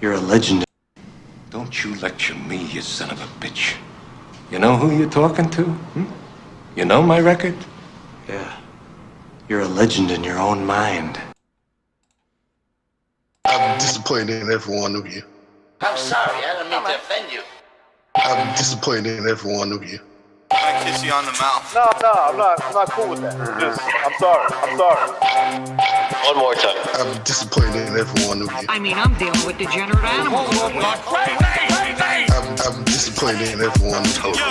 You're a legend. Don't you lecture me, you son of a bitch. You know who you're talking to? You know my record? Yeah. You're a legend in your own mind. I'm disappointed in every one of you. I'm sorry, I don't mean to offend you. I'm disappointed in every one of you. I kiss you on the mouth. No, I'm not cool with that. Just, I'm sorry. One more time. I'm disappointed in every one of you. I mean, I'm dealing with degenerate animals. I'm disappointed in every one of you.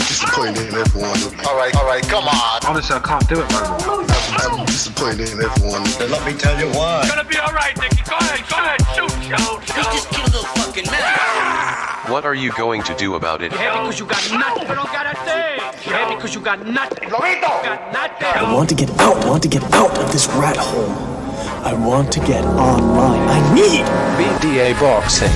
Disappointed in every one of you. All right, come on. Honestly, I can't do it no more. I'm disappointed in every one of you. Let me tell you why. It's gonna be all right, Nicky. Go ahead, shoot. Let's just kill those fucking men. What are you going to do about it? You're happy because you got nothing. You don't got a thing. You're happy because you got nothing. Lomito! Got nothing. I want to get out. I want to get out of this rat hole. I want to get online. I need BDA boxing.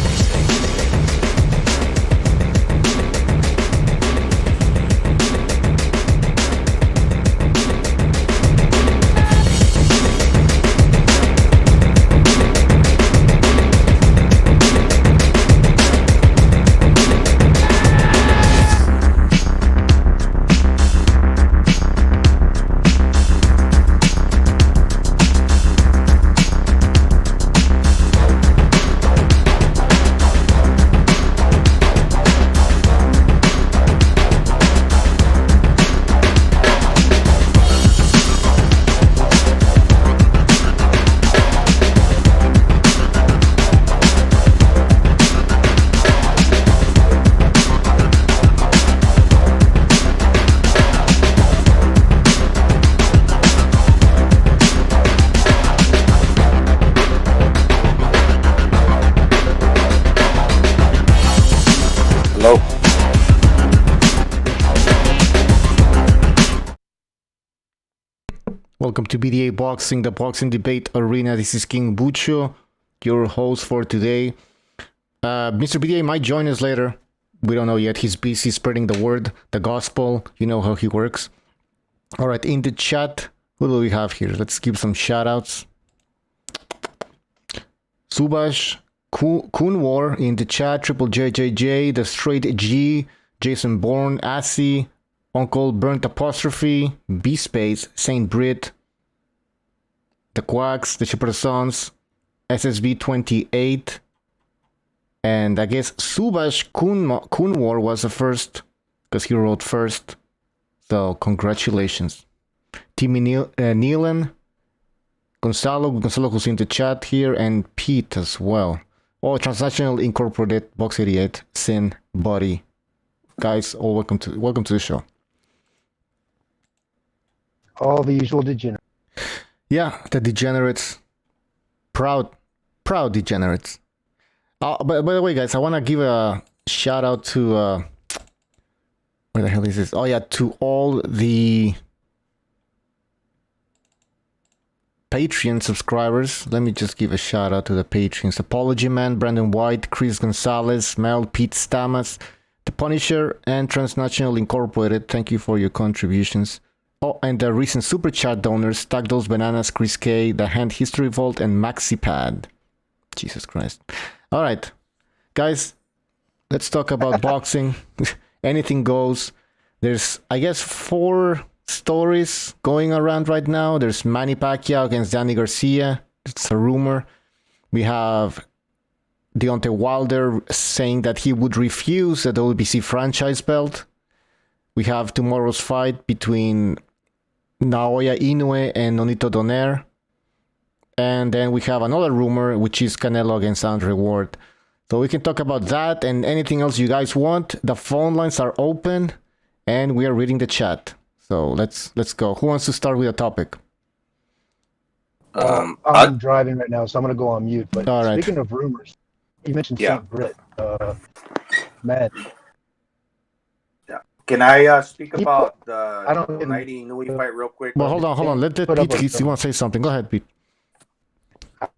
Welcome to BDA Boxing, the boxing debate arena. This is King Bucho, your host for today. Mr. BDA might join us later. We don't know yet. He's busy spreading the word, the gospel. You know how he works. All right, in the chat, what do we have here? Let's give some shout outs. Subash, Kunwar in the chat, Triple JJJ, The Straight G, Jason Bourne, Assy, Uncle Burnt Apostrophe, B Space, Saint Brit, The Quacks, The Shepherd Sons, SSB 28, and I guess Subash Kunwar was the first, because he wrote first. So congratulations. Timmy Neelan, Gonzalo who's in the chat here, and Pete as well. Oh, Transnational Incorporated, Box 88, Sin, Buddy. Guys, all welcome to the show. All the usual degenerates. Yeah, the degenerates. Proud degenerates. By the way, guys, I want to give a shout out to where the hell is this? Oh yeah, to all the Patreon subscribers. Let me just give a shout out to the Patreons. Apology Man, Brandon White, Chris Gonzalez, Mel, Pete Stamas, The Punisher, and Transnational Incorporated. Thank you for your contributions. Oh, and the recent super chat donors, Stack Those Bananas, Chris K, The Hand History Vault, and MaxiPad. Jesus Christ. All right, guys, let's talk about boxing. Anything goes. There's, I guess, 4 stories going around right now. There's Manny Pacquiao against Danny Garcia. It's a rumor. We have Deontay Wilder saying that he would refuse the WBC franchise belt. We have tomorrow's fight between Naoya Inoue and Nonito Donaire. And then we have another rumor, which is Canelo against Andre Ward. So we can talk about that and anything else you guys want. The phone lines are open and we are reading the chat. So let's go. Who wants to start with a topic? I'm driving right now, so I'm going to go on mute. But all right. Speaking of rumors, you mentioned St. Brit. Matt. Can I speak about the Inoue fight real quick? Well, hold on. Let Pete, you want to say something? Go ahead, Pete.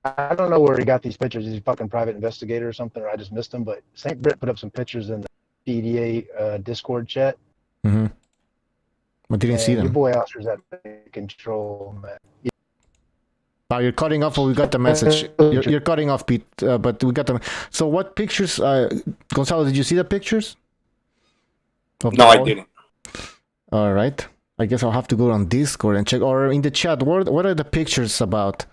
I don't know where he got these pictures. He's a fucking private investigator or something, or I just missed him. But St. Brit put up some pictures in the PDA Discord chat. Mm-hmm. I didn't see them. Your boy Oscar's at control, man. Oh, you're cutting off, or we got the message. You're cutting off, Pete, but we got them. So what pictures, Gonzalo, did you see the pictures? No, I didn't. All right. I guess I'll have to go on Discord and check, or in the chat, what are the pictures about?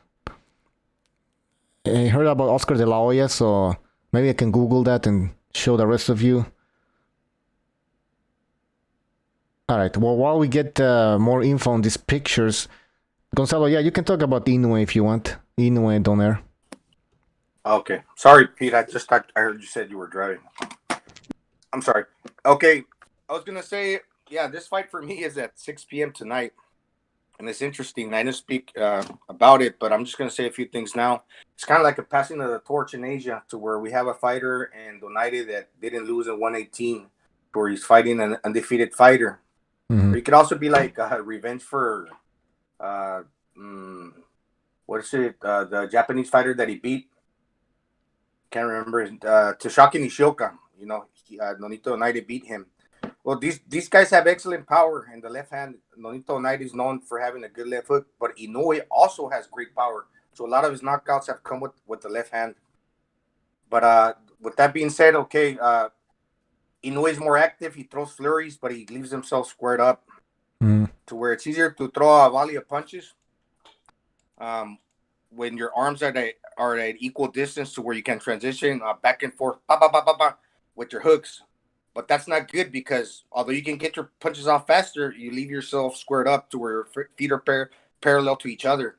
I heard about Oscar de la Hoya, so maybe I can Google that and show the rest of you. All right. Well, while we get more info on these pictures, Gonzalo, yeah, you can talk about Inoue if you want. Inoue, Donaire. Okay. Sorry, Pete. I heard you said you were driving. I'm sorry. Okay. I was going to say, yeah, this fight for me is at 6 p.m. tonight. And it's interesting. I didn't speak about it, but I'm just going to say a few things now. It's kind of like a passing of the torch in Asia, to where we have a fighter in Donaire that didn't lose in 118, where he's fighting an undefeated fighter. Mm-hmm. Or it could also be like revenge for... what is it? The Japanese fighter that he beat. Can't remember. Tosaki Nishioka. You know, Nonito Donaire beat him. Well, these guys have excellent power in the left hand. Nonito Donaire is known for having a good left hook, but Inoue also has great power. So a lot of his knockouts have come with the left hand. But with that being said, okay, Inoue is more active. He throws flurries, but he leaves himself squared up. To where it's easier to throw a volley of punches when your arms are at equal distance, to where you can transition back and forth with your hooks. But that's not good, because although you can get your punches off faster, you leave yourself squared up to where your feet are parallel to each other.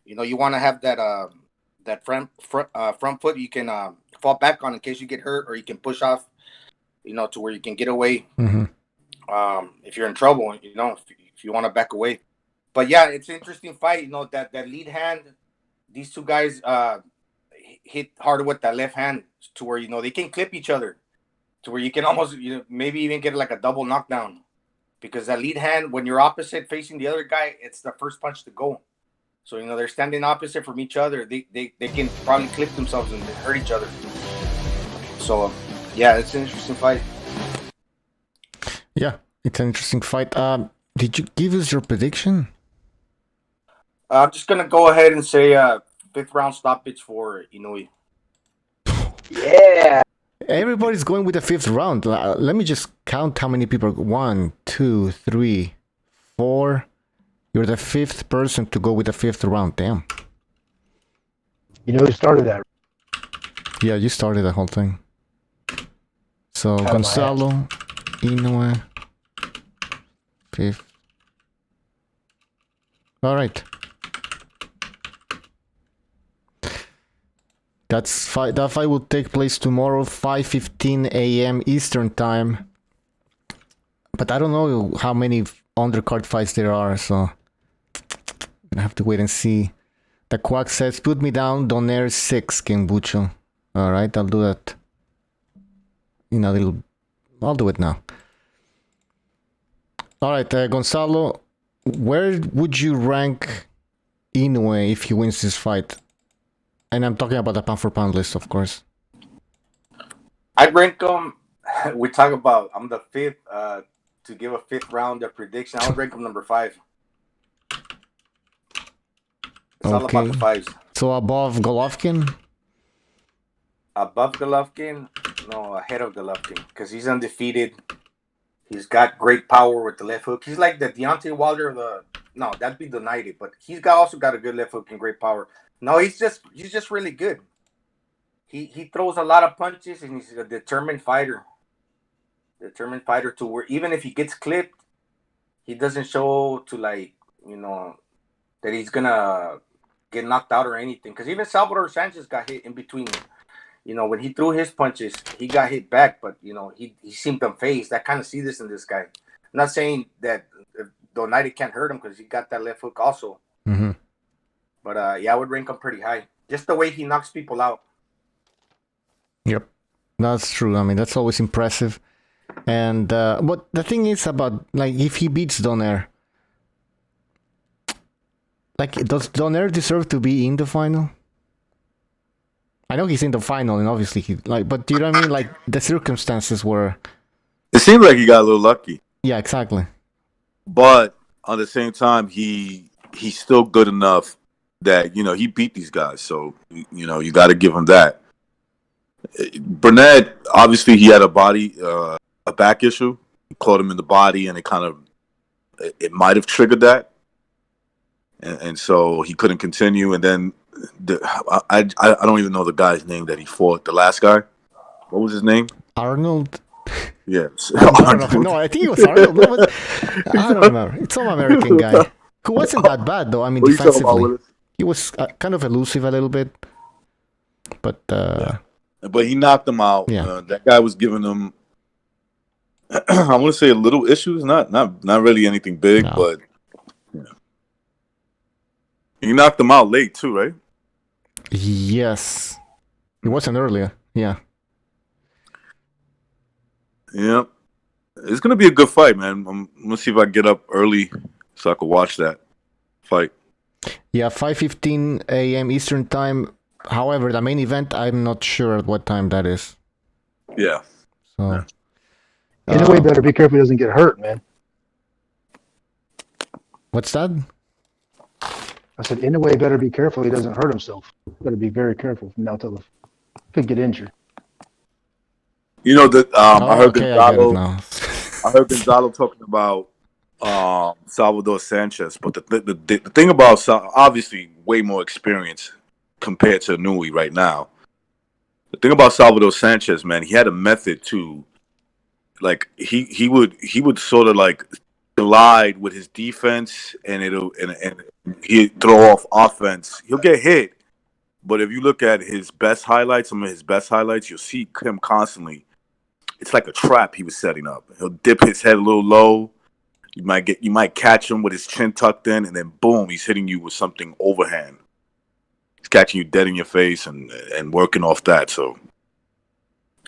You know, you want to have that front foot you can fall back on in case you get hurt, or you can push off, you know, to where you can get away. Mm-hmm. If you're in trouble, you know, if you want to back away. But yeah, it's an interesting fight. You know, that lead hand, these two guys hit harder with that left hand, to where, you know, they can clip each other, to where you can almost, you know, maybe even get like a double knockdown, because that lead hand, when you're opposite facing the other guy, it's the first punch to go. So, you know, they're standing opposite from each other. They can probably clip themselves and hurt each other. So yeah, it's an interesting fight. Yeah, it's an interesting fight. Did you give us your prediction? I'm just going to go ahead and say 5th round stoppage for Inoue. Yeah. Everybody's going with the 5th round. Let me just count how many people. 1, 2, 3, 4. You're the 5th person to go with the 5th round. Damn. You know who started that? Yeah, you started the whole thing. So Gonzalo, Inoue, 5th. All right. That fight will take place tomorrow, 5:15 a.m. Eastern time. But I don't know how many undercard fights there are, so I have to wait and see. The Quack says, put me down, Donaire 6, King Bucho. All right, I'll do that in a little. I'll do it now. All right, Gonzalo, where would you rank Inoue if he wins this fight? And I'm talking about the pound for pound list, of course. I'd rank him. We talk about I'm the 5th to give a 5th round of prediction. I would rank him number 5. It's all about the 5s. So above Golovkin? Above Golovkin? No, ahead of Golovkin, because he's undefeated. He's got great power with the left hook. He's like the Deontay Wilder of the... No, that'd be Donaire, but he's also got a good left hook and great power. No, he's just really good. He throws a lot of punches, and he's a determined fighter. Determined fighter, to where even if he gets clipped, he doesn't show to, like, you know, that he's gonna get knocked out or anything. Because even Salvador Sanchez got hit in between. You know, when he threw his punches, he got hit back, but, you know, he seemed unfazed. I kind of see this in this guy. I'm not saying that Donaire can't hurt him, because he got that left hook also. Mm-hmm. But yeah, I would rank him pretty high. Just the way he knocks people out. Yep, that's true. I mean, that's always impressive. And but the thing is about, like, if he beats Donaire, like, does Donaire deserve to be in the final? I know he's in the final, and obviously he, like, but do you know what I mean? Like, the circumstances were. It seemed like he got a little lucky. Yeah, exactly. But on the same time, he's still good enough that he beat these guys. So you got to give him that. Burnett, obviously, he had a back issue. He caught him in the body, and it might have triggered that, and so he couldn't continue. And then I don't even know the guy's name that he fought. The last guy, what was his name? Arnold. Yes. No, I think it was Arnold. No, but I don't remember. It's some American guy who wasn't that bad though. I mean, defensively, he was kind of elusive a little bit, but but he knocked him out. Yeah. That guy was giving him, I want to say, a little issues. Not really anything big, but he knocked him out late too, right? Yes, it wasn't earlier. Yeah. Yeah, it's gonna be a good fight, man. I'm gonna see if I can get up early so I can watch that fight. Yeah, 5:15 a.m. Eastern time. However, the main event, I'm not sure at what time that is. Yeah. So. Inoue better be careful he doesn't get hurt, man. What's that? I said Inoue better be careful he doesn't hurt himself. Better be very careful from now till the could get injured. I heard Gonzalo. I heard Gonzalo talking about Salvador Sanchez, but the thing about obviously way more experience compared to Inoue right now. The thing about Salvador Sanchez, man, he had a method to, like he would sort of like glide with his defense, and he'd throw off offense. He'll get hit, but if you look at his best highlights, some of his best highlights, you'll see him constantly. It's like a trap he was setting up. He'll dip his head a little low. You might catch him with his chin tucked in, and then boom, he's hitting you with something overhand. He's catching you dead in your face and working off that. So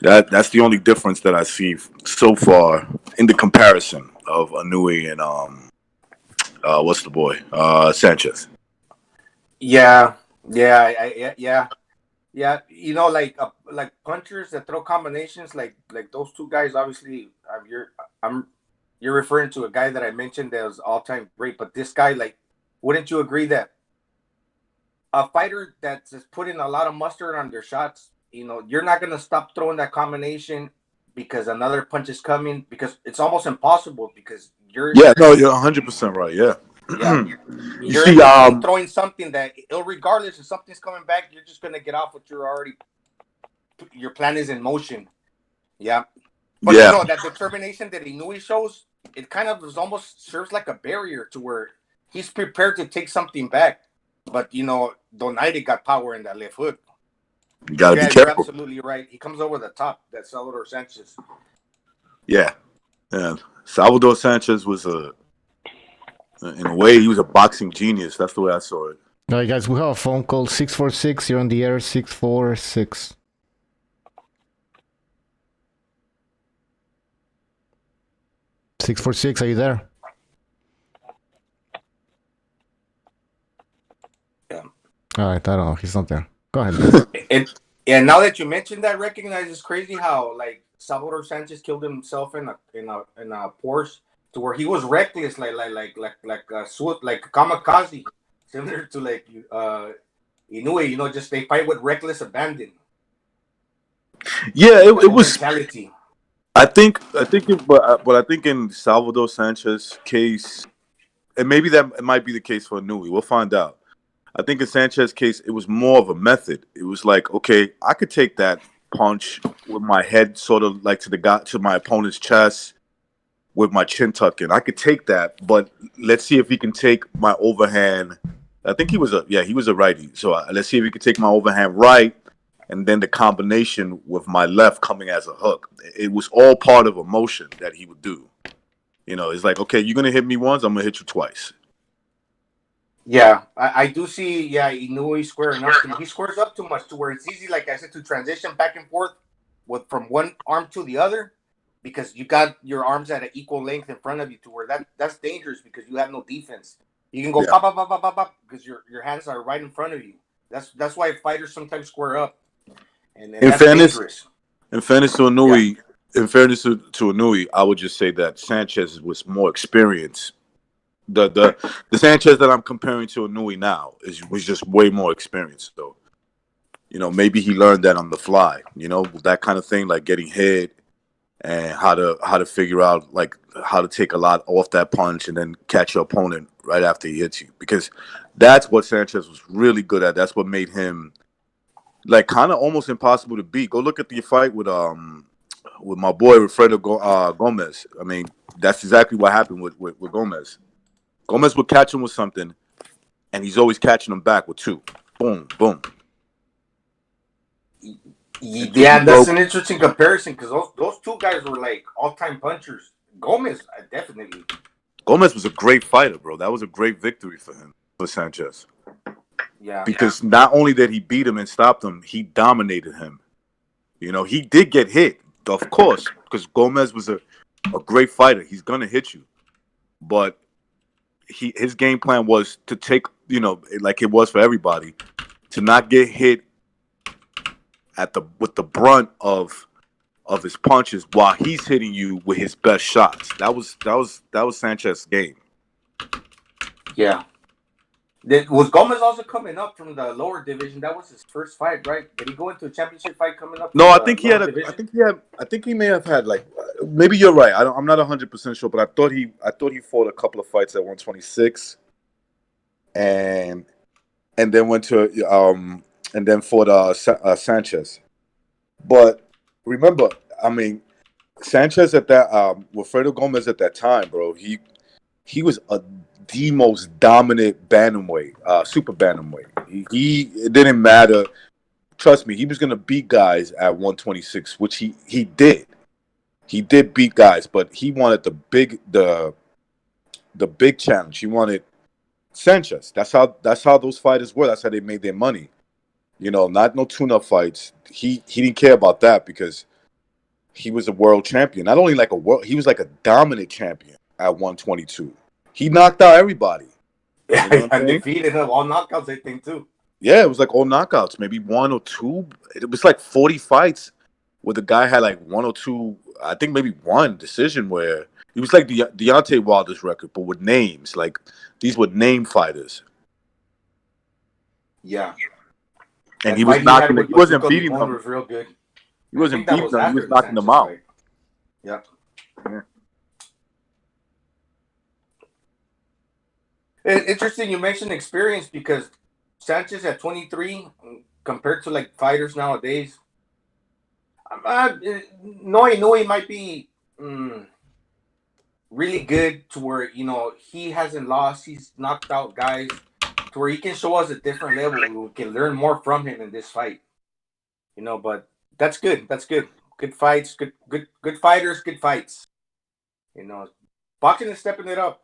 that's the only difference that I see so far in the comparison of Inoue and what's the boy Sanchez. Yeah. Like punchers that throw combinations, like those two guys. Obviously, you're referring to a guy that I mentioned that was all-time great. But this guy, like, wouldn't you agree that a fighter that's just putting a lot of mustard on their shots, you're not gonna stop throwing that combination because another punch is coming, because it's almost impossible because you're 100% right. Yeah. You're throwing something that, regardless if something's coming back, you're just gonna get off what your plan is in motion. Yeah. But that determination that Inoue shows, it kind of almost serves like a barrier to where he's prepared to take something back. But Donaire got power in that left hook. You gotta be careful. You're absolutely right. He comes over the top. That Salvador Sanchez. Yeah. Salvador Sanchez was in a way, he was a boxing genius. That's the way I saw it. All right, guys, we have a phone call. 646. You're on the air. 646. Are you there? Yeah. All right, I don't know. He's not there. Go ahead. And now that you mentioned that, recognize it's crazy how like Salvador Sanchez killed himself in a Porsche, to where he was reckless, like kamikaze, similar to like Inoue. Just they fight with reckless abandon. Yeah, it was mentality. I think in Salvador Sanchez's case, and maybe it might be the case for Inoue. We'll find out. I think in Sanchez's case, it was more of a method. It was like, okay, I could take that punch with my head sort of like to my opponent's chest with my chin tucked in. I could take that, but let's see if he can take my overhand. I think he was a righty. So let's see if he can take my overhand right, and then the combination with my left coming as a hook. It was all part of a motion that he would do. It's like, okay, you're gonna hit me once, I'm gonna hit you twice. Yeah, I do see. Yeah, Inoue squaring up. He squares up too much to where it's easy, like I said, to transition back and forth from one arm to the other, because you got your arms at an equal length in front of you, to where that's dangerous because you have no defense. You can go pop, pop, pop, pop, pop, pop, because your hands are right in front of you. That's why fighters sometimes square up. And in fairness to Inoue, I would just say that Sanchez was more experienced The Sanchez that I'm comparing to Inoue now was just way more experienced. So, maybe he learned that on the fly. That kind of thing, like getting hit and how to figure out like how to take a lot off that punch and then catch your opponent right after he hits you. Because that's what Sanchez was really good at. That's what made him like kind of almost impossible to beat. Go look at the fight with my boy Wilfredo Gomez. I mean, that's exactly what happened with Gomez. Gomez would catch him with something, and he's always catching him back with two. Boom, boom. Yeah, that's an interesting comparison because those two guys were like all-time punchers. Gomez, definitely. Gomez was a great fighter, bro. That was a great victory for him, for Sanchez. Yeah. Because not only did he beat him and stop him, he dominated him. He did get hit, of course, because Gomez was a great fighter. He's gonna hit you, but his game plan was to take, like it was for everybody, to not get hit with the brunt of his punches while he's hitting you with his best shots. That was Sanchez's game. Yeah. Was Gomez also coming up from the lower division? That was his first fight, right? Did he go into a championship fight coming up? No, I think he had. I think he may have had like. Maybe you're right. I'm not 100% sure, but I thought he fought a couple of fights at 126, and then went to and then fought Sanchez. But remember, I mean, Sanchez at that Wilfredo Gomez at that time, bro. He was the most dominant bantamweight, super bantamweight. It didn't matter. Trust me, he was gonna beat guys at 126, which he did. He did beat guys, but he wanted the big challenge. He wanted Sanchez. That's how those fighters were. That's how they made their money. Not no tune-up fights. He didn't care about that because he was a world champion. Not only like he was like a dominant champion at 122. He knocked out everybody. Yeah, I defeated him all knockouts, I think, too. Yeah, it was like all knockouts, maybe one or two. It was like 40 fights where the guy had like one or two, I think maybe one decision where he was like Deontay Wilder's record, but with names. Like these were name fighters. Yeah. And he was knocking he wasn't beating them. Was real good. He wasn't beating them, he was knocking them out. Yeah. Interesting you mentioned experience because Sanchez at 23 compared to like fighters nowadays, Inoue might be really good to where he hasn't lost, he's knocked out guys to where he can show us a different level. We can learn more from him in this fight, but that's good. Good fights, good fighters, good fights. Boxing is stepping it up.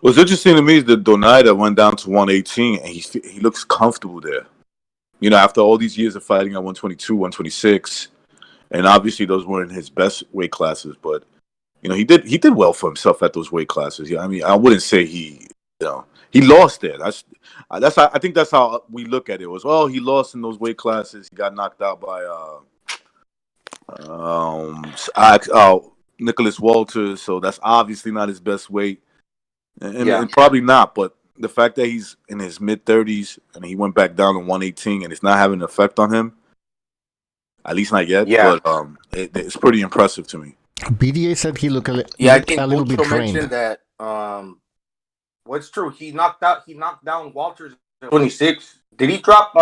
What's interesting to me is the Donaire went down to 118 and he looks comfortable there. After all these years of fighting at 122, 126, and obviously those weren't his best weight classes, but he did well for himself at those weight classes. I mean, I wouldn't say he lost there. I think that's how we look at it. He lost in those weight classes. He got knocked out by Nicholas Walters, so that's obviously not his best weight. And probably not, but the fact that he's in his mid-30s and he went back down to 118 and it's not having an effect on him, at least not yet, but it's pretty impressive to me. BDA said he looked I think a little bit trained. Mentioned that, what's true, he knocked down Walters at 26. Did he drop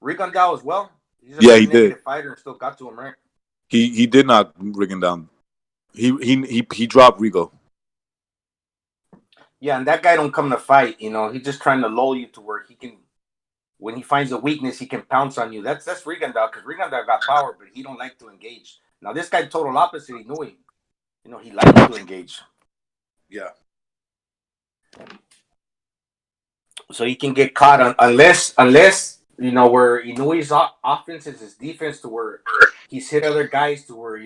Rigondeaux as well? He's a he did. Fighter and still got to him, right? He did knock Rigondeaux down. He dropped Rigo. Yeah, and that guy don't come to fight. He's just trying to lull you to where he can, when he finds a weakness, he can pounce on you. That's Rigondeaux, because Rigondeaux got power, but he don't like to engage. Now this guy total opposite. He knew he liked to engage. Yeah. So he can get caught unless where Inoue's offense is his defense, to where he's hit other guys to where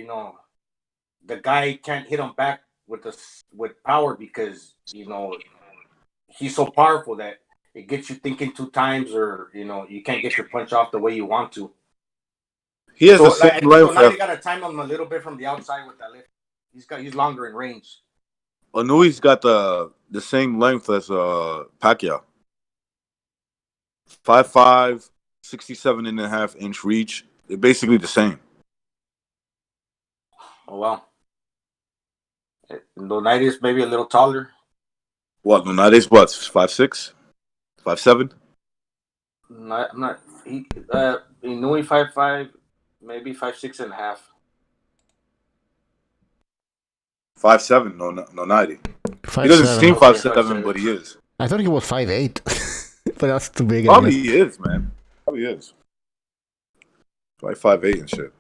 the guy can't hit him back with power because he's so powerful that it gets you thinking two times, or you can't get your punch off the way you want to. He has the same so now you gotta time him a little bit from the outside with that lift. He's longer in range. Inoue's got the same length as Pacquiao. 5'5", 67.5-inch reach. They're basically the same. Oh wow. Donaire is maybe a little taller. What? Donaire's what? 5'6", 5'7"? I'm not. Inoue 5'5", maybe 5'6.5". 5'7", no 90. He 5'7". doesn't seem Okay, 5'7", 5'7". but he is. I thought he was 5'8", but that's too big. Probably he is, man. Probably is. Like 5'8" and shit.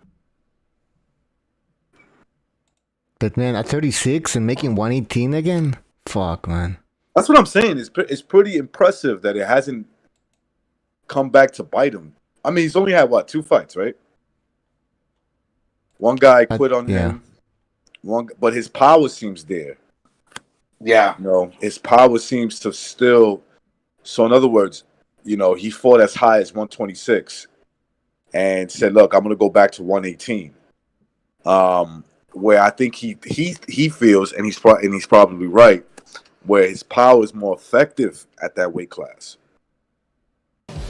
But man, at 36 and making 118 again, fuck, man. That's what I'm saying. It's pretty impressive that it hasn't come back to bite him. I mean, he's only had what, 2 fights, right? One guy quit on him. But his power seems there. Yeah. You know, his power seems to still. So in other words, you know, he fought as high as 126 and said, "Look, I'm going to go back to 118." Where I think he feels, and he's probably right, where his power is more effective at that weight class.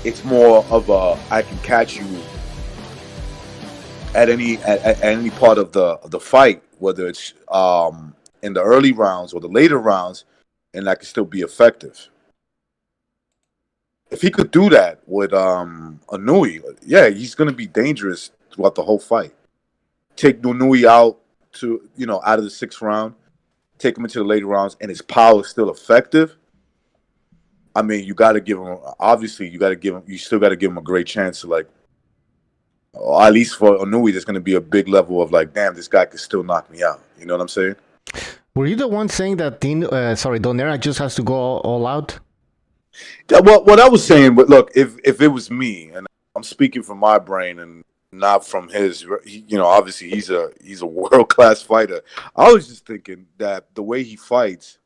It's more of a I can catch you at any part of the fight, whether it's in the early rounds or the later rounds, and that can still be effective. If he could do that with Inoue, yeah, he's going to be dangerous throughout the whole fight. Take Inoue out out of the 6th round, take him into the later rounds, and his power is still effective. I mean, you got to give him. Obviously, you still got to give him a great chance to or at least for Inoue, there's going to be a big level of damn, this guy could still knock me out. You know what I'm saying? Were you the one saying that Donaire just has to go all out? Yeah, well, what I was saying, but look, if it was me, and I'm speaking from my brain and not from his, obviously he's a world-class fighter. I was just thinking that the way he fights,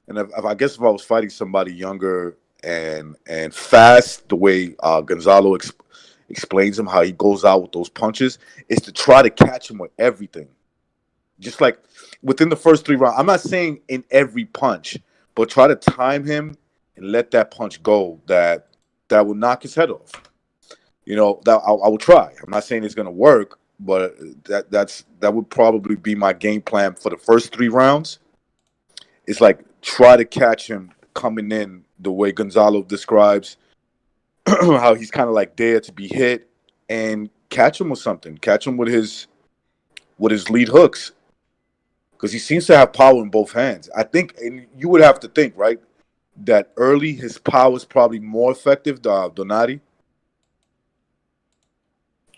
and I guess if I was fighting somebody younger and fast, the way Gonzalo explains him, how he goes out with those punches, is to try to catch him with everything. Just like within the first 3 rounds. I'm not saying in every punch, but try to time him and let that punch go that will knock his head off. You know, that I will try. I'm not saying it's going to work, but that would probably be my game plan for the first 3 rounds. It's try to catch him coming in the way Gonzalo describes, how he's kind of there to be hit, and catch him with something. Catch him with his lead hooks, because he seems to have power in both hands. I think, and you would have to think, right, that early his power is probably more effective than Donaire.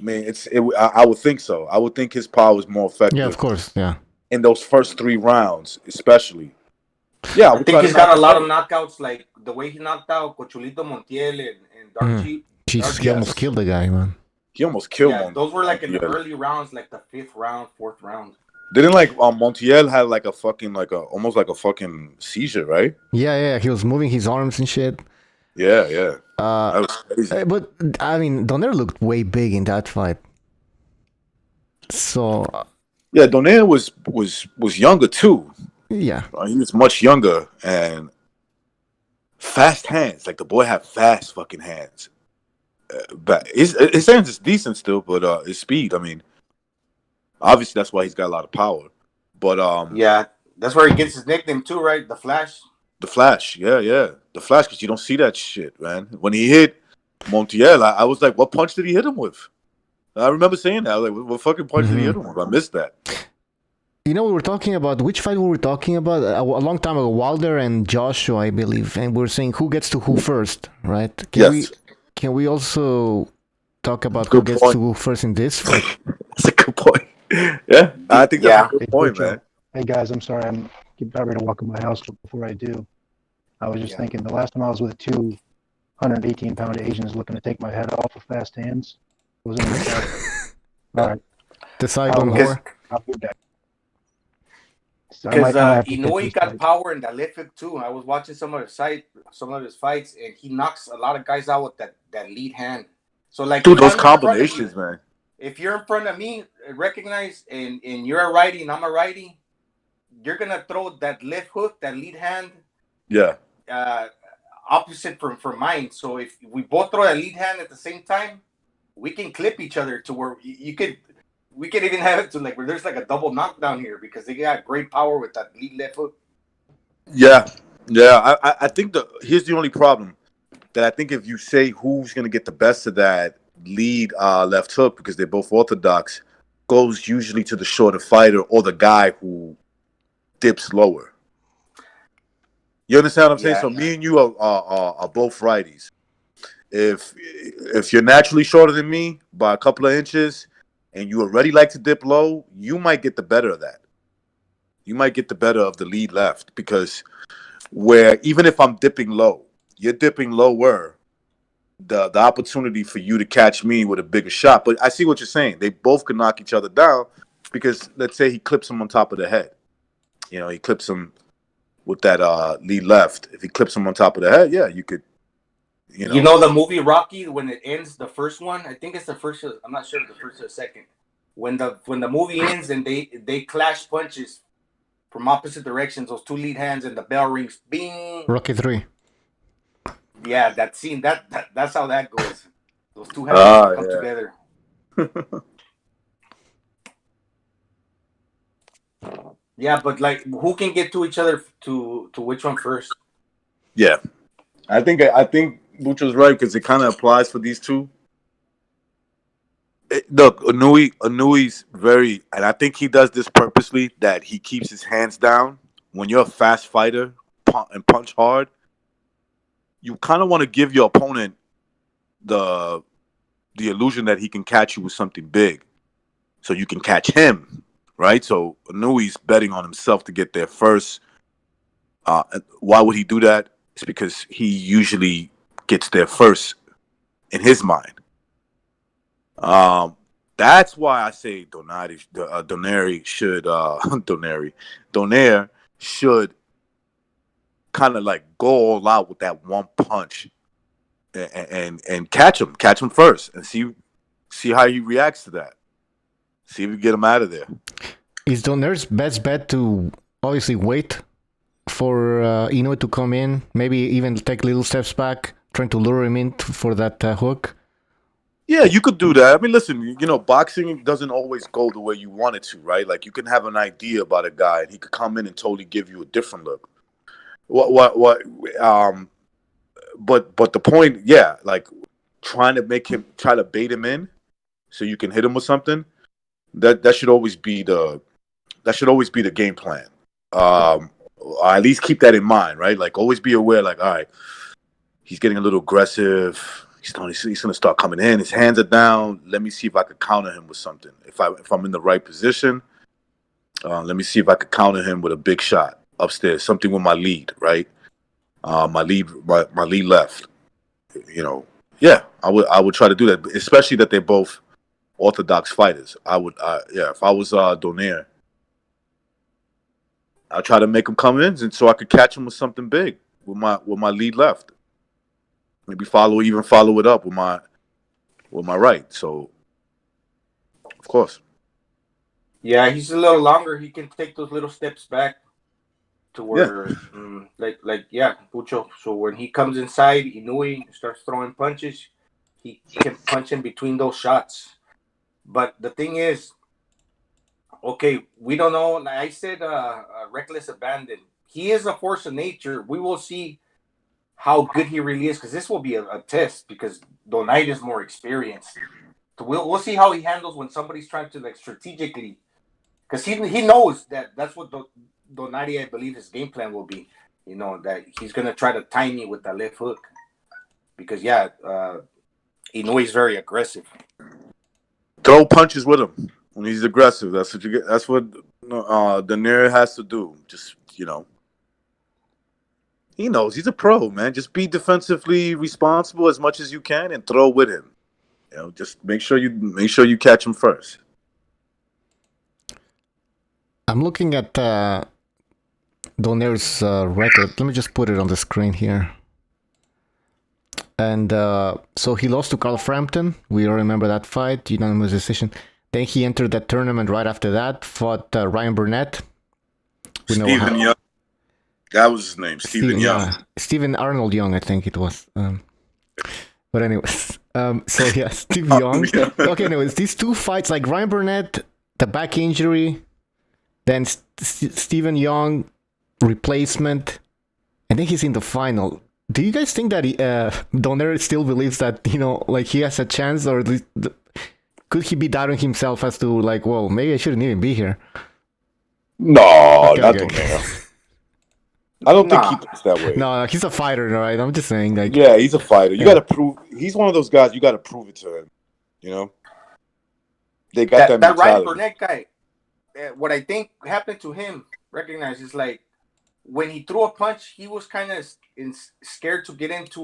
I mean, I would think so. I would think his power is more effective. Yeah, of course. Yeah. In those first 3 rounds, especially. Yeah, I think he's got a lot of knockouts, like the way he knocked out Cochulito Montiel and Darcy. Jesus, he almost killed the guy, man. He almost killed him. Those were in the early rounds, like the 5th round, 4th round. Didn't Montiel had a fucking almost like a fucking seizure, right? Yeah. He was moving his arms and shit. Yeah. That was crazy. But I mean, Donaire looked way big in that fight. So yeah, Donaire was younger too. Yeah, he was much younger and fast hands. The boy had fast fucking hands. But his hands is decent still, but his speed. I mean, obviously that's why he's got a lot of power. But yeah, that's where he gets his nickname too, right? The Flash. The Flash, yeah, the Flash, because you don't see that shit, man. When he hit Montiel, I was like, what punch did he hit him with? I remember saying that. I was like, what fucking punch did he hit him with? I missed that. We were talking about, which fight we were talking about? A long time ago, Wilder and Joshua, I believe. And we were saying who gets to who first, right? Can we also talk about who gets to who first in this fight? That's a good point. Yeah, I think that's a good point, man. Hey, guys, I'm sorry. I'm getting ready to walk in my house before I do. I was just thinking, the last time I was with 2 118-pound Asians looking to take my head off with fast hands, was in the fight. All right. The Saigon War. I'll be back. Because Inoue got power in that left hook too. I was watching some of his fights, and he knocks a lot of guys out with that lead hand. So dude, those combinations, man. If you're in front of me, recognize, and you're a righty and I'm a righty, you're gonna throw that left hook, that lead hand, Yeah. opposite from mine. So if we both throw a lead hand at the same time, we can clip each other to where we could even have it to like where there's like a double knockdown here because they got great power with that lead left hook. Yeah. I think here's the only problem that I think if you say who's gonna get the best of that lead left hook because they're both orthodox, goes usually to the shorter fighter or the guy who dips lower. You understand what I'm saying? So me and you are both righties. If you're naturally shorter than me by a couple of inches and you already like to dip low, you might get the better of that. You might get the better of the lead left because where even if I'm dipping low, you're dipping lower, the opportunity for you to catch me with a bigger shot. But I see what you're saying. They both can knock each other down because let's say he clips him on top of the head. You know, he clips him with that lead left. If he clips him on top of the head, yeah, you could. You know the movie Rocky when it ends, the first one. I think it's the first. I'm not sure if the first or second. When the movie ends and they clash punches from opposite directions, those two lead hands and the bell rings, bing. Rocky 3. Yeah, that scene. That's how that goes. Those two hands come together. Yeah, but like, who can get to each other to which one first? Yeah, I think Bucho's right because it kind of applies for these two. Look, Inoue's very, and I think he does this purposely, that he keeps his hands down. When you're a fast fighter and punch hard, you kind of want to give your opponent the illusion that he can catch you with something big, so you can catch him, right? So Inoue's betting on himself to get there first. Why would he do that? It's because he usually gets there first in his mind. That's why I say Donaire should kind of like go all out with that one punch and catch him first and see how he reacts to that. See if we get him out of there. Is Donaire's best bet to obviously wait for Inoue to come in, maybe even take little steps back, trying to lure him in for that hook? Yeah, you could do that. I mean, listen, boxing doesn't always go the way you want it to, right? Like, you can have an idea about a guy, and he could come in and totally give you a different look. But the point, yeah, like trying to bait him in, so you can hit him with something. That should always be the game plan. At least keep that in mind, right? Like, always be aware. Like, all right, he's getting a little aggressive. He's going to start coming in. His hands are down. Let me see if I could counter him with something. If I'm in the right position, let me see if I could counter him with a big shot upstairs. Something with my lead, right? My lead left. Yeah, I would try to do that, especially that they're both orthodox fighters. If I was Donaire, I'd try to make him come in, and so I could catch him with something big with my lead left. Maybe follow it up with my right. So, of course. Yeah, he's a little longer. He can take those little steps back to where, Pucho. So when he comes inside, Inoue starts throwing punches. He can punch in between those shots. But the thing is, okay, we don't know. Like I said, reckless abandon. He is a force of nature. We will see how good he really is, because this will be a test, because Donaire is more experienced. So we'll see how he handles when somebody's trying to like strategically, because he knows that's what Donaire, I believe, his game plan will be. That he's gonna try to time me with that left hook, because Inoue is very aggressive. Throw punches with him when he's aggressive. That's what you get. That's what Donaire has to do. Just he knows he's a pro, man. Just be defensively responsible as much as you can and throw with him. Just make sure you catch him first. I'm looking at Donaire's record. Let me just put it on the screen here. And so he lost to Carl Frampton. We all remember that fight, unanimous decision. Then he entered that tournament right after that, fought Ryan Burnett. We know Stephen Young. That was his name, Stephen Young. Yeah, Stephen Arnold Young, I think it was. But anyways, so yeah, Steve Young. Okay, anyways, these two fights, like Ryan Burnett, the back injury, then Stephen Young replacement. I think he's in the final. Do you guys think that Donaire still believes that, you know, like he has a chance, or at least could he be doubting himself as to like, well, maybe I shouldn't even be here? No, not Donaire. I don't think he thinks that way. No, he's a fighter, right? I'm just saying, like, yeah, he's a fighter. You got to prove. He's one of those guys. You got to prove it to him. You know, they got that mentality. Ryan Burnett guy. What I think happened to him, recognize, is like when he threw a punch, he was kind of scared to get into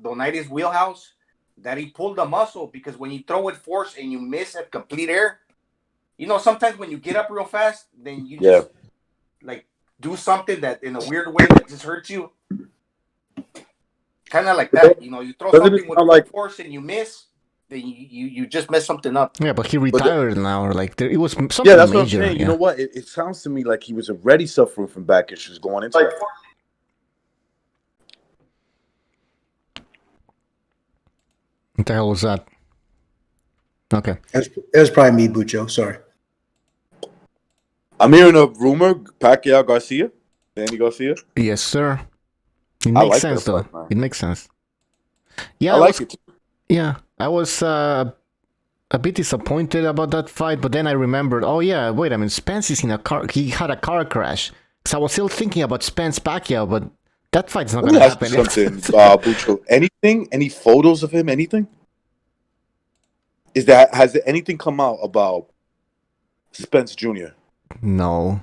Donaire's wheelhouse. That he pulled a muscle, because when you throw with force and you miss at complete air, you know, sometimes when you get up real fast, then you just like do something that in a weird way that just hurts you. Kind of like that, you know, you throw something with force and you miss, then you just mess something up. Yeah, but he retired now, or like it was something that's major. What I'm saying. You know what? It sounds to me like he was already suffering from back issues going into it. What the hell was that? Okay. It was probably me, Bucho. Sorry. I'm hearing a rumor, PACQUIAO Garcia, Danny Garcia. Yes, sir. It makes sense, though. It makes sense. Yeah, I like it too. Yeah, I was a bit disappointed about that fight, but then I remembered, oh yeah, wait a minute, Spence is in a car. He had a car crash. So I was still thinking about Spence PACQUIAO, but that fight's not going to happen. Something, Bucho. Anything? Any photos of him? Anything? Has anything come out about Spence Jr.? No.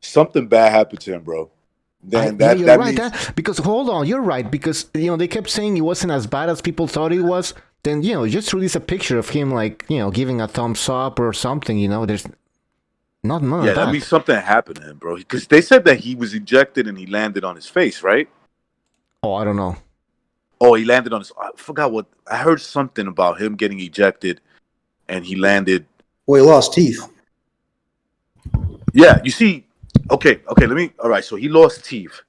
Something bad happened to him, bro. Then you're right. Because hold on, you're right. Because they kept saying it wasn't as bad as people thought it was. Then just release a picture of him, like giving a thumbs up or something. There's none of that. That means something happened to him, bro. Because they said that he was ejected and he landed on his face, right? Oh, I don't know. Oh, he landed on his. I forgot what. I heard something about him getting ejected, and he landed. Well, he lost teeth. Yeah, you see. Okay. All right, so he lost teeth.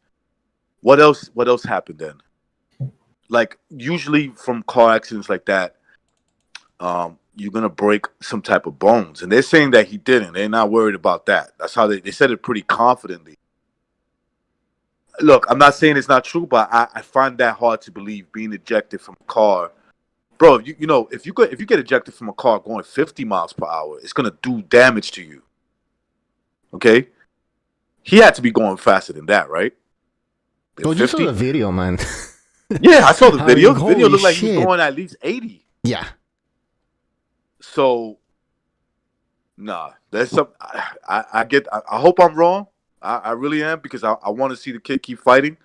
What else happened then? Like, usually from car accidents like that, you're gonna break some type of bones, and they're saying that he didn't. They're not worried about that. That's how they said it pretty confidently. Look, I'm not saying it's not true, but I find that hard to believe, being ejected from a car. Bro, if you get ejected from a car going 50 miles per hour, it's gonna do damage to you. Okay? He had to be going faster than that, right? Oh, you saw the video, man. Yeah, I saw the video. The video looked like shit. he was going at least 80. Yeah. So, nah, there's some. I hope I'm wrong. I really am, because I want to see the kid keep fighting.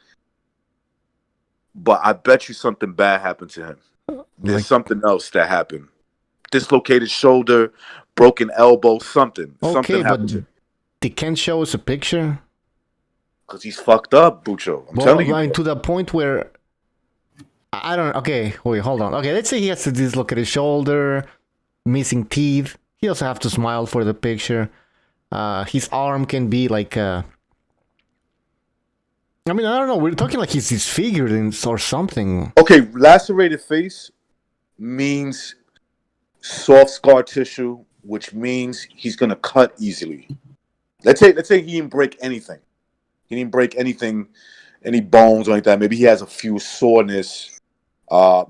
But I bet you something bad happened to him. There's something else that happened. Dislocated shoulder, broken elbow, something. Okay, something happened to him. They can't show us a picture? Because he's fucked up, Bucho. I'm telling you. To the point where... I don't... Okay, wait, hold on. Okay, let's say he has to dislocate his shoulder, missing teeth. He also have to smile for the picture. His arm can be like... I mean, I don't know. We're talking like he's disfigured or something. Okay, lacerated face means soft scar tissue, which means he's going to cut easily. Let's say he didn't break anything. He didn't break anything, any bones or anything. Maybe he has a few soreness.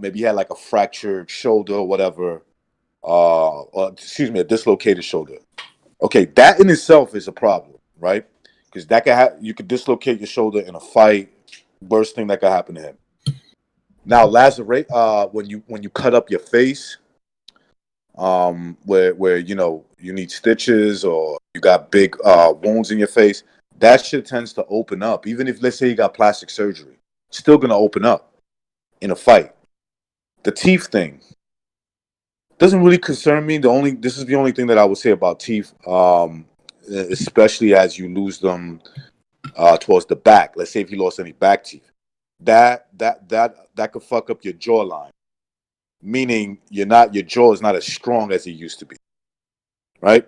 Maybe he had like a fractured shoulder or whatever. Or excuse me, a dislocated shoulder. Okay, that in itself is a problem, right? Because that could you could dislocate your shoulder in a fight. Worst thing that could happen to him. Now, lacerate when you cut up your face, where you need stitches or you got big wounds in your face, that shit tends to open up. Even if, let's say, you got plastic surgery, it's still gonna open up in a fight. The teeth thing doesn't really concern me. This is the only thing that I would say about teeth, especially as you lose them towards the back. Let's say if you lost any back teeth, that could fuck up your jawline, meaning your jaw is not as strong as it used to be, right?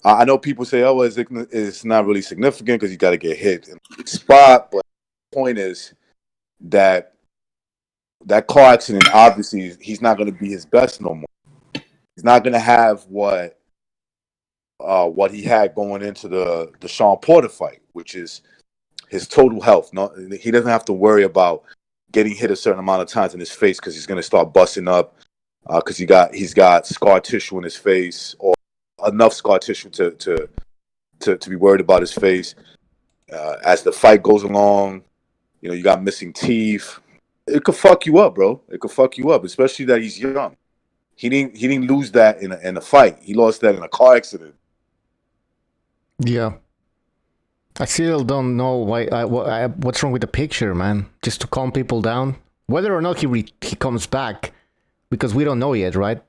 I know people say, "Oh, it's not really significant because you got to get hit in the spot." But the point is that car accident, obviously, he's not going to be his best no more. He's not going to have what he had going into the Sean Porter fight, which is his total health. No, he doesn't have to worry about getting hit a certain amount of times in his face because he's going to start busting up because he's got scar tissue in his face or enough scar tissue to be worried about his face. As the fight goes along, you got missing teeth. It could fuck you up, bro. It could fuck you up, especially that he's young. He didn't lose that in a fight. He lost that in a car accident. Yeah. I still don't know what's wrong with the picture, man. Just to calm people down. Whether or not he comes back, because we don't know yet, right?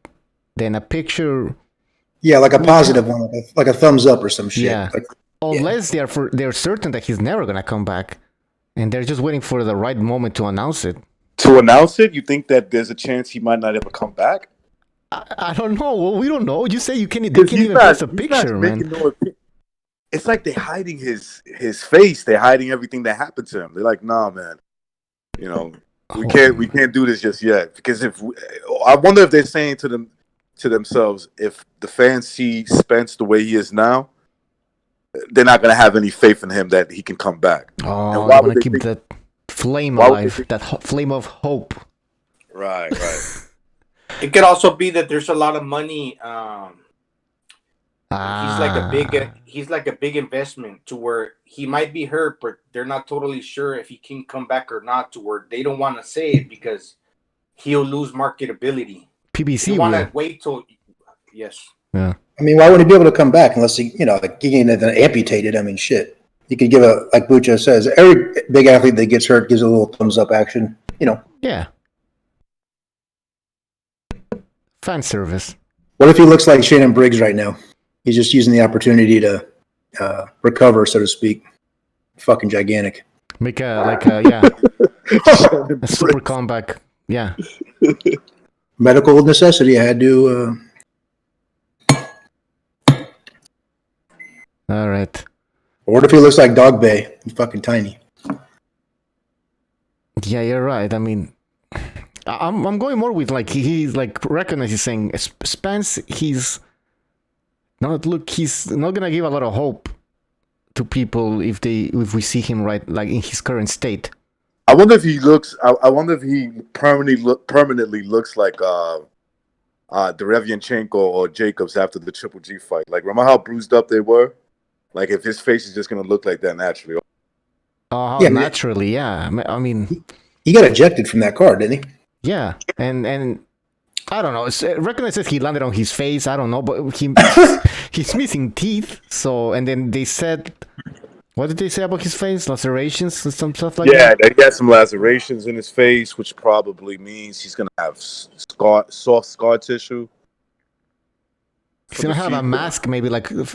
Then a picture... Yeah, like a positive one, like a thumbs up or some shit. Yeah. Unless they're certain that he's never going to come back. And they're just waiting for the right moment to announce it. To announce it? You think that there's a chance he might not ever come back? I don't know. Well, we don't know. You say they can't even post a picture, man. It's like they're hiding his face. They're hiding everything that happened to him. They're like, nah, man. We can't do this just yet. Because I wonder if they're saying to themselves, if the fans see Spence the way he is now, they're not gonna have any faith in him that he can come back. Oh, I want to keep that flame alive, that flame of hope. Right. It could also be that there's a lot of money. He's like a big investment to where he might be hurt, but they're not totally sure if he can come back or not. To where they don't want to say it because he'll lose marketability. PBC want to wait till yes. Yeah. I mean, why would he be able to come back unless he, like getting amputated? I mean, shit. You could give like Bucho says, every big athlete that gets hurt gives a little thumbs up action. Yeah. Fan service. What if he looks like Shannon Briggs right now? He's just using the opportunity to recover, so to speak. Fucking gigantic. Make a super comeback. Yeah. Medical necessity. I had to. All right. Or what if he looks like Dog Bay? He's fucking tiny. Yeah, you're right. I mean, I'm going more with like he's like recognize he's saying Spence. He's not gonna give a lot of hope to people if we see him right like in his current state. I wonder if he looks. I wonder if he permanently looks like Derevianchenko or Jacobs after the Triple G fight. Like, remember how bruised up they were? Like, if his face is just gonna look like that naturally. Naturally, yeah. I mean, he got ejected from that car, didn't he? Yeah, and I don't know. Recognizes he landed on his face. I don't know, but he's missing teeth. So, and then they said, what did they say about his face? Lacerations and some stuff like that. Yeah, he had some lacerations in his face, which probably means he's gonna have soft scar tissue. He's gonna have a mask, maybe like the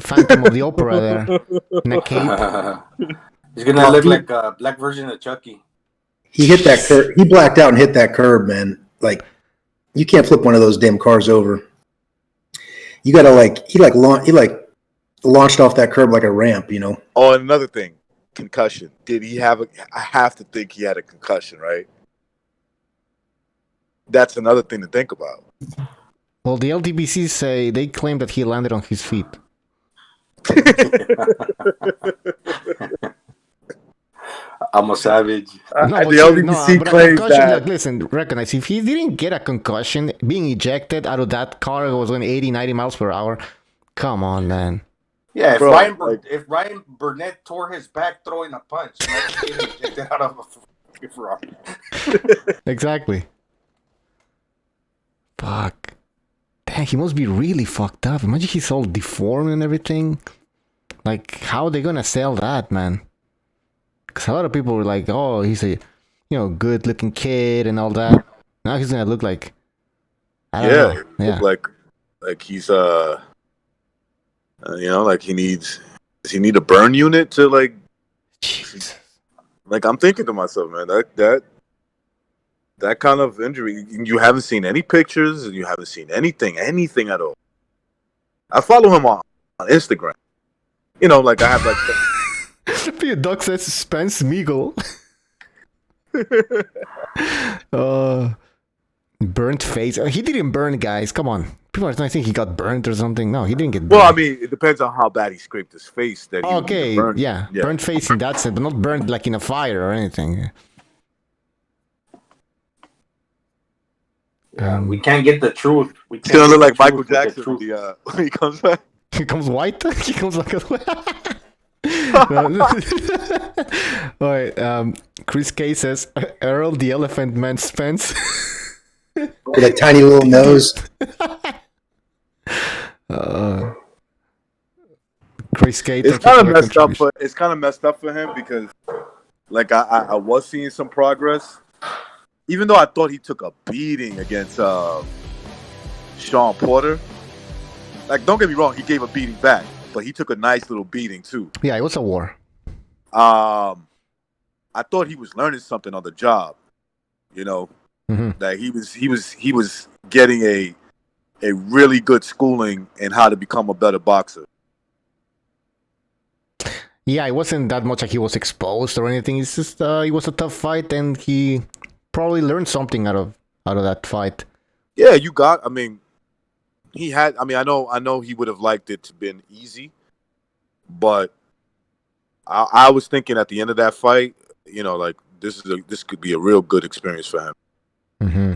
Phantom of the Opera there, in a cape. He's gonna look like a black version of Chucky. He hit that curb. He blacked out and hit that curb, man. Like, you can't flip one of those damn cars over. You gotta he launched off that curb like a ramp, Oh, and another thing, concussion. Did he have I have to think he had a concussion, right? That's another thing to think about. Well, the LDBC say they claim that he landed on his feet. I'm a savage. The LDBC claims that. Like, listen, recognize if he didn't get a concussion, being ejected out of that car was going 80, 90 miles per hour. Come on, man. Yeah, if Ryan Burnett tore his back throwing a punch, he might get ejected out of a Ferrari. Exactly. Fuck. Dang, he must be really fucked up. Imagine he's all deformed and everything. Like, how are they gonna sell that, man? Because a lot of people were like, oh, he's a, good-looking kid and all that. Now he's gonna look like... I don't know. Look like he's, like he needs... Does he need a burn unit to, like... Jesus. Like, I'm thinking to myself, man, that kind of injury, you haven't seen any pictures, and you haven't seen anything at all. I follow him on Instagram. You know, like I have like. Your dog says Spence Meagle. Burnt face. He didn't burn, guys. Come on. People are thinking he got burnt or something. No, he didn't get burnt. Well, I mean, it depends on how bad he scraped his face. That he okay, burned. Yeah, burnt face in that sense, but not burnt like in a fire or anything. We can't get the truth. We He's gonna look like Michael Jackson when he comes back. He comes white. He comes like a. Alright, Chris K says Earl the Elephant Man Spence with a tiny little nose. Chris K. It's kind of messed up. It's kind of messed up for him because, like, I was seeing some progress, even though I thought he took a beating against Sean Porter. Like, don't get me wrong, he gave a beating back. But he took a nice little beating too. Yeah, it was a war. I thought he was learning something on the job. You know, that he was getting a really good schooling in how to become a better boxer. Yeah, it wasn't that much like he was exposed or anything. It's just it was a tough fight, and he probably learned something out of that fight. Yeah, you got. I mean. He had. I mean, I know. He would have liked it to been easy, but I was thinking at the end of that fight, you know, like this could be a real good experience for him. Mm-hmm.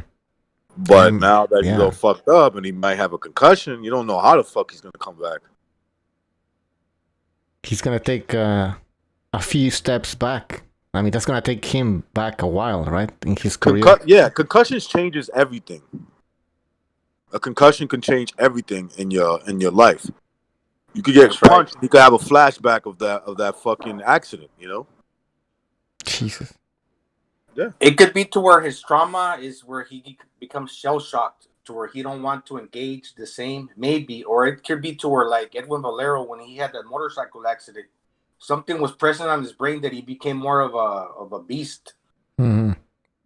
But now that he's all fucked up and he might have a concussion, you don't know how the fuck he's gonna come back. He's gonna take a few steps back. I mean, that's gonna take him back a while, right, in his career. Concussions changes everything. A concussion can change everything in your life. You could get punched. You could have a flashback of that fucking accident. You know. Jesus. Yeah. It could be to where his trauma is where he becomes shell shocked to where he don't want to engage the same, maybe, or it could be to where like Edwin Valero when he had that motorcycle accident, something was present on his brain that he became more of a beast. Mm-hmm.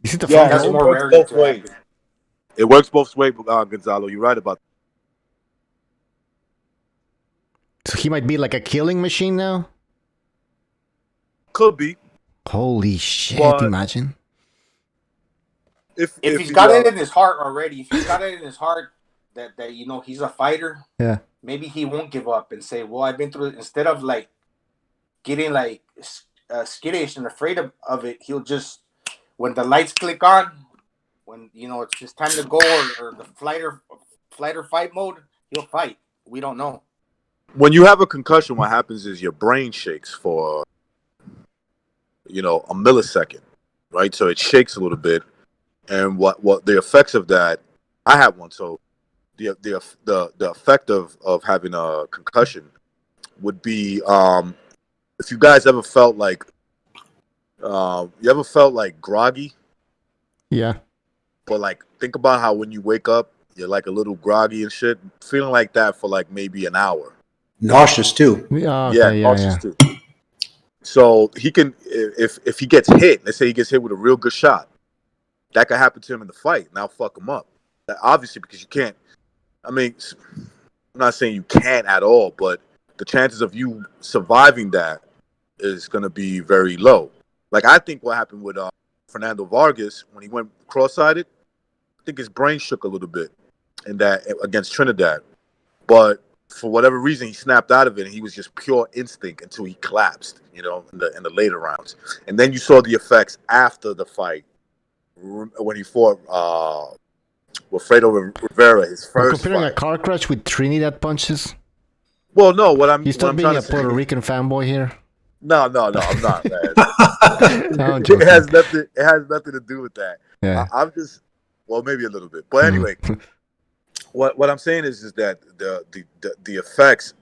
Is it the that's more rare to happen. It works both ways, Gonzalo. You're right about that. So he might be like a killing machine now? Could be. Holy shit, imagine. If he's got it in his heart already, if he's got it in his heart that you know he's a fighter, maybe he won't give up and say, well, I've been through it. Instead of like getting like skittish and afraid of it, he'll just, when the lights click on, when you know it's just time to go or the flight or fight mode, he'll fight. We don't know. When you have a concussion, what happens is your brain shakes for, you know, a millisecond, right? So it shakes a little bit, and what the effects of that? I had one, so the effect of having a concussion would be if you guys ever felt like groggy. Yeah. But like, think about how when you wake up, you're like a little groggy and shit, feeling like that for like maybe an hour. Nauseous too. Nauseous too. So he can, if he gets hit, let's say he gets hit with a real good shot, that could happen to him in the fight. Now fuck him up. Obviously, because you can't. I mean, I'm not saying you can't at all, but the chances of you surviving that is going to be very low. Like I think what happened with Fernando Vargas when he went cross-sided, I think his brain shook a little bit in that against Trinidad, but for whatever reason he snapped out of it and he was just pure instinct until he collapsed, you know, in the later rounds. And then you saw the effects after the fight when he fought Wilfredo Rivera, his first comparing fight. A car crash with Trinidad punches. Well, no, what I'm you still what I'm being trying a to Puerto say, Rican fanboy here. No, I'm not, man. No, it has nothing to do with that. Yeah. I'm just, well, maybe a little bit, but anyway, what I'm saying is that the effects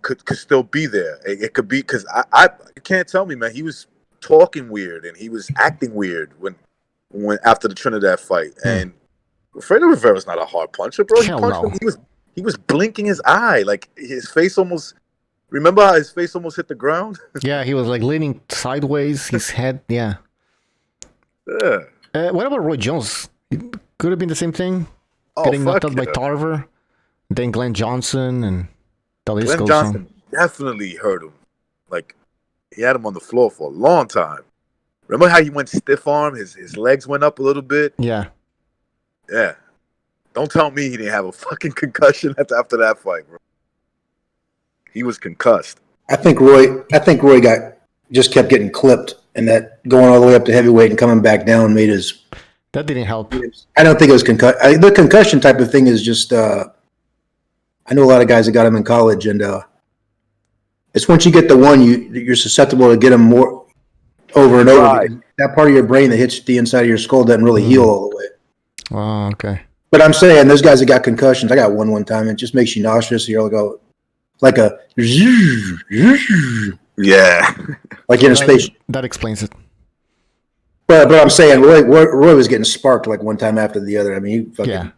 could still be there. It could be because I you can't tell me, man. He was talking weird and he was acting weird when after the Trinidad fight. And Fredo Rivera's not a hard puncher, bro. Hell no. He was blinking his eye, like his face almost. Remember how his face almost hit the ground? Yeah, he was like leaning sideways. His head, yeah. Yeah. What about Roy Jones? It could have been the same thing. Oh, Getting knocked out yeah. by Tarver. Then Glenn Johnson and the list Glenn goes Johnson on. definitely hurt him. Like, he had him on the floor for a long time. Remember how he went stiff arm? His legs went up a little bit. Yeah. Yeah. Don't tell me he didn't have a fucking concussion after that fight, bro. He was concussed. I think Roy just kept getting clipped, and that going all the way up to heavyweight and coming back down made his. That didn't help. I don't think it was concussion. The concussion type of thing is just. I know a lot of guys that got him in college, and it's once you get the one, you're susceptible to get them more over and over. Right. That part of your brain that hits the inside of your skull doesn't really heal all the way. Oh, okay. But I'm saying those guys that got concussions, I got one time, and it just makes you nauseous. You're like a yeah, like in a space. That explains it. But I'm saying Roy was getting sparked like one time after the other. I mean, he fucking. Yeah.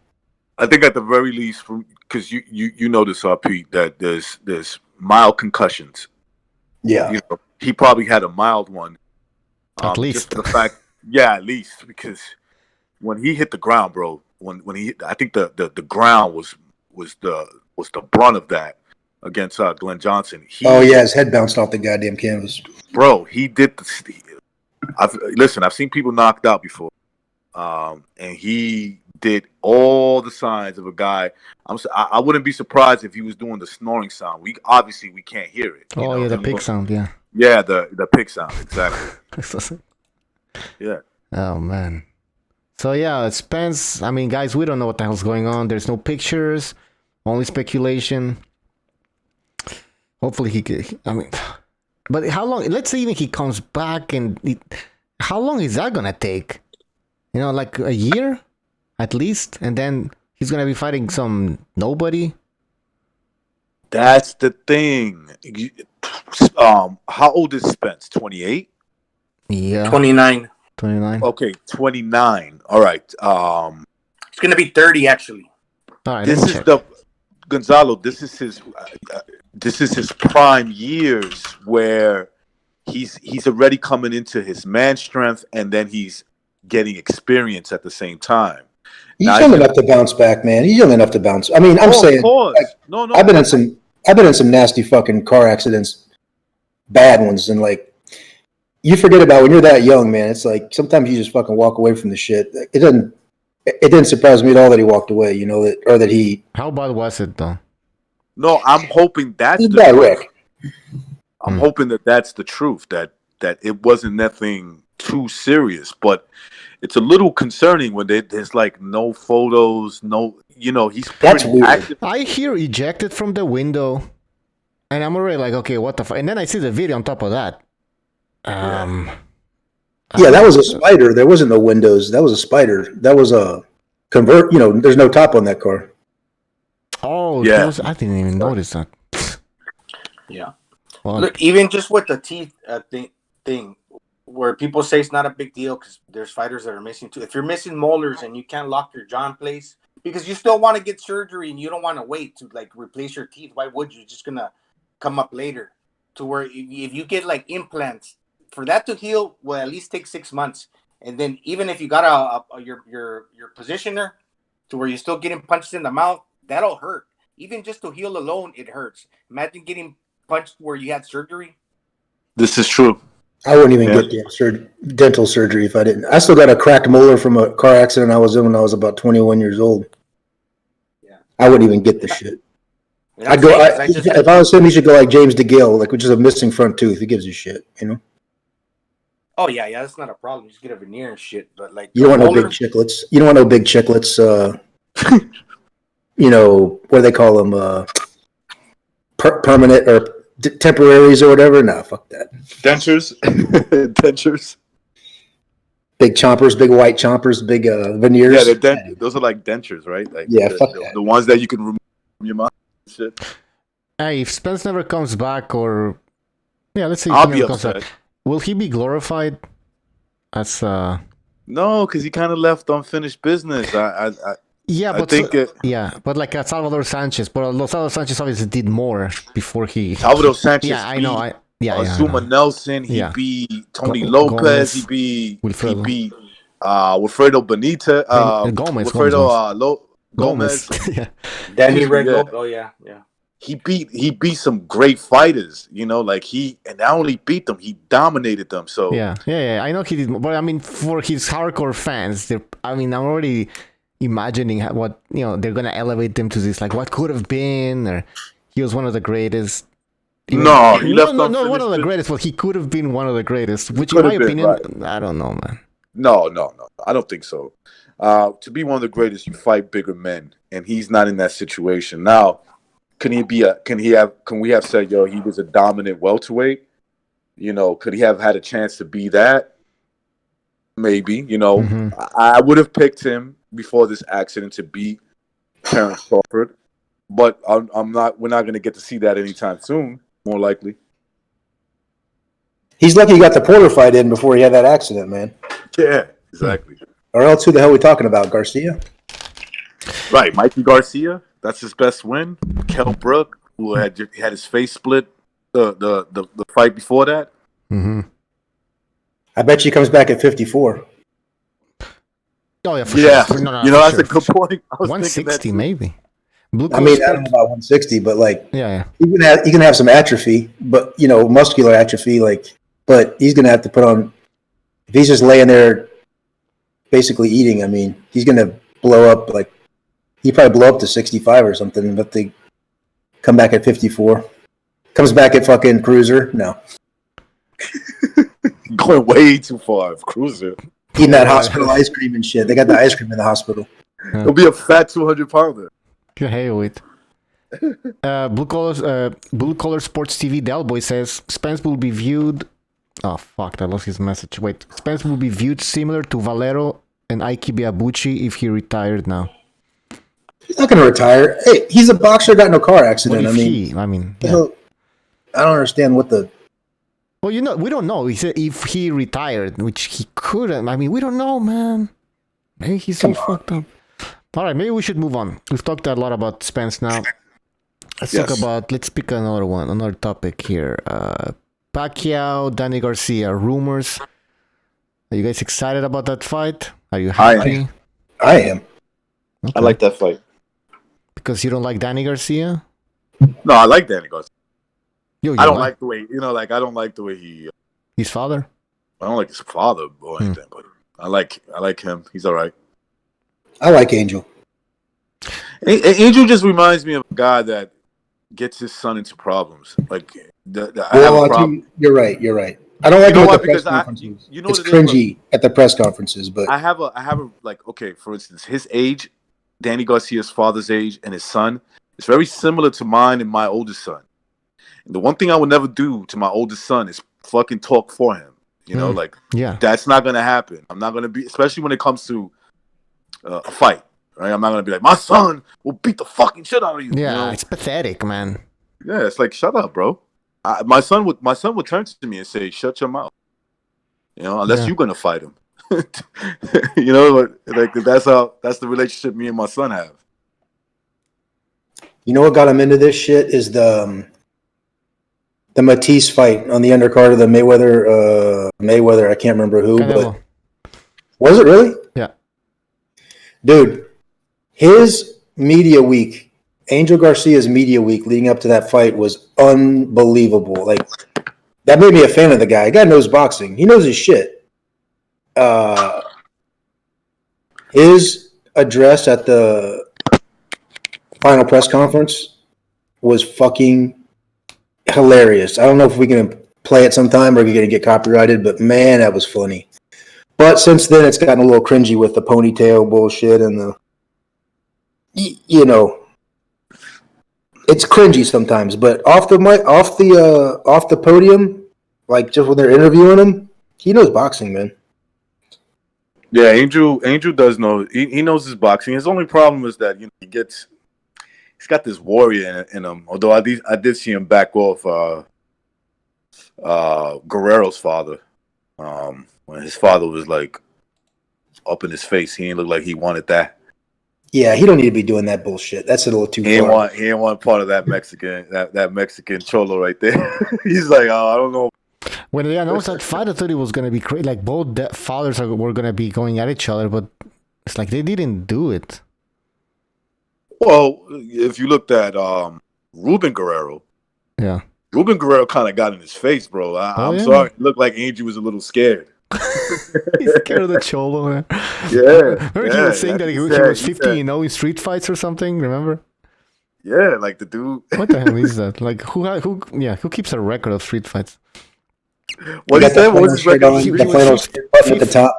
I think at the very least, because you know this, Pete, that there's mild concussions. Yeah. You know, he probably had a mild one. At least. Just for the fact, yeah, at least, because when he hit the ground, bro, when he, I think the ground was the brunt of that against Glenn Johnson. His head bounced off the goddamn canvas. Bro, he did I've seen people knocked out before, and he did all the signs of a guy. I wouldn't be surprised if he was doing the snoring sound. We can't hear it. Oh, yeah, the pig sound, yeah. Yeah, the pig sound, exactly. Yeah. Oh, man. So, yeah, Spence, I mean, guys, we don't know what the hell's going on. There's no pictures, only speculation. Hopefully he could, I mean, but how long, let's say even he comes back and how long is that going to take? You know, like a year at least? And then he's going to be fighting some nobody? That's the thing. How old is Spence? 28? Yeah. 29. 29. Okay, 29. All right. It's going to be 30 actually. All right. This is Gonzalo. This is his prime years where he's already coming into his man strength, and then he's getting experience at the same time. He's young enough to bounce back, man. He's young enough to bounce. I mean, I'm saying, like, no. I've been in some nasty fucking car accidents, bad ones, and like, you forget about when you're that young, man. It's like sometimes you just fucking walk away from the shit. It didn't surprise me at all that he walked away. You know that he. How bad was it though? No, I'm hoping that's He's the bad, truth. Rick. I'm hoping that's the truth. That it wasn't nothing too serious, but it's a little concerning when there's like no photos, no. You know, he's that's pretty weird. active. I hear ejected from the window, and I'm already like, okay, what the fuck? And then I see the video on top of that. Yeah, that was a spider. There wasn't no windows. That was a spider. That was a convert. You know, there's no top on that car. Oh, yeah. I didn't even notice that. Yeah. Well, Look, even just with the teeth thing, where people say it's not a big deal because there's fighters that are missing too. If you're missing molars and you can't lock your jaw in place because you still want to get surgery and you don't want to wait to like replace your teeth, why would you? It's just gonna come up later. To where if you get like implants, for that to heal will at least take 6 months. And then even if you got your positioner to where you're still getting punched in the mouth, that'll hurt. Even just to heal alone, it hurts. Imagine getting punched where you had surgery. This is true. I wouldn't even get dental surgery if I didn't. I still got a cracked molar from a car accident I was in when I was about 21 years old. Yeah. I wouldn't even get the shit. If I was him, he should go like James DeGale, like which is a missing front tooth. He gives a shit, you know. Oh yeah, that's not a problem. Just get a veneer and shit. But like, you don't want no big chiclets. You don't want no big chiclets. You know what do they call them? Permanent or temporaries or whatever. Nah, fuck that. Dentures, dentures. Big chompers, big white chompers, big veneers. Yeah, those are like dentures, right? Like fuck that. The ones that you can remove from your mouth. Shit. Hey, if Spence never comes back, or let's say I'll be upset. Will he be glorified as? No, because he kind of left unfinished business. But like Salvador Sanchez, but Salvador Sanchez obviously did more before he. Salvador Sanchez. Yeah, I know. Zuma Nelson. He beat Tony Lopez. He beat Wilfredo Benitez. Gomez. Gomez. Yeah. Danny Yeah. Rego. Oh yeah. He beat some great fighters, you know, like and not only beat them, he dominated them. So Yeah. I know he did, but I mean, for his hardcore fans, I'm already imagining what they're gonna elevate them to this, like what could have been, or he was one of the greatest. He no, one of the greatest. Well, he could have been one of the greatest, which in my opinion, right. I don't know, man. No, I don't think so. To be one of the greatest, you fight bigger men, and he's not in that situation now. Can we have said, yo, he was a dominant welterweight? Could he have had a chance to be that? Maybe, I would have picked him before this accident to beat Terrence Crawford, but I'm not. We're not going to get to see that anytime soon. More likely. He's lucky he got the Porter fight in before he had that accident, man. Yeah, exactly. Or else, who the hell are we talking about? Garcia? Right, Mikey Garcia. That's his best win. Kell Brook, who had his face split the fight before that. Mm-hmm. I bet she comes back at 54. Oh yeah, sure. No, that's a good point. 160 maybe. I don't know about 160, but yeah. He's gonna have some atrophy, but muscular atrophy, but he's gonna have to put on. If he's just laying there, basically eating, I mean, he's gonna blow up. He'd probably blow up to 65 or something, but they come back at 54. Comes back at fucking Cruiser. No, going way too far. Cruiser eating that hospital ice cream and shit. They got the ice cream in the hospital. He'll be a fat 200-pounder. Hell with. Blue Collar Sports TV Del Boy says Spence will be viewed. Oh fuck! I lost his message. Wait, Spence will be viewed similar to Valero and Aiki Biabuchi if he retired now. He's not going to retire. Hey, he's a boxer. Got in a car accident. Yeah. I don't understand what the. Well, we don't know. He said if he retired, which he couldn't. I mean, we don't know, man. Maybe he's so fucked up. All right, maybe we should move on. We've talked a lot about Spence now. Let's pick another topic here. Pacquiao, Danny Garcia, rumors. Are you guys excited about that fight? Are you happy? I am. Okay. I like that fight. Because you don't like Danny Garcia? No, I like Danny Garcia. I don't like the way, I don't like the way he... His father? I don't like his father or anything, but I like him. He's all right. I like Angel. Angel just reminds me of a guy that gets his son into problems. You're right. I don't like him at the press conferences. It's cringy at the press conferences, but I have a okay, for instance, his age, Danny Garcia's father's age, and his son is very similar to mine and my oldest son. And the one thing I would never do to my oldest son is fucking talk for him. That's not gonna happen. I'm not gonna be, especially when it comes to a fight. Right? I'm not gonna be like, my son will beat the fucking shit out of you. Yeah, it's pathetic, man. Yeah, it's like, shut up, bro. My son would turn to me and say, "Shut your mouth." Unless you're gonna fight him. That's the relationship me and my son have. You know what got him into this shit is the Matisse fight on the undercard of the Mayweather. I can't remember who, Canelo. But was it really? Yeah, dude, his media week. Angel Garcia's media week leading up to that fight was unbelievable. That made me a fan of the guy. The guy knows boxing. He knows his shit. His address at the final press conference was fucking hilarious. I don't know if we can play it sometime or we're going to get copyrighted, but man, that was funny. But since then, it's gotten a little cringy with the ponytail bullshit and the, it's cringy sometimes, but off the podium, just when they're interviewing him, he knows boxing, man. Yeah, Angel does know. He knows his boxing. His only problem is that he's got this warrior in him. Although I did see him back off Guerrero's father when his father was up in his face. He didn't look like he wanted that. Yeah, he don't need to be doing that bullshit. That's a little too far. He ain't want part of that Mexican that Mexican cholo right there. He's like, oh, I don't know. When they announced that fight, I thought it was gonna be crazy. Both fathers were gonna be going at each other, but it's they didn't do it. Well, if you looked at Ruben Guerrero, Yeah. Ruben Guerrero kind of got in his face, bro. I'm yeah? sorry. It looked like Angie was a little scared. He's scared of the Cholo, man. Yeah. Remember he was saying that he was 15-0 in street fights or something, remember? Yeah, like the dude. What the hell is that? Like, who keeps a record of street fights? What he said? What was his record? He was button at the top.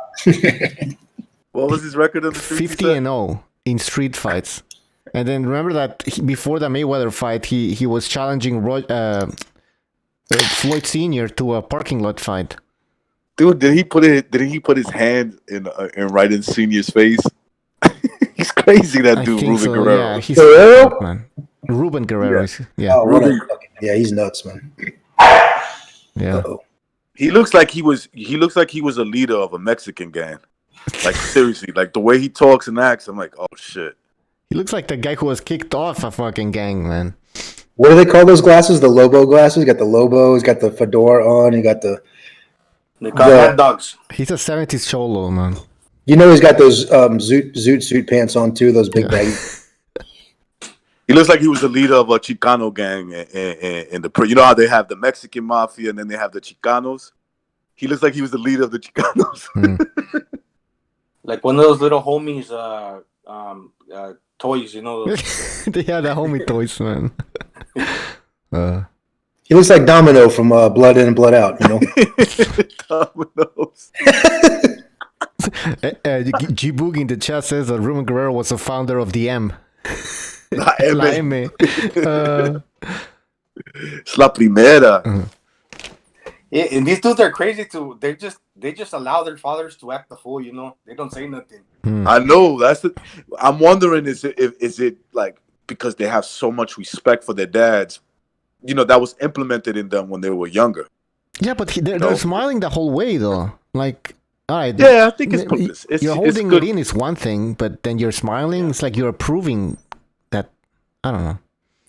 What was his record of the street? 50-0 in street fights. And then remember that before the Mayweather fight, he was challenging Floyd Sr. to a parking lot fight. Dude, did he put his hand in right in Senior's face? He's crazy, that dude, Ruben Guerrero. Yeah, he's nuts, man. Ruben Guerrero. Yeah. Oh, he's nuts, man. Yeah. Uh-oh. He looks like he was a leader of a Mexican gang. Like seriously, like the way he talks and acts, I'm like, oh shit. He looks like the guy who was kicked off a fucking gang, man. What do they call those glasses? The Lobo glasses? He got the Lobo, he's got the fedora on, he got the... They call hot dogs. He's a 70s Cholo, man. You know he's got those zoot suit pants on too, those big baggy. He looks like he was the leader of a Chicano gang in the... You know how they have the Mexican mafia and then they have the Chicanos? He looks like he was the leader of the Chicanos. Like one of those little homies toys, you know? They had the homie toys, man. He looks like Domino from Blood In and Blood Out, you know? Dominoes. G-Boog in the chat says that Ruben Guerrero was the founder of the M. La M. La M. Es la primera. Yeah, and these dudes are crazy too. They just allow their fathers to act the fool, you know? They don't say nothing. I know. I'm wondering, is it like because they have so much respect for their dads, you know, that was implemented in them when they were younger. Yeah, but they're smiling the whole way, though. Like, all right. Yeah, I think it's you're holding it in is one thing, but then you're smiling. It's like you're approving that. I don't know.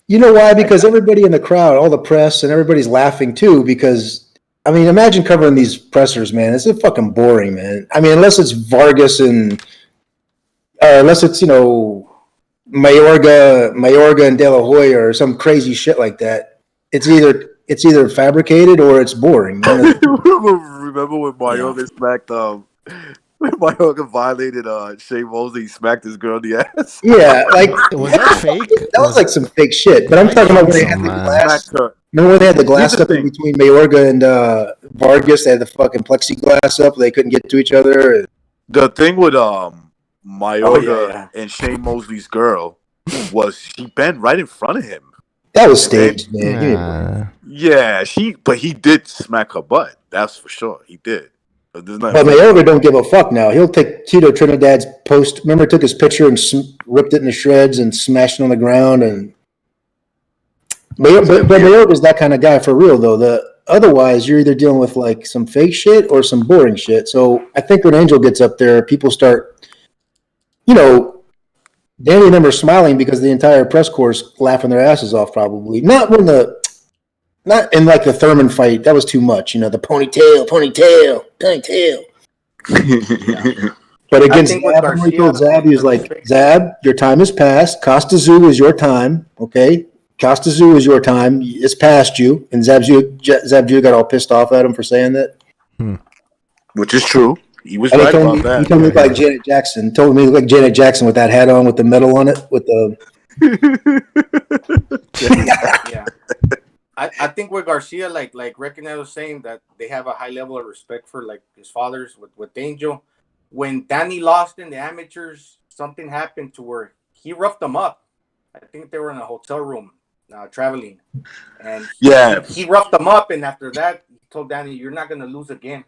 You know why? Because everybody in the crowd, all the press, and everybody's laughing too. Because I mean, imagine covering these pressers, man. It's fucking boring, man. I mean, unless it's Vargas and unless it's Mayorga and De La Hoya or some crazy shit like that. It's either fabricated or it's boring. Remember when Mayorga smacked when Mayorga violated Shane Mosley, he smacked his girl in the ass? Yeah, like was that fake? That was like some fake shit. But I'm talking about when they had the glass. Remember when they had the glass up in between Mayorga and Vargas? They had the fucking plexiglass up. They couldn't get to each other. The thing with Mayorga and Shane Mosley's girl was she bent right in front of him. That was staged, man. Yeah, but he did smack her butt. That's for sure. He did. But Mayorga don't give a fuck now. He'll take Tito Trinidad's post. Remember, took his picture and ripped it into shreds and smashed it on the ground. And but Mayorga's that kind of guy for real, though. Otherwise, you're either dealing with like some fake shit or some boring shit. So I think when Angel gets up there, people start, Danny and them are smiling because the entire press corps laughing their asses off. Probably not in like the Thurman fight. That was too much. The ponytail. But against Zab, he told Zab, he was like, Zab, your time has passed. Costa Zoo is your time. Okay, Costa Zoo is your time. It's past you. And Zab got all pissed off at him for saying that. Which is true. He was and right about that. He told me like Janet Jackson. Told me like Janet Jackson with that hat on with the medal on it with the. Yeah. I think with Garcia, like Recanet was saying, that they have a high level of respect for like his fathers with Angel. When Danny lost in the amateurs, something happened to where he roughed them up. I think they were in a hotel room traveling, and he roughed them up. And after that, he told Danny, "You're not gonna lose again."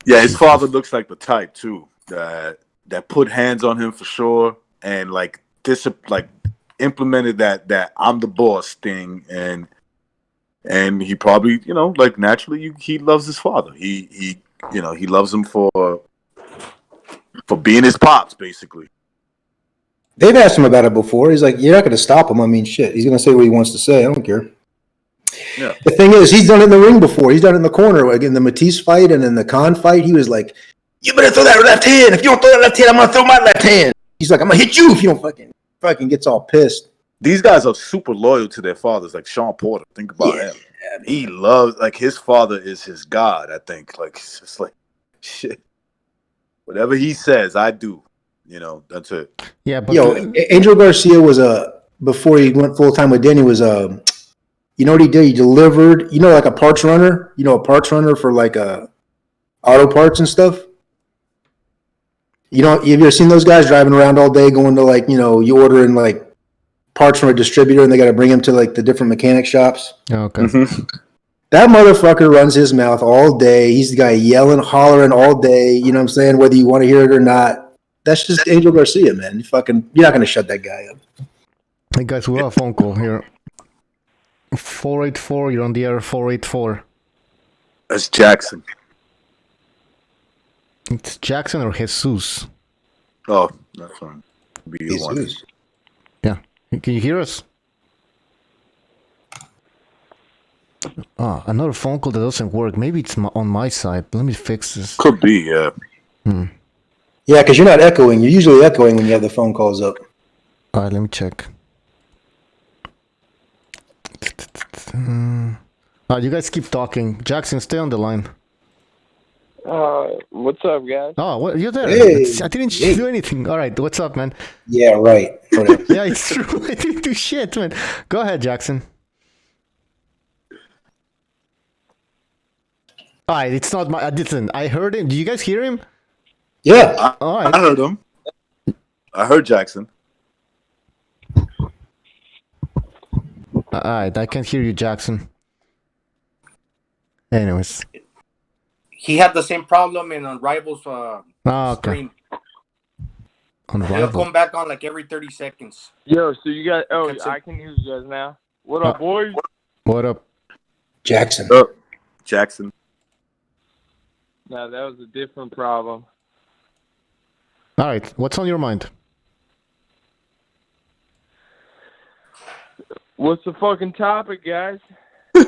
Yeah, his father looks like the type too that put hands on him for sure, and like implemented that I'm the boss thing, and he probably like naturally he loves his father. He loves him for being his pops basically. They've asked him about it before. He's like, "You're not going to stop him. I mean, shit. He's going to say what he wants to say. I don't care." Yeah. The thing is, he's done it in the ring before. He's done it in the corner. Like in the Matisse fight and in the Khan fight, he was like, "You better throw that left hand. If you don't throw that left hand, I'm going to throw my left hand." He's like, I'm gonna hit you if you don't fucking gets all pissed. These guys are super loyal to their fathers, like Sean Porter. Think about him. He loves, like, his father is his god, I think. Like, it's just like, shit. Whatever he says, I do. You know, that's it. Yeah, but Angel Garcia was before he went full time with Danny was you know what he did? He delivered, like a parts runner. A parts runner for like auto parts and stuff. Have you ever seen those guys driving around all day, going to like you order in like parts from a distributor and they got to bring them to like the different mechanic shops. Okay. Mm-hmm. That motherfucker runs his mouth all day. He's the guy yelling, hollering all day. You know what I'm saying? Whether you want to hear it or not. That's just Angel Garcia, man. You're not going to shut that guy up. Hey guys, we have a phone call here. 484, you're on the air. 484. That's Jackson. It's Jackson or Jesus? Oh, that's fine. Be one. Yeah. Can you hear us? Another phone call that doesn't work. Maybe it's on my side. Let me fix this. Could be, yeah. Yeah, because you're not echoing. You're usually echoing when you have the phone calls up. All right, let me check. You guys keep talking. Jackson, stay on the line. What's up, guys? Oh, what, you're there. Hey. I didn't do anything. All right, what's up, man? Yeah, right. Yeah, it's true. I didn't do shit, man. Go ahead, Jackson. All right, it's not my... listen, I heard him. Did you guys hear him? Yeah. All right. I heard him. I heard Jackson. All right, I can't hear you, Jackson. Anyways. He had the same problem in Rivals Okay. stream. On He'll Rival. come back on like every 30 seconds. Yo, so you guys... Oh, I can hear you guys now. What up, boys? What up? Jackson. Jackson. No, that was a different problem. All right, what's on your mind? What's the fucking topic, guys? Man,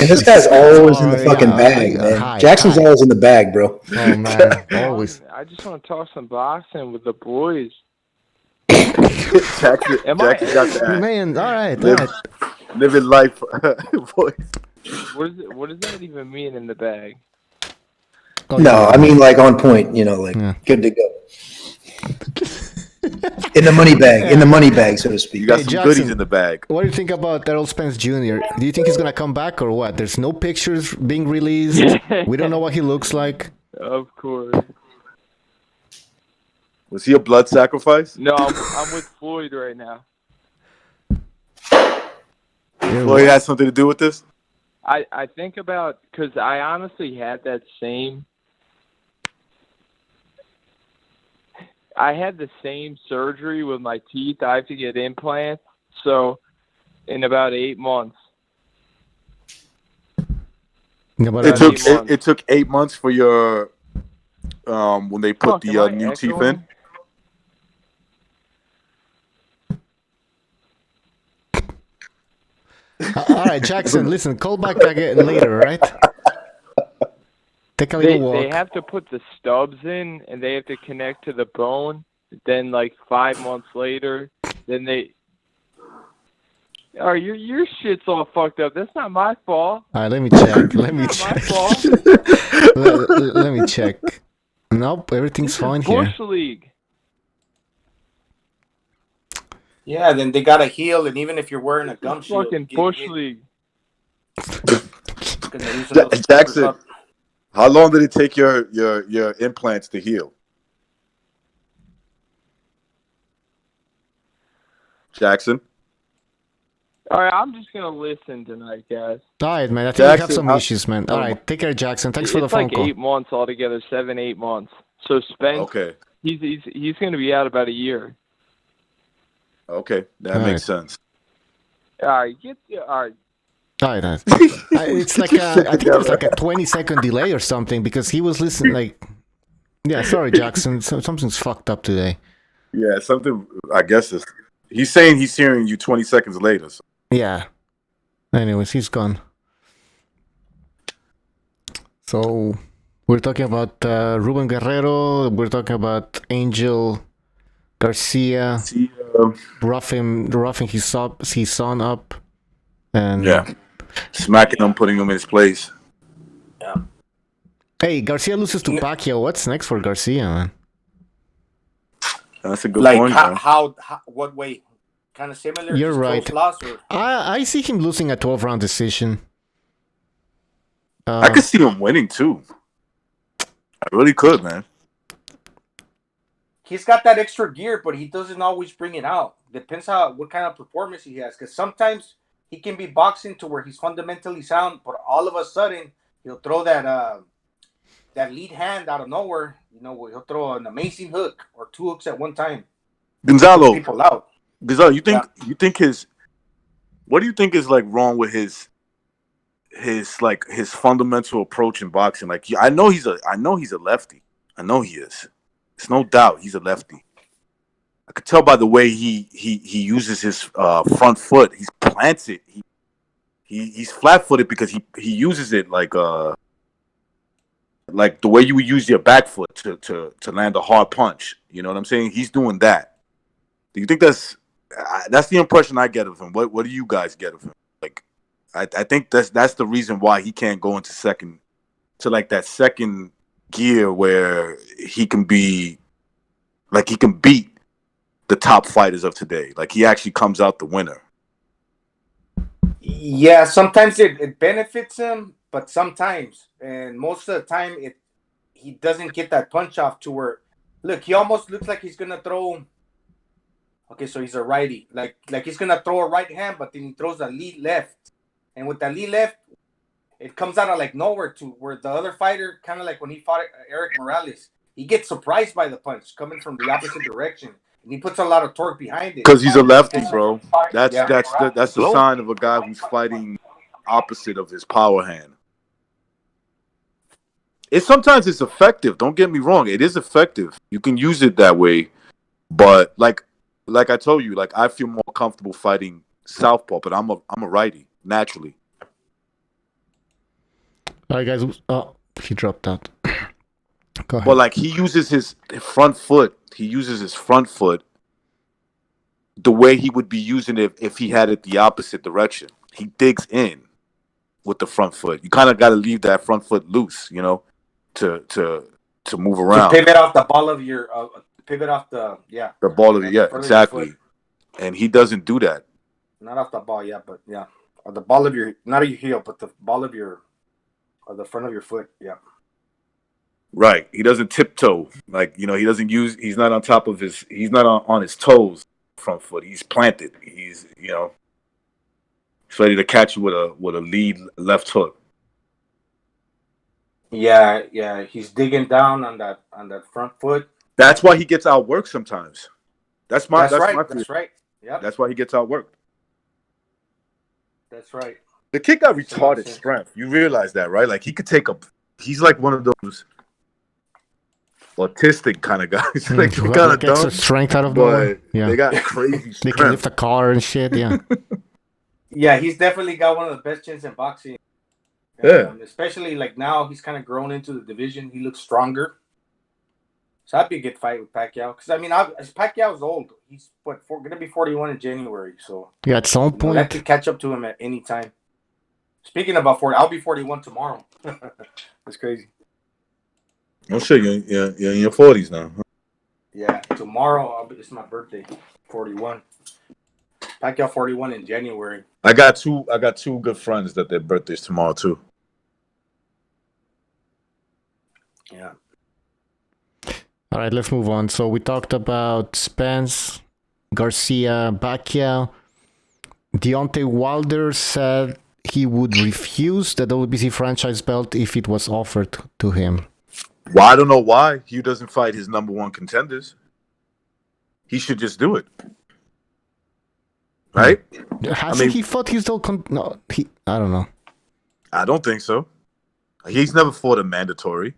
this guy's always in the fucking bag, man. Jackson's always in the bag, bro. Oh, man, always. I just want to talk some boxing with the boys. Jackson got that. Man, all right. Living life, boys. What does that even mean in the bag? Oh, No, I mean like on point, good to go. In the money bag, so to speak. You got Hey, some Jackson, goodies in the bag. What do you think about Errol Spence Jr.? Do you think he's going to come back or what? There's no pictures being released. We don't know what he looks like. Of course. Was he a blood sacrifice? No, I'm with Floyd right now. Floyd had something to do with this? I think about... Because I honestly had that same... I had the same surgery with my teeth. I have to get implants. So, in about 8 months. It took 8 months for your when they put the new teeth in. All right, Jackson, listen, call back again later, right? Take a little walk. They have to put the stubs in, and they have to connect to the bone. Then, like 5 months later, then they. Oh, your shit's all fucked up. That's not my fault. All right, let me check. Let me check. Nope, everything's fine here. Bush League. Yeah, then they gotta heal, and even if you're wearing a gum shield, Fucking Bush League. Jackson, how long did it take your implants to heal? Jackson? All right, I'm just going to listen tonight, guys. All right, man. I think we have some issues, man. All right, take care, Jackson. Thanks for the phone call. It's like 8 months altogether, 7-8 months. So Spence, okay, he's going to be out about a year. Okay, that makes sense. All right, all right. All right, it's like I think it was like a 20-second delay or something because he was listening. Like, yeah, sorry, Jackson. Something's fucked up today. Yeah, something. I guess he's saying he's hearing you 20 seconds later. So. Yeah. Anyways, he's gone. So we're talking about Ruben Guerrero. We're talking about Angel Garcia See, roughing his son up, and smacking him, putting him in his place. Yeah. Hey, Garcia loses to Pacquiao. What's next for Garcia, man? That's a good Like point. how what way? Kind of similar. You're just right. Close loss, or? I see him losing a 12-round decision. I could see him winning too. I really could, man. He's got that extra gear, but he doesn't always bring it out. Depends what kind of performance he has. Because sometimes he can be boxing to where he's fundamentally sound, but all of a sudden he'll throw that lead hand out of nowhere. You know, he'll throw an amazing hook or two hooks at one time. Gonzalo, People out. Gonzalo, you think what do you think is like wrong with his fundamental approach in boxing? Like, I know he's a lefty. I know he is. It's no doubt he's a lefty. I could tell by the way he uses his front foot. He's planted. He's flat-footed because he uses it like the way you would use your back foot to land a hard punch. You know what I'm saying? He's doing that. Do you think that's the impression I get of him? What do you guys get of him? Like, I think that's the reason why he can't go into second gear where he can beat the top fighters of today. Like, he actually comes out the winner. Yeah, sometimes it benefits him, but sometimes, and most of the time, he doesn't get that punch off to where, look, he almost looks like he's gonna throw. Okay, so he's a righty, like he's gonna throw a right hand, but then he throws a lead left, and with that lead left, it comes out of like nowhere to where the other fighter, kind of like when he fought Eric Morales, he gets surprised by the punch coming from the opposite direction, and he puts a lot of torque behind it. Because he's a lefty, bro. That's the sign of a guy who's fighting opposite of his power hand. Sometimes it's effective. Don't get me wrong. It is effective. You can use it that way, but like I told you, like, I feel more comfortable fighting southpaw, but I'm a righty naturally. All right, guys. Oh, he dropped out. Go ahead. But like, he uses his front foot. He uses his front foot the way he would be using it if he had it the opposite direction. He digs in with the front foot. You kind of got to leave that front foot loose, you know, to move around. To pivot off the ball of your the ball of exactly. And he doesn't do that. Not off the ball, or the ball of your, not of your heel, but the ball of your, or the front of your foot, Right. He doesn't tiptoe. Like, you know, he's not on top of he's not on his toes, front foot. He's planted. He's, you know, he's ready to catch you with a lead left hook. Yeah. He's digging down on that front foot. That's why he gets outworked sometimes. That's right. Yeah. That's why he gets outworked. That's right. The kid got retarded strength. You realize that, right? Like, he's like one of those autistic kind of guys. Like, kind of dumb. Strength out of nowhere. Yeah. They got crazy strength. They can lift a car and shit. Yeah. Yeah, he's definitely got one of the best chins in boxing. Especially like now, he's kind of grown into the division. He looks stronger. So that'd be a good fight with Pacquiao. Because, I mean, Pacquiao's old. He's going to be 41 in January. So yeah, at some point. That could catch up to him at any time. Speaking about 40, I'll be 41 tomorrow. That's crazy. Oh, shit. You're in your 40s now. Huh? Yeah, tomorrow, it's my birthday. 41. Pacquiao 41 in January. I got two good friends that their birthdays tomorrow, too. Yeah. All right, let's move on. So we talked about Spence, Garcia, Pacquiao. Deontay Wilder said he would refuse the WBC franchise belt if it was offered to him. Well, I don't know why he doesn't fight his number one contenders. He should just do it. Right? Hasn't he fought his old no, I don't know. I don't think so. He's never fought a mandatory.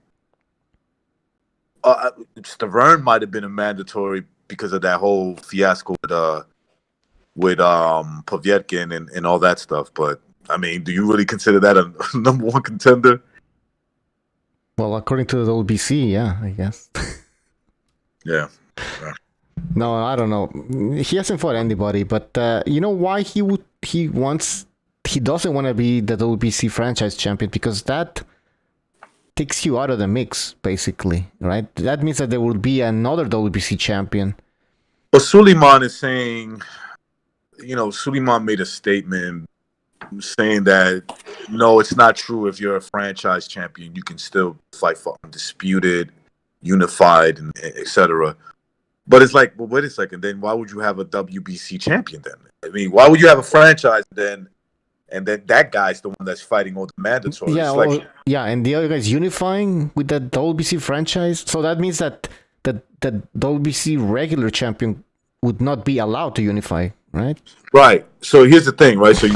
Stavern might have been a mandatory because of that whole fiasco with Povetkin and all that stuff. But I mean, do you really consider that a number one contender? Well, according to the WBC, yeah, I guess. Yeah. No, I don't know. He hasn't fought anybody, but you know why he doesn't want to be the WBC franchise champion, because that takes you out of the mix, basically, right? That means that there will be another WBC champion. But Suleiman is saying, Suleiman made a statement saying that no, it's not true. If you're a franchise champion, you can still fight for undisputed, unified, and etc. But it's like, well, wait a second. Then why would you have a WBC champion then? I mean, why would you have a franchise then? And then that guy's the one that's fighting all the mandatory. Yeah, and the other guy's unifying with the WBC franchise. So that means that the WBC regular champion would not be allowed to unify, right? Right. So here's the thing, right? So,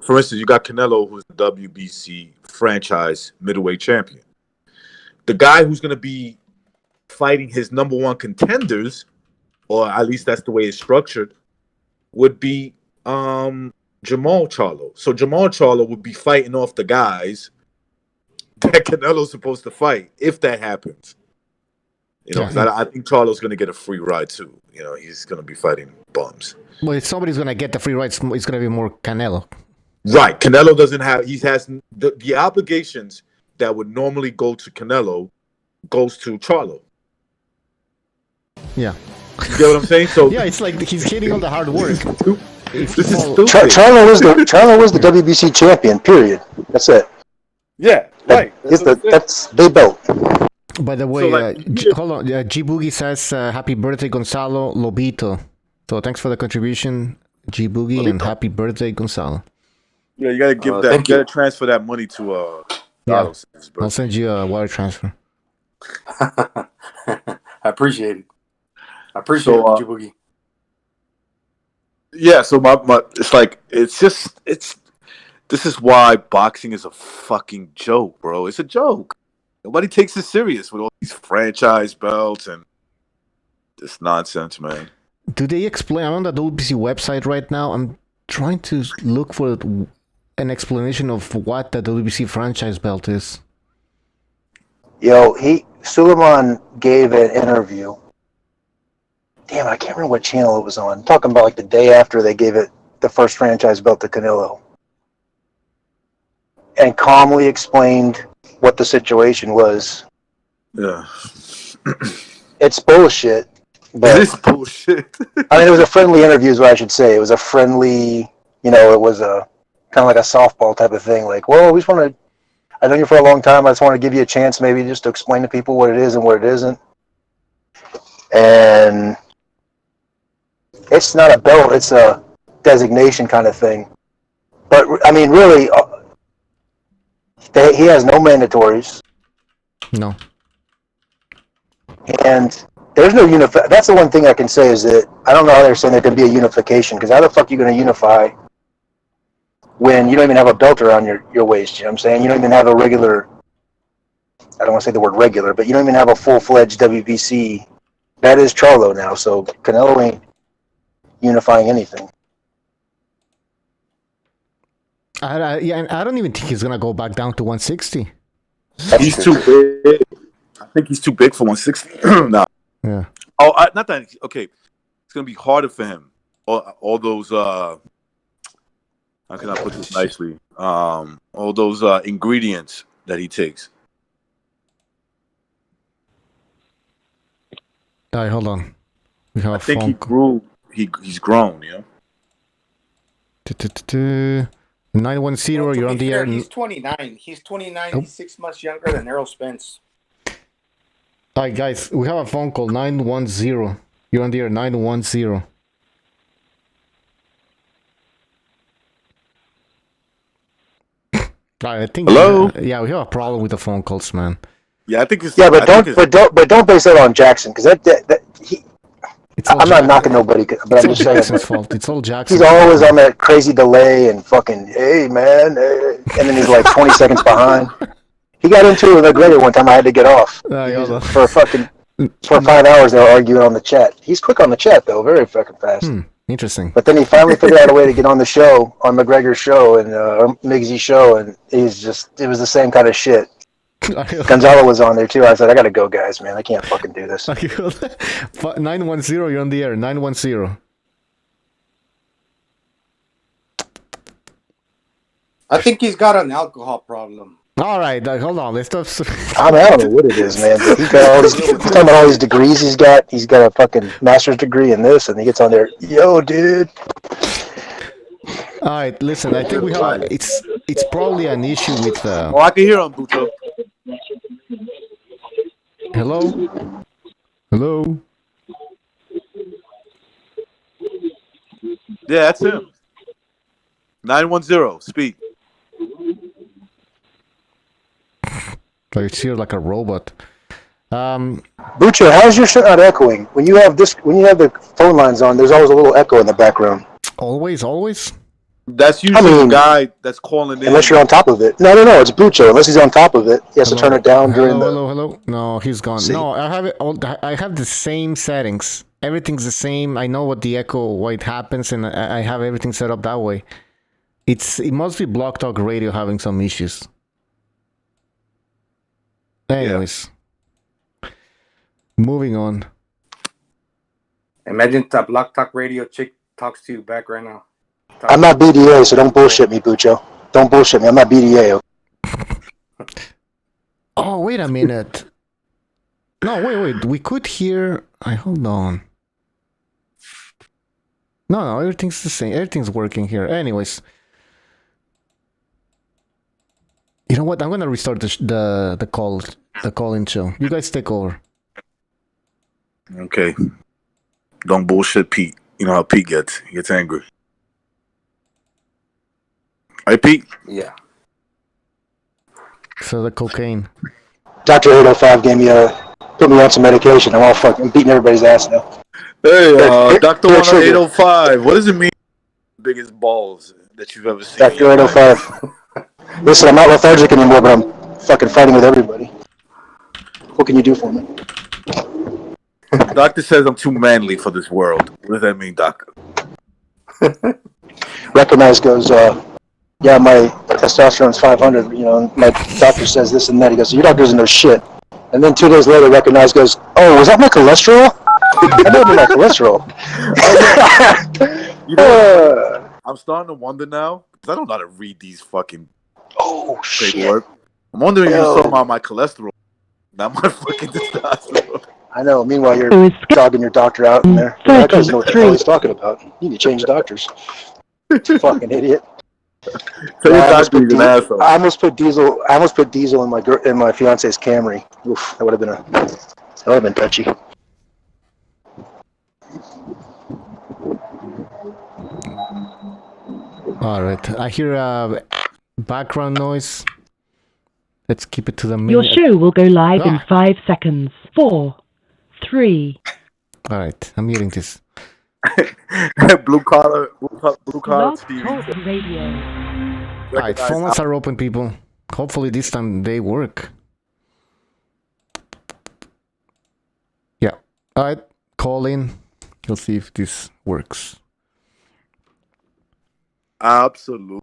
for instance, you got Canelo, who's the WBC franchise middleweight champion. The guy who's going to be fighting his number one contenders, or at least that's the way it's structured, would be Jamal Charlo. So Jamal Charlo would be fighting off the guys that Canelo's supposed to fight, if that happens. I think Charlo's going to get a free ride too. He's going to be fighting bums. Well, if somebody's going to get the free ride, it's going to be more Canelo. Right. Canelo doesn't have, he has the obligations that would normally go to Canelo goes to Charlo. Yeah. You get what I'm saying? So yeah, it's like he's hitting all the hard work. This is stupid. Charlo was the WBC champion. Period. That's it. Yeah, right. That's they belt. By the way, hold on. G Boogie says happy birthday, Gonzalo Lobito. So thanks for the contribution, G Boogie, and happy birthday, Gonzalo. Yeah, you gotta give that. You gotta transfer that money to I'll send you a wire transfer. I appreciate it. I appreciate it, G Boogie. Yeah, so my this is why boxing is a fucking joke, bro. It's a joke. Nobody takes it serious with all these franchise belts and this nonsense, man. Do they explain? I'm on the WBC website right now. I'm trying to look for an explanation of what the WBC franchise belt is. Yo, Suleiman gave an interview. Damn, I can't remember what channel it was on. Talking about like the day after they gave it the first franchise belt to Canelo. And calmly explained what the situation was. Yeah. It's bullshit. But, it is bullshit. I mean, it was a friendly interview is what I should say. It was a friendly, it was a kind of like a softball type of thing. Like, well, we just want to, I know you for a long time. I just want to give you a chance maybe just to explain to people what it is and what it isn't. And it's not a belt. It's a designation kind of thing. But, I mean, really, he has no mandatories. No. And there's no that's the one thing I can say is that I don't know how they're saying there could be a unification, because how the fuck are you going to unify when you don't even have a belt around your waist? You know what I'm saying? You don't even have a regular, I don't want to say the word regular, but you don't even have a full-fledged WBC. That is Charlo now, so Canelo ain't unifying anything. I don't even think he's going to go back down to 160. He's too big. I think he's too big for 160. Nah. Yeah. Oh, not that. Okay, it's gonna be harder for him. All those. How can I put this nicely? All those ingredients that he takes. All right, hold on. We have I think he grew. He's grown. You know. 910. You're on the air. He's 29. He's 29. He's 6 months younger than Errol Spence. All right, guys, we have a phone call, 910. You're on the air, 910. All right, I think. Hello. We have a problem with the phone calls, man. Yeah, I think it's. Yeah, but don't base that on Jackson, because I'm not knocking nobody, but I'm just saying. Jackson's fault. It's all Jackson. He's always on that crazy delay and fucking, hey man, hey. And then he's like 20 seconds behind. He got into it with McGregor one time. I had to get off for 5 hours. They were arguing on the chat. He's quick on the chat though, very fucking fast. Interesting. But then he finally figured out a way to get on the show, on McGregor's show and Miggsy's show, and it was the same kind of shit. Gonzalo was on there too. I said, I gotta go, guys, man. I can't fucking do this. 910, you're on the air. 910. I think he's got an alcohol problem. All right, hold on. Let's stop. I don't know what it is, man. But he's got all these, he's talking about all these degrees he's got. He's got a fucking master's degree in this, and he gets on there. Yo, dude. All right, listen. I think we have. It's probably an issue with. Oh, I can hear him, Buto. Hello. Hello. Yeah, that's him. 910. Speak. It's here like a robot. Bucho, how's your shit not echoing? When you have the phone lines on, there's always a little echo in the background. Always. That's usually the guy that's calling in. Unless you're on top of it. No, it's Bucho. Unless he's on top of it, he has to turn it down during the. Hello. No, he's gone. See? No, I have it. I have the same settings. Everything's the same. I know what the echo, why it happens, and I have everything set up that way. It must be Block Talk Radio having some issues. Anyways, moving on. Imagine the Block Talk Radio chick talks to you back right now. I'm not BDA, so don't bullshit me, Bucho. Don't bullshit me. I'm not BDA. Oh, wait a minute. No, wait. We could hear. Hold on. No, everything's the same. Everything's working here. Anyways. You know what? I'm gonna restart the call-in show. You guys take over. Okay. Don't bullshit Pete. You know how Pete gets. He gets angry. Hey, Pete? Yeah. So the cocaine. Dr. 805 gave me put me on some medication. I'm all fucking beating everybody's ass now. Hey, Dr. 805. What does it mean? Biggest balls that you've ever seen. Dr. 805. Listen, I'm not lethargic anymore, but I'm fucking fighting with everybody. What can you do for me? Doctor says I'm too manly for this world. What does that mean, Doctor? Recognize goes, yeah, my testosterone's 500, you know, and my doctor says this and that. He goes, your doctor doesn't know shit. And then 2 days later, Recognize goes, oh, was that my cholesterol? I know my cholesterol. You know, I'm starting to wonder now, because I don't know how to read these fucking paperwork. I'm wondering if you're talking about my cholesterol, not my fucking testosterone. I know. Meanwhile, you're dogging your doctor out in there. That guy doesn't know what the hell he's talking about. You need to change doctors. Fucking idiot. I almost put diesel in my fiance's Camry. Oof, that would have been touchy. All right, I hear background noise. Let's keep it to the minute. Your show will go live in 5 seconds. 4, 3. All right, I'm muting this. blue collar TV. Radio. All right, phones are open, people. Hopefully this time they work. Yeah. All right, call in. We'll see if this works. Absolutely.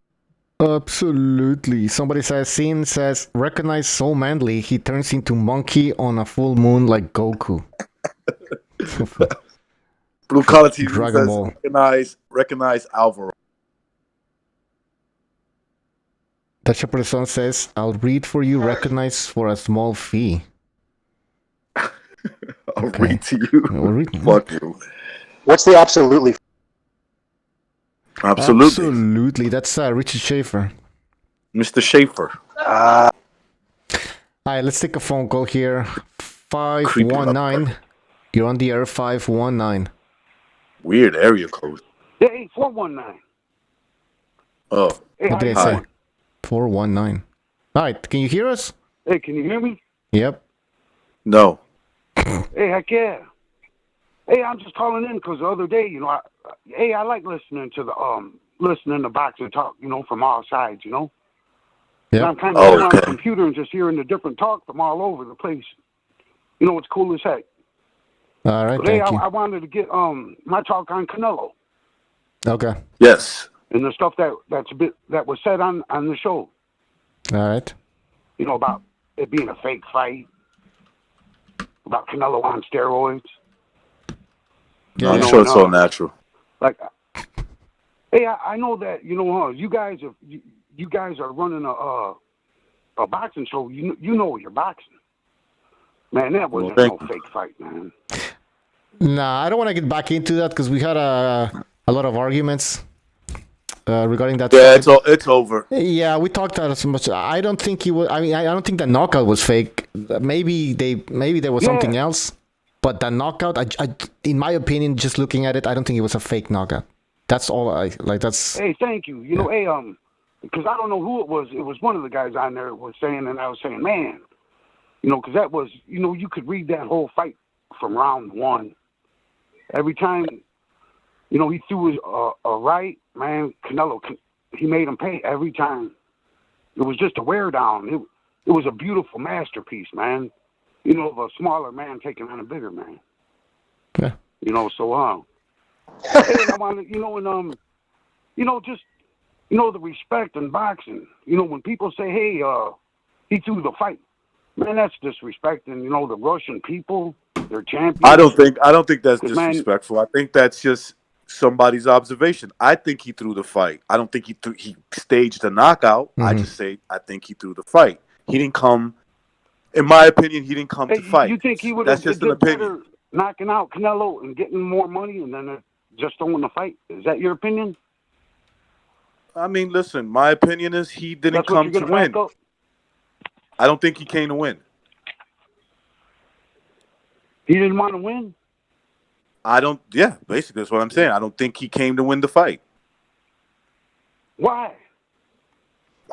Somebody says, Sin says, recognize so manly, he turns into monkey on a full moon like Goku. Blue collar TV Dragon says, Ball. recognize Alvaro. The Shepherd Son says, I'll read for you, recognize for a small fee. I'll read to you. Fuck you. What's the absolutely? Absolutely. That's Richard Schaefer. Mr. Schaefer. All right, let's take a phone call here. 519. You're on the air, 519. Weird area code. Hey, 419. Oh. What did I say? 419. All right, can you hear us? Hey, can you hear me? Yep. No. Hey, heck yeah. Hey, I'm just calling in because the other day, you know, I like listening to the boxer talk, you know, from all sides, you know. Yeah. I'm kind of on the computer and just hearing the different talk from all over the place. You know, it's cool as heck. All right, but thank you. I wanted to get my talk on Canelo. Okay. Yes. And the stuff that was said on the show. All right. You know, about it being a fake fight, about Canelo on steroids. No, I'm sure it's all natural. Like, hey, I know that you guys are running a boxing show. You know you're boxing, man. That wasn't no fake fight, man. Nah, I don't want to get back into that because we had a lot of arguments regarding that. Yeah, fight. it's over. Yeah, we talked about it so much. I don't think he was. I mean, I don't think the knockout was fake. Maybe there was something else, but the knockout, I, in my opinion, just looking at it, I don't think it was a fake knockout. That's all I like. That's. Hey, thank you. Hey, because I don't know who it was. It was one of the guys on there was saying, and I was saying, man, because that was, you could read that whole fight from round one. Every time, he threw a right, man, Canelo, he made him pay every time. It was just a wear down. It was a beautiful masterpiece, man. Of a smaller man taking on a bigger man. Yeah. So, hey, I want to, just, the respect in boxing. When people say, hey, he threw the fight, man, that's disrespecting, the Russian people, their champions. I don't think that's disrespectful. Man, I think that's just somebody's observation. I think he threw the fight. I don't think he staged a knockout. I just say I think he threw the fight. He didn't come, in my opinion, he didn't come to fight. You think he would have did better knocking out Canelo and getting more money and then just throwing the fight? Is that your opinion? I mean, listen, my opinion is he didn't come to win. I don't think he came to win. He didn't want to win? Basically that's what I'm saying. I don't think he came to win the fight. Why?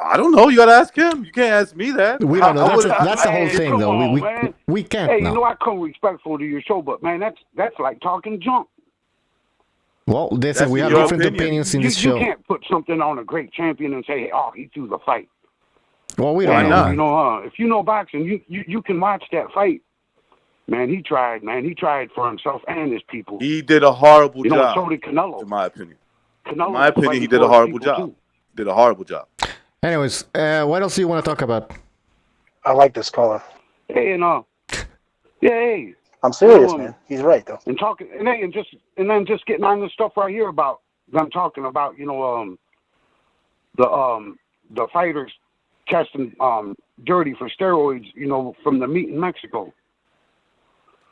I don't know. You got to ask him. You can't ask me that. We don't know. That's the whole thing, though. We can't. Hey, I come respectful to your show, but, man, that's like talking junk. Well, listen, we have different opinions in this show. You can't put something on a great champion and say, oh, he threw the fight. Well, we don't know. If you know boxing, you can watch that fight. Man, he tried. He tried for himself and his people. He did a horrible job. So did Canelo. In my opinion. In my opinion, he did a horrible job. Did a horrible job. Anyways, what else do you want to talk about? I like this caller. Hey, hey. I'm serious, man. He's right though. And talking, and then just getting on this stuff right here about. I'm talking about, the fighters testing dirty for steroids, from the meet in Mexico.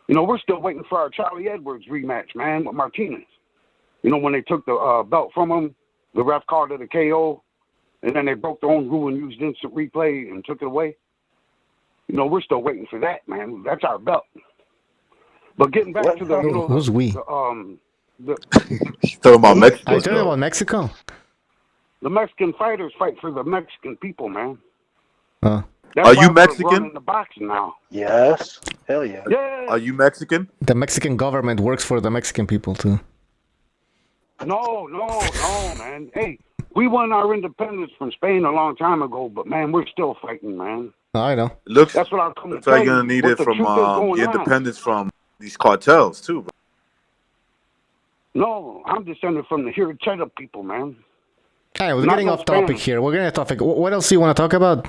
We're still waiting for our Charlie Edwards rematch, man, with Martinez. When they took the belt from him, the ref called it a KO, and then they broke their own rule and used instant replay and took it away. We're still waiting for that, man. That's our belt. But getting back to the, who's we? Talking about Mexico. Are you talking about Mexico? The Mexican fighters fight for the Mexican people, man. Are you Mexican? In the boxing now. Yes. Hell yeah. Yeah. Are you Mexican? The Mexican government works for the Mexican people too. No, man. Hey, we won our independence from Spain a long time ago, but man, we're still fighting, man. I know. That's what I'll come to tell like you're gonna need it from the independence from these cartels too, bro. No, I'm descended from the Hiracheta people, man. Hey, we're getting off topic here. We're getting off topic. What else do you want to talk about?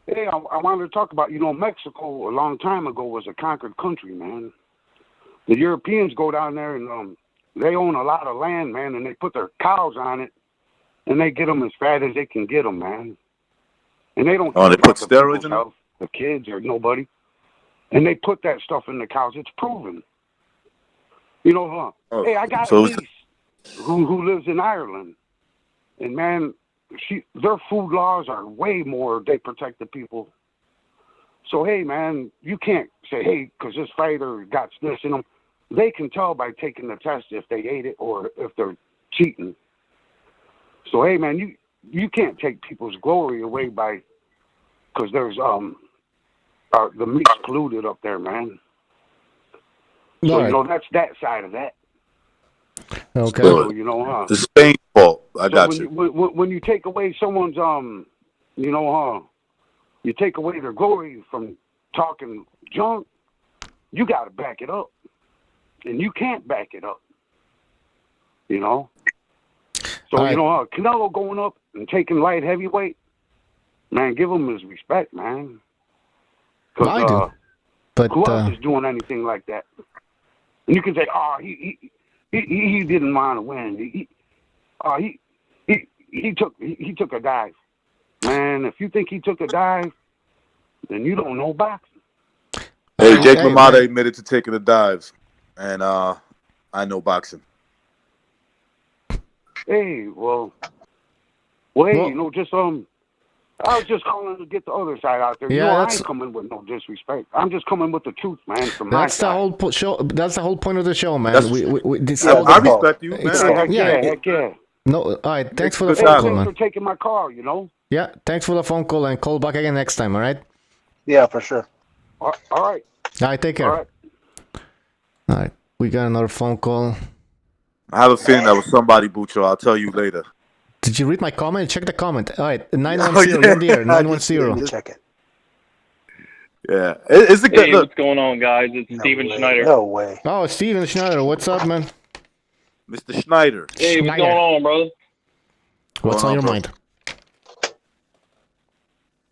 Hey, I wanted to talk about, Mexico a long time ago was a conquered country, man. The Europeans go down there and they own a lot of land, man, and they put their cows on it, and they get them as fat as they can get them, man. And they don't. They put steroids in them? The kids or nobody. And they put that stuff in the cows. It's proven. Hey, I got a niece who lives in Ireland, and man, their food laws are way more. They protect the people. So hey, man, you can't say hey because this fighter got this in them. They can tell by taking the test if they ate it or if they're cheating. So hey, man, you can't take people's glory away by because there's the meat's polluted up there, man. So that's that side of that. Okay. So, the Spain fault. I got you. When you take away someone's you take away their glory from talking junk, you got to back it up. And you can't back it up. So, Canelo going up and taking light heavyweight, man, give him his respect, man. I do. But who else is doing anything like that? And you can say, oh, he didn't want to win. He took a dive. Man, if you think he took a dive, then you don't know boxing. Hey, Jake LaMotta admitted to taking the dives, and I know boxing. Hey, well, hey, you know, just I was just calling to get the other side out there. Yeah, you know, I ain't coming with no disrespect. I'm just coming with the truth, man. From my that's the side. whole show. That's the whole point of the show, man. I respect you, man. Heck yeah. No, all right. Thanks for the Hey, phone call, thanks man. for taking my call. You know. Yeah, thanks for the phone call, and call back again next time. All right. Yeah, for sure. All right. All right. Take care. All right. All right. We got another phone call. I have a feeling that was somebody, Bucho. I'll tell you later. Did you read my comment? Check the comment. All right, 910. You're on the air. 910. Check it. Yeah, it's a good Hey, look. what's going on, guys? It's Steven Schneider. No way. Oh, Steven Schneider. What's up, man? Mr. Schneider. Hey, what's going on, brother? What's on your bro? mind?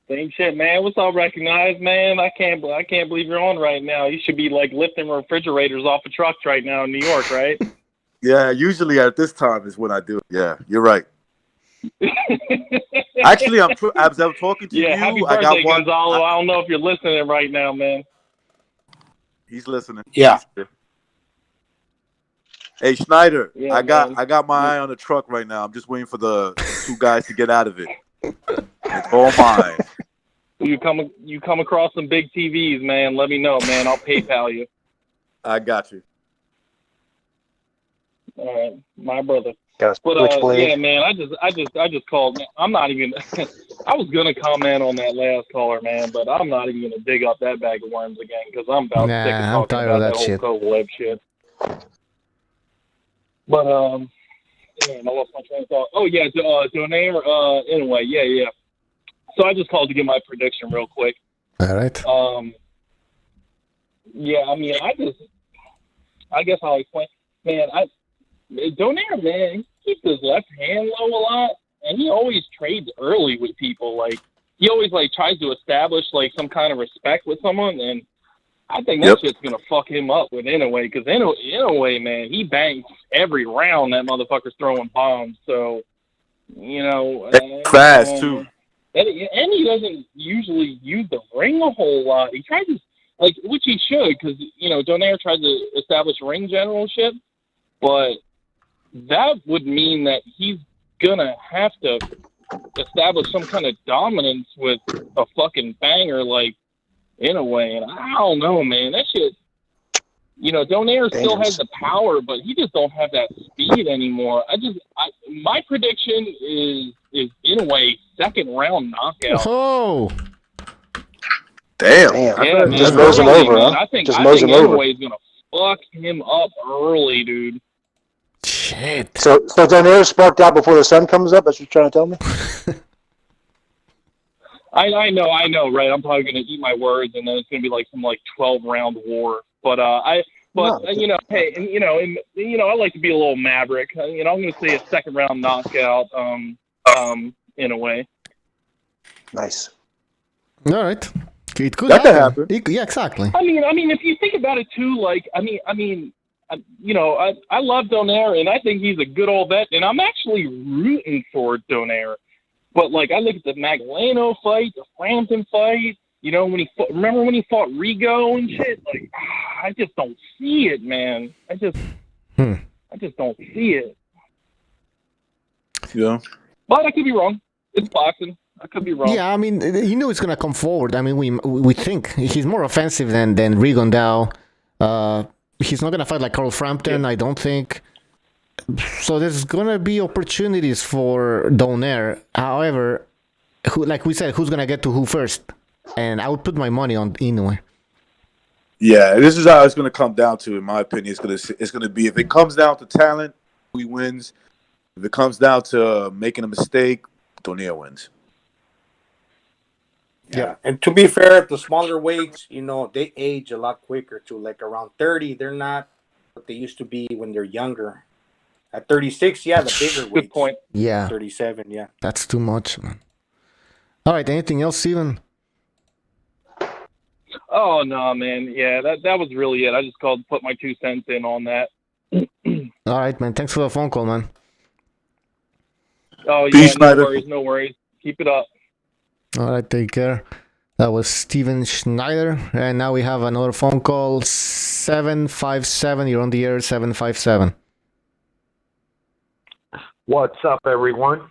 Same shit, man. What's all recognized, man? I can't believe you're on right now. You should be like lifting refrigerators off of trucks right now in New York, right? Yeah, usually at this time is when I do it. Yeah, you're right. Actually, as I'm talking to Yeah, you, happy I birthday, got one. Gonzalo. I don't know if you're listening right now, man. He's listening. Yeah. Hey, Schneider, Yeah, I got man. my eye on the truck right now. I'm just waiting for the two guys to get out of it. It's all mine. You come across some big TVs, man. Let me know, man. I'll PayPal you. I got you. All right, my brother. Got a But switchblade. yeah, man, I just called. I'm not even. I was gonna comment on that last caller, man, but I'm not even gonna dig up that bag of worms again because I'm about sick of I'm talking tired about of that that whole shit. Kovalev shit. But damn, I lost my train of thought. Oh yeah, Donaire. Anyway, yeah. So I just called to get my prediction real quick. All right. Yeah, I mean, I guess I'll explain. Man, Donaire, man, he keeps his left hand low a lot, and he always trades early with people. Like, he always, like, tries to establish, like, some kind of respect with someone, and I think that shit's gonna fuck him up with Inoue, because Inoue, man, he bangs every round that motherfucker's throwing bombs, so, you know. Fast, too. And he doesn't usually use the ring a whole lot. He tries to, like, which he should, because, you know, Donaire tries to establish ring generalship, but that would mean that he's gonna have to establish some kind of dominance with a fucking banger like Inoue, and I don't know, man. That shit, you know, Donaire still has the power, but he just don't have that speed anymore. My prediction is Inoue second round knockout. Oh, damn! Yeah, man, just mows him early, over, man. huh? I think Just mows him over. Inoue is gonna fuck him up early, dude. shit. So Donaire sparked out before the sun comes up. That's what you're trying to tell me? I know, right? I'm probably gonna eat my words, and then it's gonna be like some 12-round war. But you know, hey, and you know, I like to be a little maverick. You know, I'm gonna say a second round knockout. In a way. Nice. All right. It could That could happen. happen. Yeah, exactly. I mean, if you think about it too, like, you know, I love Donaire, and I think he's a good old vet, and I'm actually rooting for Donaire. But, like, I look at the Magdaleno fight, the Frampton fight, you know, remember when he fought Rigo and shit? Like, I just don't see it, man. I just don't see it. Yeah. But I could be wrong. It's boxing. I could be wrong. Yeah, I mean, you know it's gonna come forward. I mean, we think he's more offensive than Rigondeaux. He's not gonna fight like Carl Frampton, I don't think. So there's gonna be opportunities for Donaire. However, like we said, who's gonna get to who first? And I would put my money on Inoue. Yeah, this is how it's going to come down to, in my opinion. It's going to be, if it comes down to talent, he wins. If it comes down to making a mistake, Donaire wins. Yeah, and to be fair, the smaller weights, you know, they age a lot quicker too. Like around 30, they're not what they used to be when they're younger. At 36, yeah, the bigger weights. Good point. Yeah. 37, yeah. That's too much, man. All right, anything else, Steven? Oh no, man. Yeah, that was really it. I just called to put my 2 cents in on that. All right, man. Thanks for the phone call, man. Oh Peace, yeah, no Schneider. worries, no worries. Keep it up. All right, take care. That was Steven Schneider. And now we have another phone call. 757. You're on the air, 757. What's up, everyone?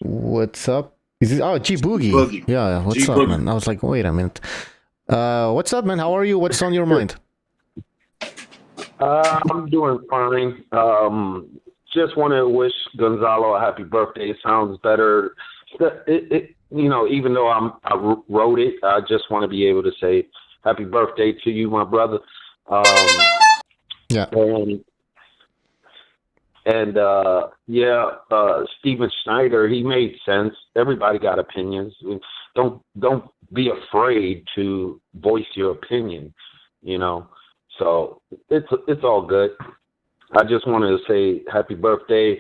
What's up? Is it? Oh, G Boogie. Yeah, what's up, man? I was like, wait a minute. What's up, man? How are you? What's on your mind? I'm doing fine. Just want to wish Gonzalo a happy birthday. It sounds better. Even though I wrote it, I just want to be able to say happy birthday to you, my brother. Yeah. And Steven Schneider, he made sense. Everybody got opinions. Don't be afraid to voice your opinion, So it's all good. I just wanted to say happy birthday.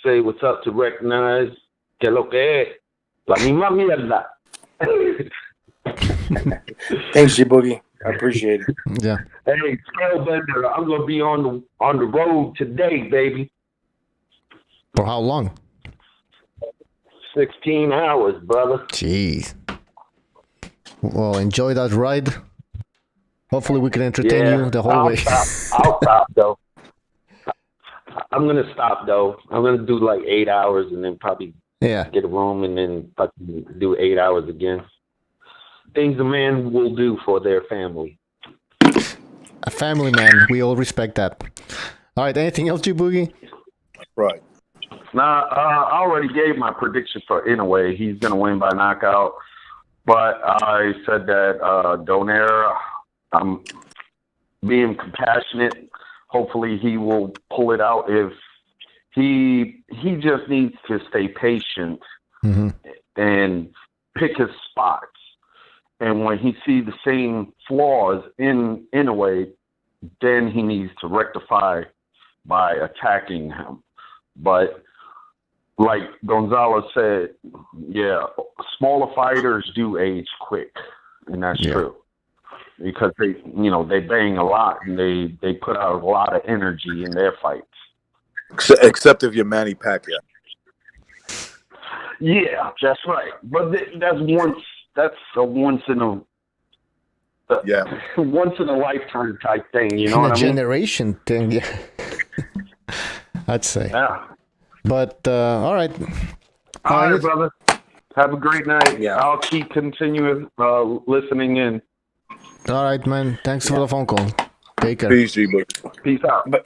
Say what's up to Recognize. Que lo que es. La misma mierda. Thanks, G-Boogie. I appreciate it. Yeah. Hey, Spellbender, I'm gonna be on the road today, baby. For how long? 16 hours, brother. Jeez. Well, enjoy that ride. Hopefully we can entertain you the whole way. I'll stop, though. I'm gonna stop, though. I'm gonna do like 8 hours and then probably get a room and then fucking do 8 hours again. Things a man will do for their family. A family man. We all respect that. All right. Anything else, G-Boogie? Right. Nah, I already gave my prediction for Inoue. He's going to win by knockout. But I said that Donaire, I'm being compassionate. Hopefully he will pull it out. If he just needs to stay patient and pick his spots. And when he sees the same flaws in a way, then he needs to rectify by attacking him. But like Gonzalo said, smaller fighters do age quick, and that's true. Because they bang a lot and they put out a lot of energy in their fights. Except if you're Manny Pacquiao. Yeah, that's right. But that's a once in a lifetime type thing, you know what I mean? Generation thing, yeah. I'd say. Yeah. But all right. All right, brother. Have a great night. Yeah. I'll keep continuing listening in. All right, man. Thanks for the phone call. Take care. Peace, G-Boogie. Peace out. But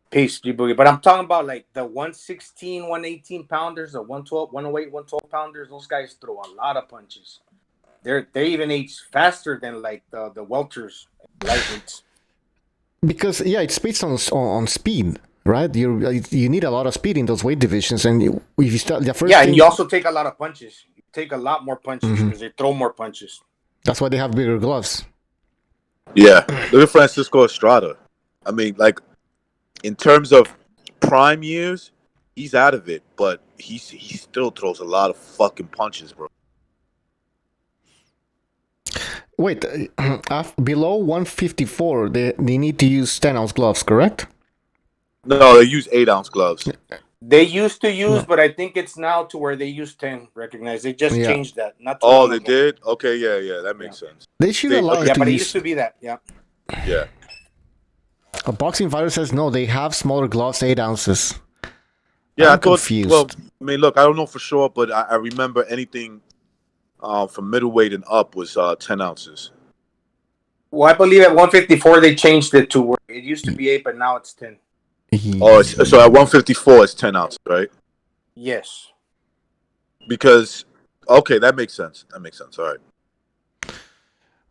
peace, G-Boogie. But I'm talking about like the 116, 118 pounders, the 112, 108, 112 pounders. Those guys throw a lot of punches. They even age faster than like the welters, lightweights. Because it's based on speed, right? You need a lot of speed in those weight divisions, and if you start the first and you also take a lot of punches. You take a lot more punches because they throw more punches. That's why they have bigger gloves. Yeah, look at Francisco Estrada. I mean, like in terms of prime years, he's out of it, but he still throws a lot of fucking punches, bro. Wait, below 154, they need to use 10-ounce gloves, correct? No, they use 8-ounce gloves. They used to use, but I think it's now to where they use 10. Recognize they just changed that. Not too long they ago. did? Okay, yeah, that makes sense. They should allow Yeah, to but it use. used to be that. Yeah. Yeah. A boxing fighter says no. They have smaller gloves, 8 ounces. Yeah, I'm confused. Well, I mean, look, I don't know for sure, but I remember anything from middleweight and up was 10 ounces. Well, I believe at 154 they changed it to where it used to be 8, but now it's 10. So at 154 it's 10 ounces, right? Yes. Because that makes sense. All right.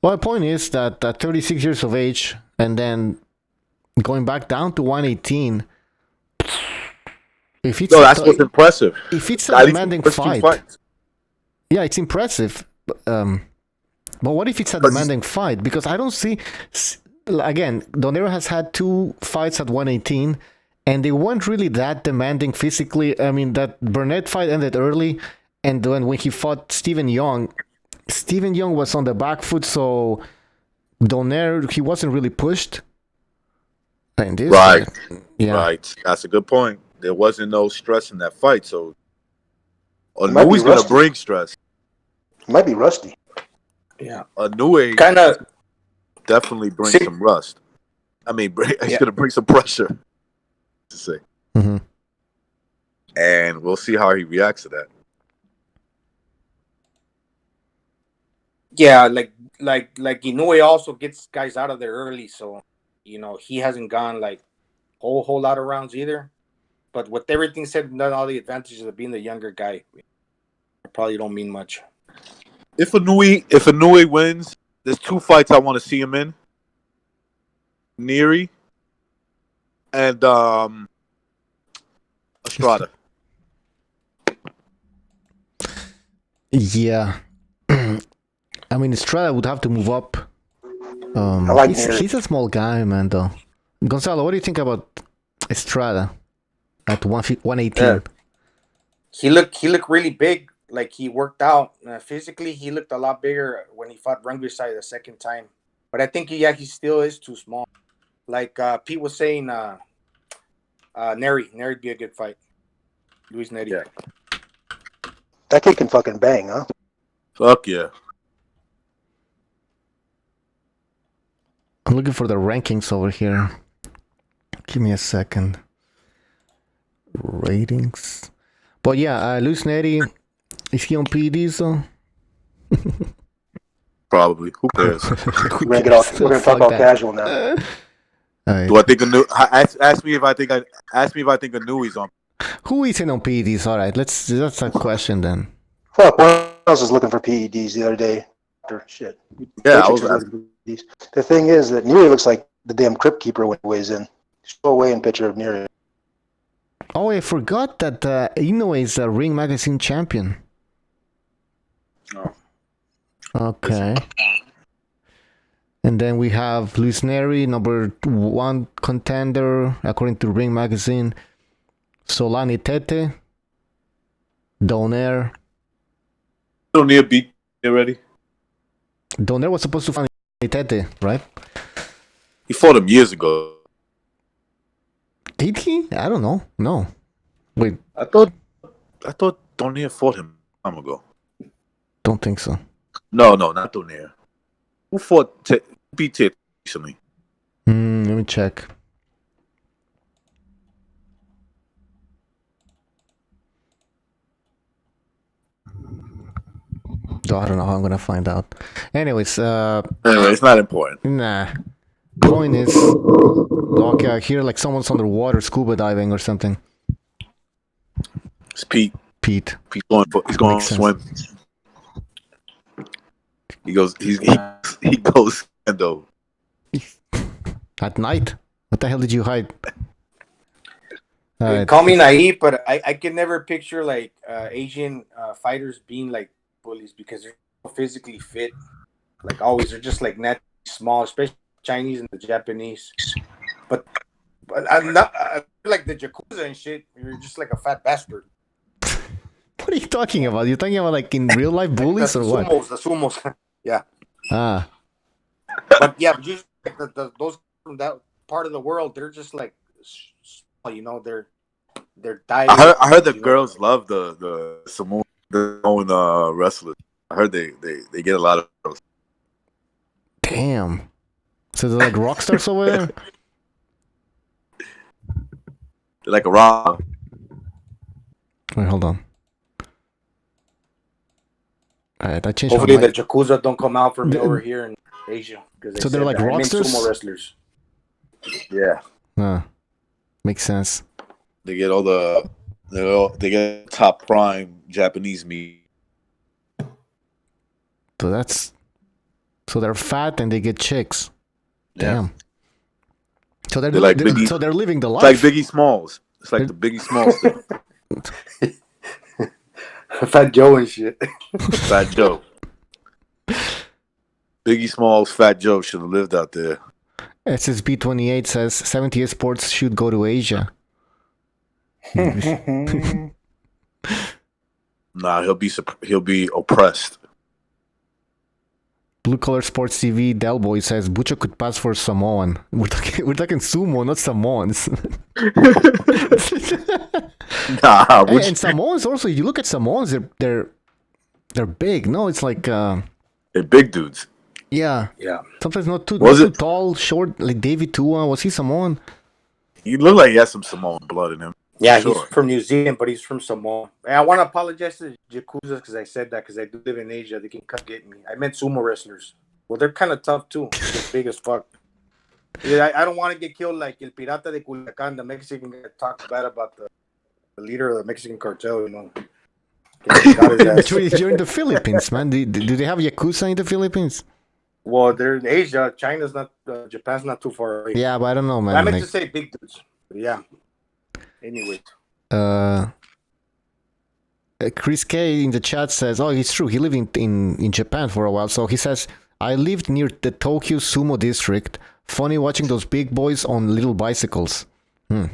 Well, the point is that at 36 years of age and then going back down to 118. That's what's impressive. If it's a demanding fight, yeah, it's impressive. But what if it's a demanding fight? Because I don't see. Again, Donaire has had 2 fights at 118, and they weren't really that demanding physically. I mean, that Burnett fight ended early, And when he fought Steven Young was on the back foot, so Donaire, he wasn't really pushed. And this Right. yeah. Right. That's a good point. There wasn't no stress in that fight, so might be Inoue's gonna rusty. bring stress. Might be rusty. Yeah. Inoue Kind of definitely brings See- some rust. I mean, he's Yeah. gonna bring some pressure. To say, Mm-hmm. and we'll see how he reacts to that. Yeah, like Inoue also gets guys out of there early, so he hasn't gone like whole lot of rounds either. But with everything said and done, all the advantages of being the younger guy, probably don't mean much. If Inoue wins, there's 2 fights I want to see him in. Neary and Estrada. Yeah. I mean, Estrada would have to move up. I like he's a small guy, man, though. Gonzalo, what do you think about Estrada at 118? Yeah. He looked really big. Like he worked out physically. He looked a lot bigger when he fought Rungvisai the second time. But I think he still is too small. Like Pete was saying, Nery'd be a good fight. Luis Nery. Yeah. That kid can fucking bang, huh? Fuck yeah. I'm looking for the rankings over here. Give me a second. Ratings. But yeah, Luis Nery, is he on PEDs though? Probably. Who cares? We're gonna talk about casual now. Do I think ask me if I think Inoue's on. Who is in on PEDs? All right, that's a question then. Fuck, one else was looking for PEDs the other day. Shit. Yeah, Matrix was looking for PEDs. The thing is that Neary looks like the damn crypt keeper when he weighs in. Show away in picture of Neary. Oh, I forgot that Inoue is a Ring Magazine champion. Oh. Okay. And then we have Luis Nery, number 1 contender, according to Ring Magazine. Solani Tete. Donaire. Donaire beat already. Donaire was supposed to fight Tete, right? He fought him years ago. Did he? I don't know. No. Wait. I thought Donaire fought him a time ago. Don't think so. No, not Donaire. Who beat Tate recently? Let me check. I don't know how I'm gonna find out. Anyways, anyway, it's not important. Nah. Point is, okay, I hear like someone's underwater scuba diving or something. It's Pete. Pete. He's going to swim. He goes though. At night? What the hell did you hide? Call me naive, but I can never picture like Asian fighters being like bullies because they're so physically fit. Like always, they're just like naturally small, especially Chinese and the Japanese. But I'm not like the Yakuza and shit. You're just like a fat bastard. What are you talking about? You're talking about like in real life bullies or what? The sumos. Yeah. Ah. But yeah, just like those from that part of the world, they're just like, they're diet. I heard the girls love the Samoan wrestlers. I heard they get a lot of those. Damn. So they're like rock stars over there? They're like a rock. Wait, hold on. Alright, I changed. Hopefully the Yakuza don't come out for me over here in Asia. So they're like rock stars? Sumo wrestlers. Yeah. Makes sense. They get they get top prime Japanese meat. So they're fat and they get chicks. Damn. Yeah. So they're like Biggie, so they're living the life. It's like Biggie Smalls. It's like the Biggie Smalls thing. Fat Joe and shit. Fat Joe. Biggie Smalls, Fat Joe should have lived out there. SSB28 says 70 Sports should go to Asia. Nah, he'll be oppressed. Blue Collar Sports TV, Del Boy says Butcher could pass for Samoan. We're talking sumo, not Samoans. Nah, and Samoans also. You look at Samoans, they're big. No, it's like they're big dudes. Yeah. Yeah. Sometimes not too tall, short. Like David Tua, was he Samoan? He looked like he had some Samoan blood in him. Yeah, Sure. he's from New Zealand, but he's from Samoa. And I want to apologize to Yakuza because I said that because I do live in Asia. They can come get me. I meant sumo wrestlers. Well, they're kind of tough too. They're big as fuck. Yeah, I don't want to get killed like El Pirata de Culiacán, the Mexican guy talks bad about the leader of the Mexican cartel, you know. You're in the Philippines, man. Do they have Yakuza in the Philippines? Well, they're in Asia. China's not, Japan's not too far away. Yeah, but I don't know, man. I meant to say big dudes. But yeah. Anyway. Chris K in the chat says, oh, it's true. He lived in Japan for a while. So he says, I lived near the Tokyo Sumo district. Funny watching those big boys on little bicycles. Yeah.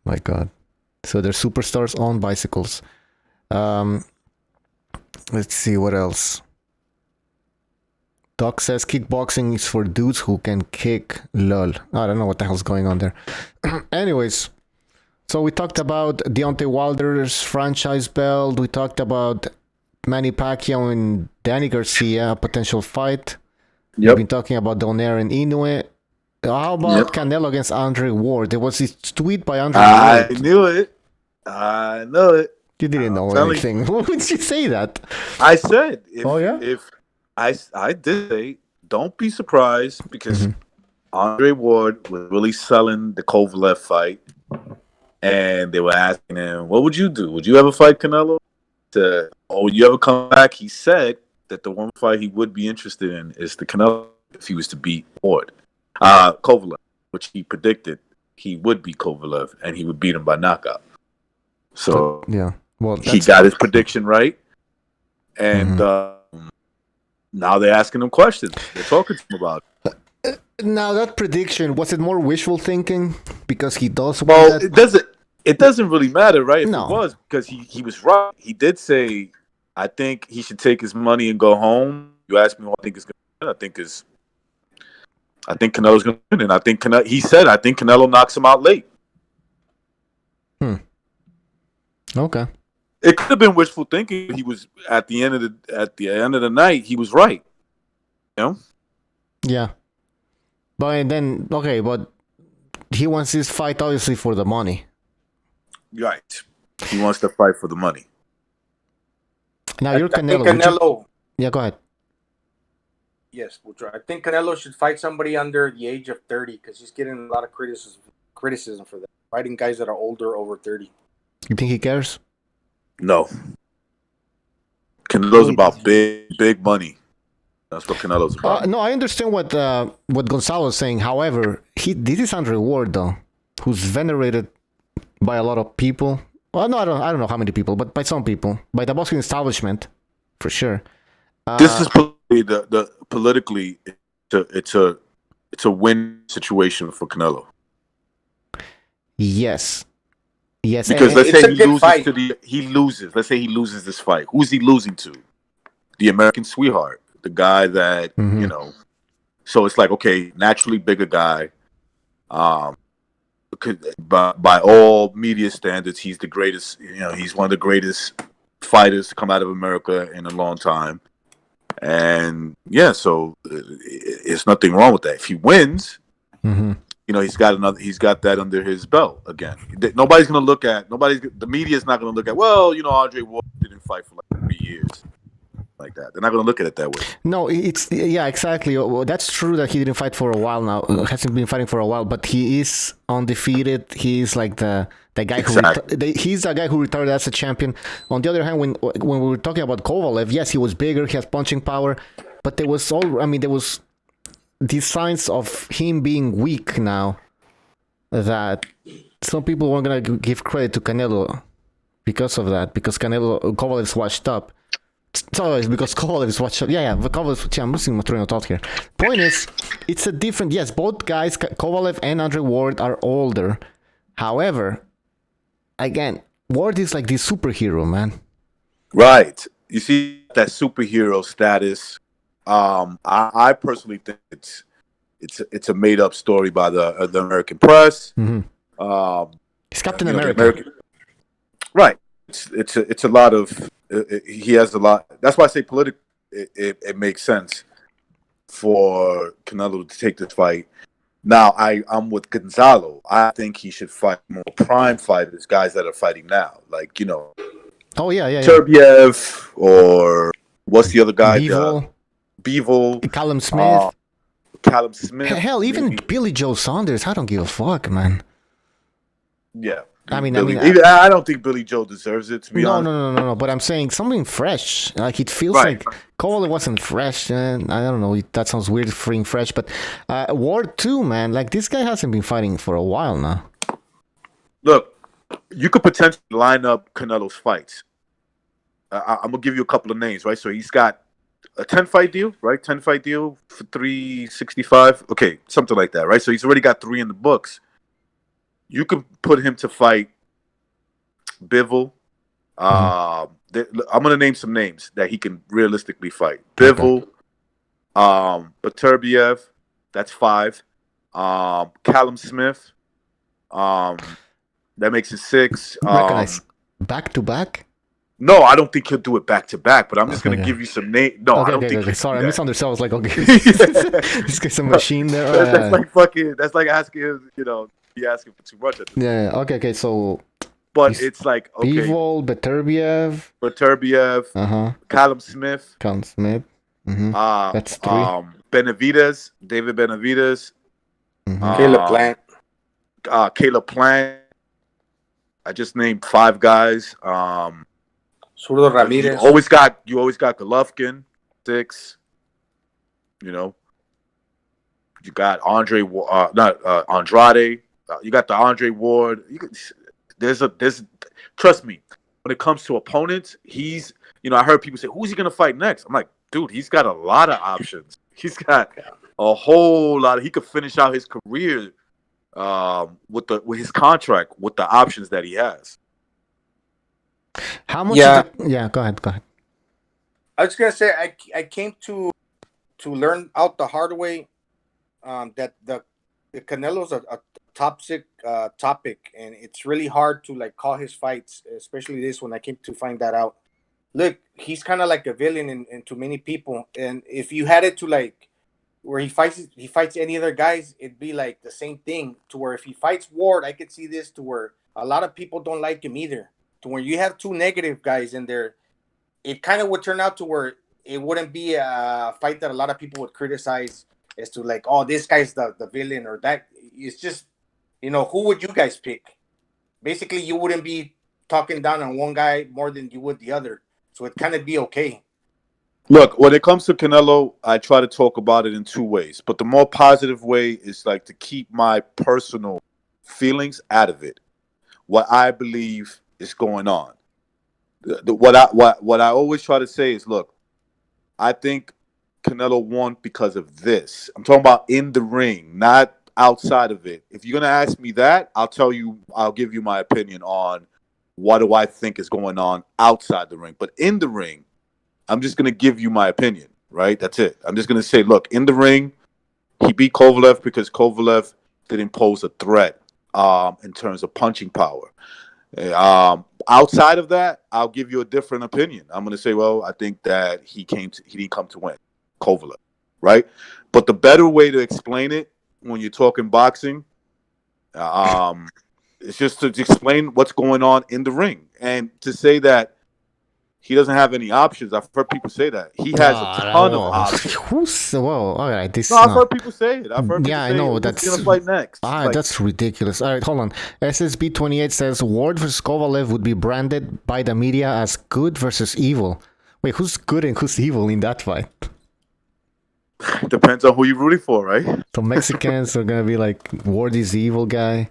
My God. So they're superstars on bicycles. Let's see what else. Doc says kickboxing is for dudes who can kick. Lol. I don't know what the hell's going on there. Anyways, so we talked about Deontay Wilder's franchise belt. We talked about Manny Pacquiao and Danny Garcia, a potential fight. We've been talking about Donaire and Inoue. How about Canelo against Andre Ward? There was this tweet by Andre Ward. I knew it. You didn't know anything. Why would you say that? I said, if I did say, don't be surprised because Andre Ward was really selling the Kovalev fight, and they were asking him, "What would you do? Would you ever fight Canelo? Would you ever come back?" He said that the one fight he would be interested in is the Canelo if he was to beat Ward, Kovalev, which he predicted he would beat Kovalev and he would beat him by knockout. So yeah, well, he got his prediction right, and now they're asking him questions. They're talking to him about it. Now that prediction, was it more wishful thinking because he does? Well, it doesn't really matter, right? If it was because he was right. He did say, "I think he should take his money and go home." You asked me what I think is going to happen. I think Canelo's going to win, and I think he said, "I think Canelo knocks him out late." Okay. It could have been wishful thinking. He was at the end of the night. He was right. You know. Yeah. But then but he wants this fight obviously for the money. Right. He wants to fight for the money. Now you're Canelo. Canelo. Yeah, go ahead. Yes, I think Canelo should fight somebody under the age of 30 because he's getting a lot of criticism for that. Fighting guys that are older, over 30. You think he cares? No. Canelo's about big money. That's what Canelo's about. No, I understand what Gonzalo's saying. However, this is Andre Ward, though, who's venerated by a lot of people. Well, no, I don't know how many people, but by some people, by the boxing establishment, for sure. This is politically, it's a win situation for Canelo. Yes. Because let's say he loses. Let's say he loses this fight. Who's he losing to? The American sweetheart, the guy that you know. So it's like, okay, naturally bigger guy. By all media standards, he's the greatest. You know, he's one of the greatest fighters to come out of America in a long time. And yeah, so it's nothing wrong with that. If he wins, you know, he's got that under his belt again. Nobody's gonna look at the media is not gonna look at, well, you know, Andre Ward didn't fight for like 3 years like that. They're not gonna look at it that way. No, exactly. Well, that's true that he didn't fight for a while now. Hasn't been fighting for a while, but he is undefeated. He is like the guy he's the guy who retired as a champion. On the other hand, when we were talking about Kovalev, yes, he was bigger, he has punching power, but there was these signs of him being weak now that some people weren't gonna give credit to Canelo because of that, because Kovalev's washed up. So it's because Kovalev's washed up. Yeah, I'm losing my train of thought here. Point is, it's a different. Yes, both guys, Kovalev and Andre Ward, are older. However, again, Ward is like this superhero, man. Right. You see that superhero status. I personally think it's a made up story by the American press. It's Captain you know, the America. Right. It's a lot of he has a lot. That's why I say political. It makes sense for Canelo to take this fight. Now I'm with Gonzalo. I think he should fight more prime fighters, guys that are fighting now, like Oh yeah. Turbiev or what's the other guy? Bivol, Callum Smith. Callum Smith. Hell, even Billy Joe Saunders. I don't give a fuck, man. Yeah. I don't think Billy Joe deserves it, to be honest. No. But I'm saying something fresh. Like it feels Right. like Kovalev wasn't fresh. And I don't know. That sounds weird, freeing fresh. But Ward too, man. Like this guy hasn't been fighting for a while now. Look, you could potentially line up Canelo's fights. I'm gonna give you a couple of names, right? So he's got a 10-fight deal, right? 10-fight deal for $365. Okay, something like that, right? So he's already got 3 in the books. You could put him to fight Bivol. I'm going to name some names that he can realistically fight. Bivol, Beterbiev, that's 5. Callum Smith, that makes it 6. Recognize back to back? No, I don't think he'll do it back to back, but I'm just going to give you some names. No, I don't think. Okay. Sorry, I misunderstood. I was like, okay, this guy's a machine there. That's like fucking. That's like asking him, be asking for too much. Yeah. Okay. So, but it's like Bivol, Beterbiev, Callum Smith. That's 3. Benavidez, David Benavidez, Caleb Plant. I just named 5 guys. Zurdo Ramirez. You always got Golovkin, 6. You got Andrade. You got the Andre Ward. Trust me, when it comes to opponents, he's. I heard people say, "Who's he gonna fight next?" I'm like, dude, he's got a lot of options. He's got a whole lot. He could finish out his career with his contract with the options that he has. How much? Yeah. Go ahead. I was gonna say I came to learn out the hard way that the Canelo's a toxic topic, and it's really hard to like call his fights, especially this one. I came to find that out. Look, he's kind of like a villain in to many people, and if you had it to like where he fights any other guys, it'd be like the same thing. To where if he fights Ward, I could see this to where a lot of people don't like him either. To where you have 2 negative guys in there, it kind of would turn out to where it wouldn't be a fight that a lot of people would criticize as to like, oh, this guy's the villain or that. It's just, who would you guys pick? Basically, you wouldn't be talking down on one guy more than you would the other. So it'd kind of be okay. Look, when it comes to Canelo, I try to talk about it in 2 ways. But the more positive way is like to keep my personal feelings out of it. What I believe is going on. What I always try to say is, look, I think Canelo won because of this. I'm talking about in the ring, not outside of it. If you're gonna ask me that, I'll give you my opinion on what do I think is going on outside the ring. But in the ring, I'm just gonna give you my opinion, right? That's it. I'm just gonna say, look, in the ring, he beat Kovalev because Kovalev didn't pose a threat in terms of punching power. Outside of that, I'll give you a different opinion. I'm going to say, well, I think that he didn't come to win, Kovalev, right? But the better way to explain it when you're talking boxing, it's just to explain what's going on in the ring and to say that he doesn't have any options. I've heard people say that. He has a ton of options. All right. I've heard people say it. I know. That's going to fight next. That's ridiculous. All right, hold on. SSB28 says Ward versus Kovalev would be branded by the media as good versus evil. Wait, who's good and who's evil in that fight? Depends on who you're rooting for, right? So Mexicans are going to be like, Ward is the evil guy.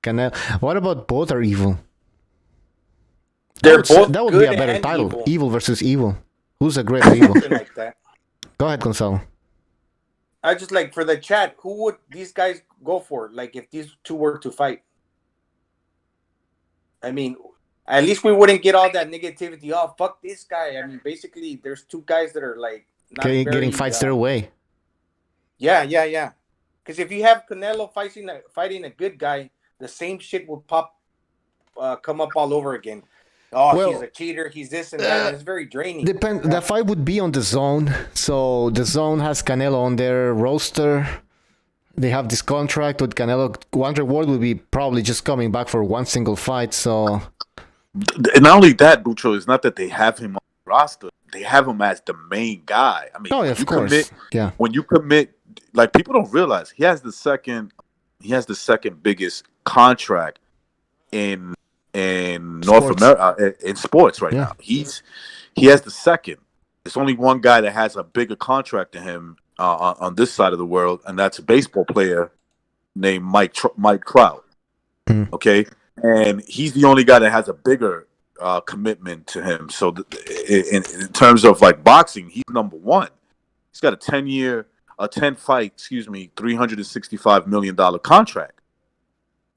Canelo. What about both are evil? They're both that would good be a better and title. Evil versus evil. Who's a greater evil? Like that. Go ahead, Gonzalo. I just like for the chat, who would these guys go for? Like if these 2 were to fight? I mean, at least we wouldn't get all that negativity. Oh, fuck this guy. I mean, basically, there's two guys that are like not Getting fights their way. Yeah. Because if you have Canelo fighting a good guy, the same shit will come up all over again. Oh, Well, he's a cheater. He's this and that. And it's very draining. The fight would be on the Zone, so the Zone has Canelo on their roster. They have this contract with Canelo. One reward will be probably just coming back for one single fight. So, and not only that, Bucho, it's not that they have him on the roster; they have him as the main guy. I mean, of course, When you commit, like people don't realize, he has the second biggest contract in North America in sports right now. He has the second. There's only one guy that has a bigger contract than him on this side of the world, and that's a baseball player named Mike Trout. Okay, and he's the only guy that has a bigger commitment to him. So in terms of like boxing, he's number one. He's got a 10-fight, $365 million contract.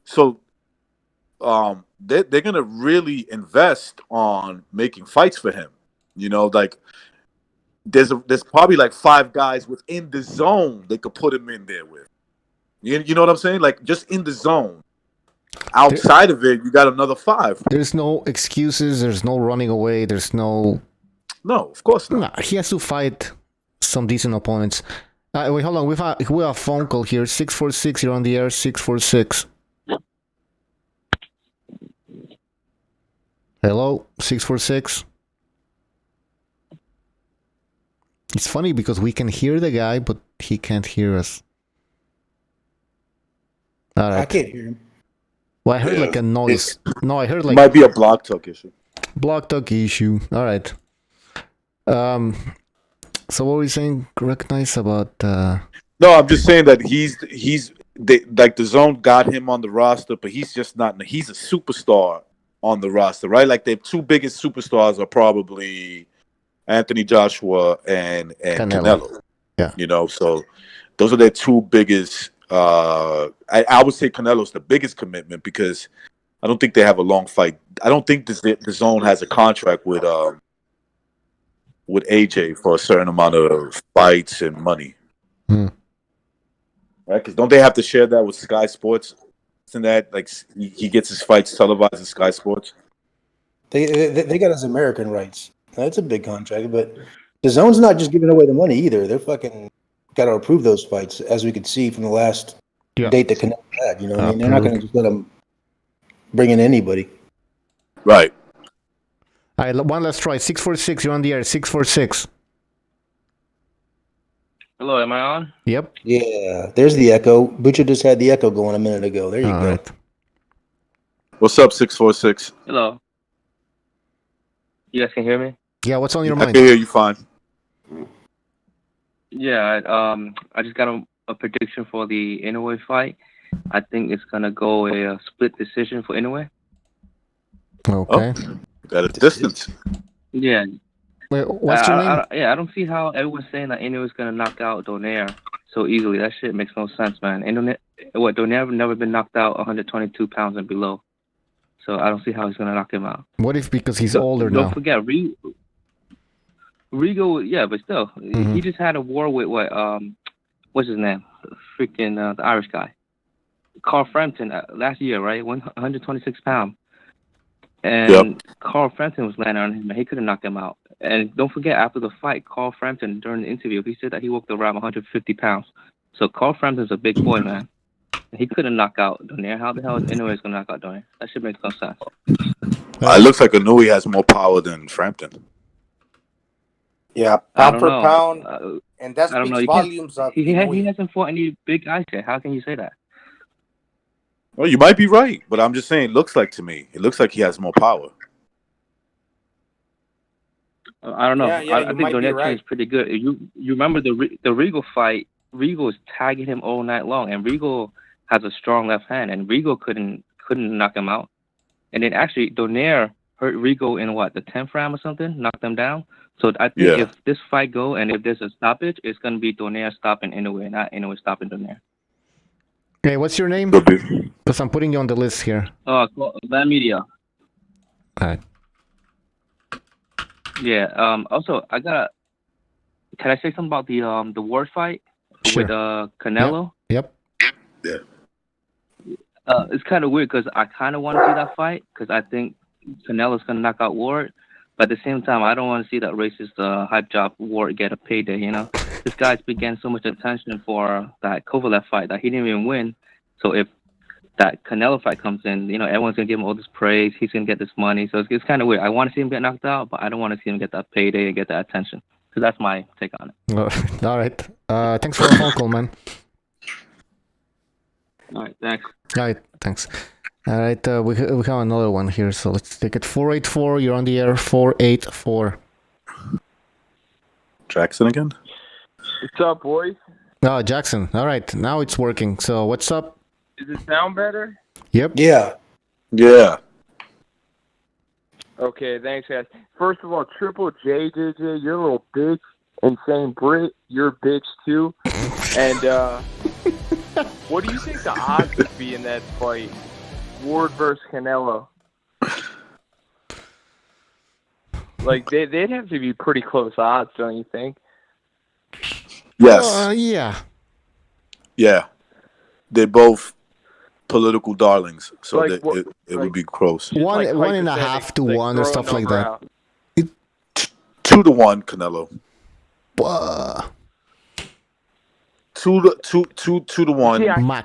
So they're gonna really invest on making fights for him. You know, like there's probably like 5 guys within the Zone they could put him in there with. You know what I'm saying? Like just in the Zone. Outside of it, you got another 5. There's no excuses. There's no running away. There's no. No, of course not. Nah, he has to fight some decent opponents. Wait, hold on. We have a phone call here. 646. You're on the air. 646. Hello, 646. It's funny because we can hear the guy, but he can't hear us. All right. I can't hear him. Well, I heard like a noise. No, I heard like... Might be a Blog Talk issue. Blog Talk issue. All right. So what were you saying, Recognize about... No, I'm just saying that the Zone got him on the roster, but he's just not... He's a superstar on the roster, right? Like their 2 biggest superstars are probably Anthony Joshua and Canelo. Yeah. You know, so those are their 2 biggest... I would say Canelo's the biggest commitment because I don't think they have a long fight. I don't think the Zone has a contract with AJ for a certain amount of fights and money. Right? Because don't they have to share that with Sky Sports? Isn't that like he gets his fights televised in Sky Sports? They got his American rights. That's a big contract, but the Zone's not just giving away the money either. They're fucking got to approve those fights, as we could see from the last date that Canelo had. You know what I mean? They're not going to just let them bring in anybody. Right. All right, one last try. 646, you're on the air. 646. Hello, am I on? Yep. Yeah, there's the echo. Butcher just had the echo going a minute ago. There you go. Right. What's up, 646? Hello. You guys can hear me? Yeah, what's on your I mind? can hear you fine. Yeah, I just got a prediction for the Inoue fight. I think it's gonna go a split decision for Inoue. Okay. At a distance. Yeah. Wait, what's your name? I don't see how everyone's saying that Inoue is gonna knock out Donaire so easily. That shit makes no sense, man. Donaire never been knocked out 122 pounds and below, so I don't see how he's gonna knock him out. What if because he's older now? Don't forget, Rigo, yeah, but still, he just had a war with what's his name? Freaking the Irish guy, Carl Frampton last year, right? 126 pounds, and Carl Frampton was landing on him, and he couldn't knock him out. And don't forget, after the fight, Carl Frampton during the interview, he said that he walked around 150 pounds. So Carl Frampton's a big boy, man. And he couldn't knock out Donaire. How the hell is Inoue gonna knock out Donaire? That shit makes no sense. It looks like Inoue has more power than Frampton. Yeah, pound per pound, and that speaks volumes of. He hasn't fought any big guys yet. How can you say that? Well, you might be right, but I'm just saying, it looks like to me, it looks like he has more power. I don't know. Yeah, I think Donaire is pretty good. You remember the Regal fight? Regal was tagging him all night long, and Regal has a strong left hand, and Regal couldn't knock him out. And then actually Donaire hurt Regal in the 10th round or something, knocked him down. So I think if this fight go and if there's a stoppage, it's gonna be Donaire stopping Inoue, not Inoue stopping Donaire. Okay, what's your name? Because I'm putting you on the list here. Van Media. All right. Yeah. Also, Can I say something about the Ward fight with Canelo? Yep. Yeah. It's kind of weird because I kind of want to see that fight because I think Canelo's gonna knock out Ward, but at the same time, I don't want to see that racist hype job Ward get a payday. You know, this guy's been getting so much attention for that Kovalev fight that he didn't even win. So if that Canelo fight comes in, you know, everyone's gonna give him all this praise. He's gonna get this money. So it's kind of weird. I want to see him get knocked out, but I don't want to see him get that payday and get that attention. So that's my take on it. All right. Thanks for the phone call, man. All right, thanks. All right, thanks. All right, we have another one here, so let's take it. 484, you're on the air. 484. Jackson again? What's up, boys? Oh, Jackson. All right, now it's working. So what's up? Does it sound better? Yep. Yeah. Yeah. Okay, thanks, guys. First of all, Triple J, JJ, you're a little bitch. Insane Brit, you're a bitch too. And what do you think the odds would be in that fight? Ward versus Canelo. Like they'd have to be pretty close odds, don't you think? Yes. Yeah. Yeah. They're both political darlings, so Like that what- it would be close. One, like 1.5 to 1 or throw a stuff like number that. out. 2-1 Canelo. 2-1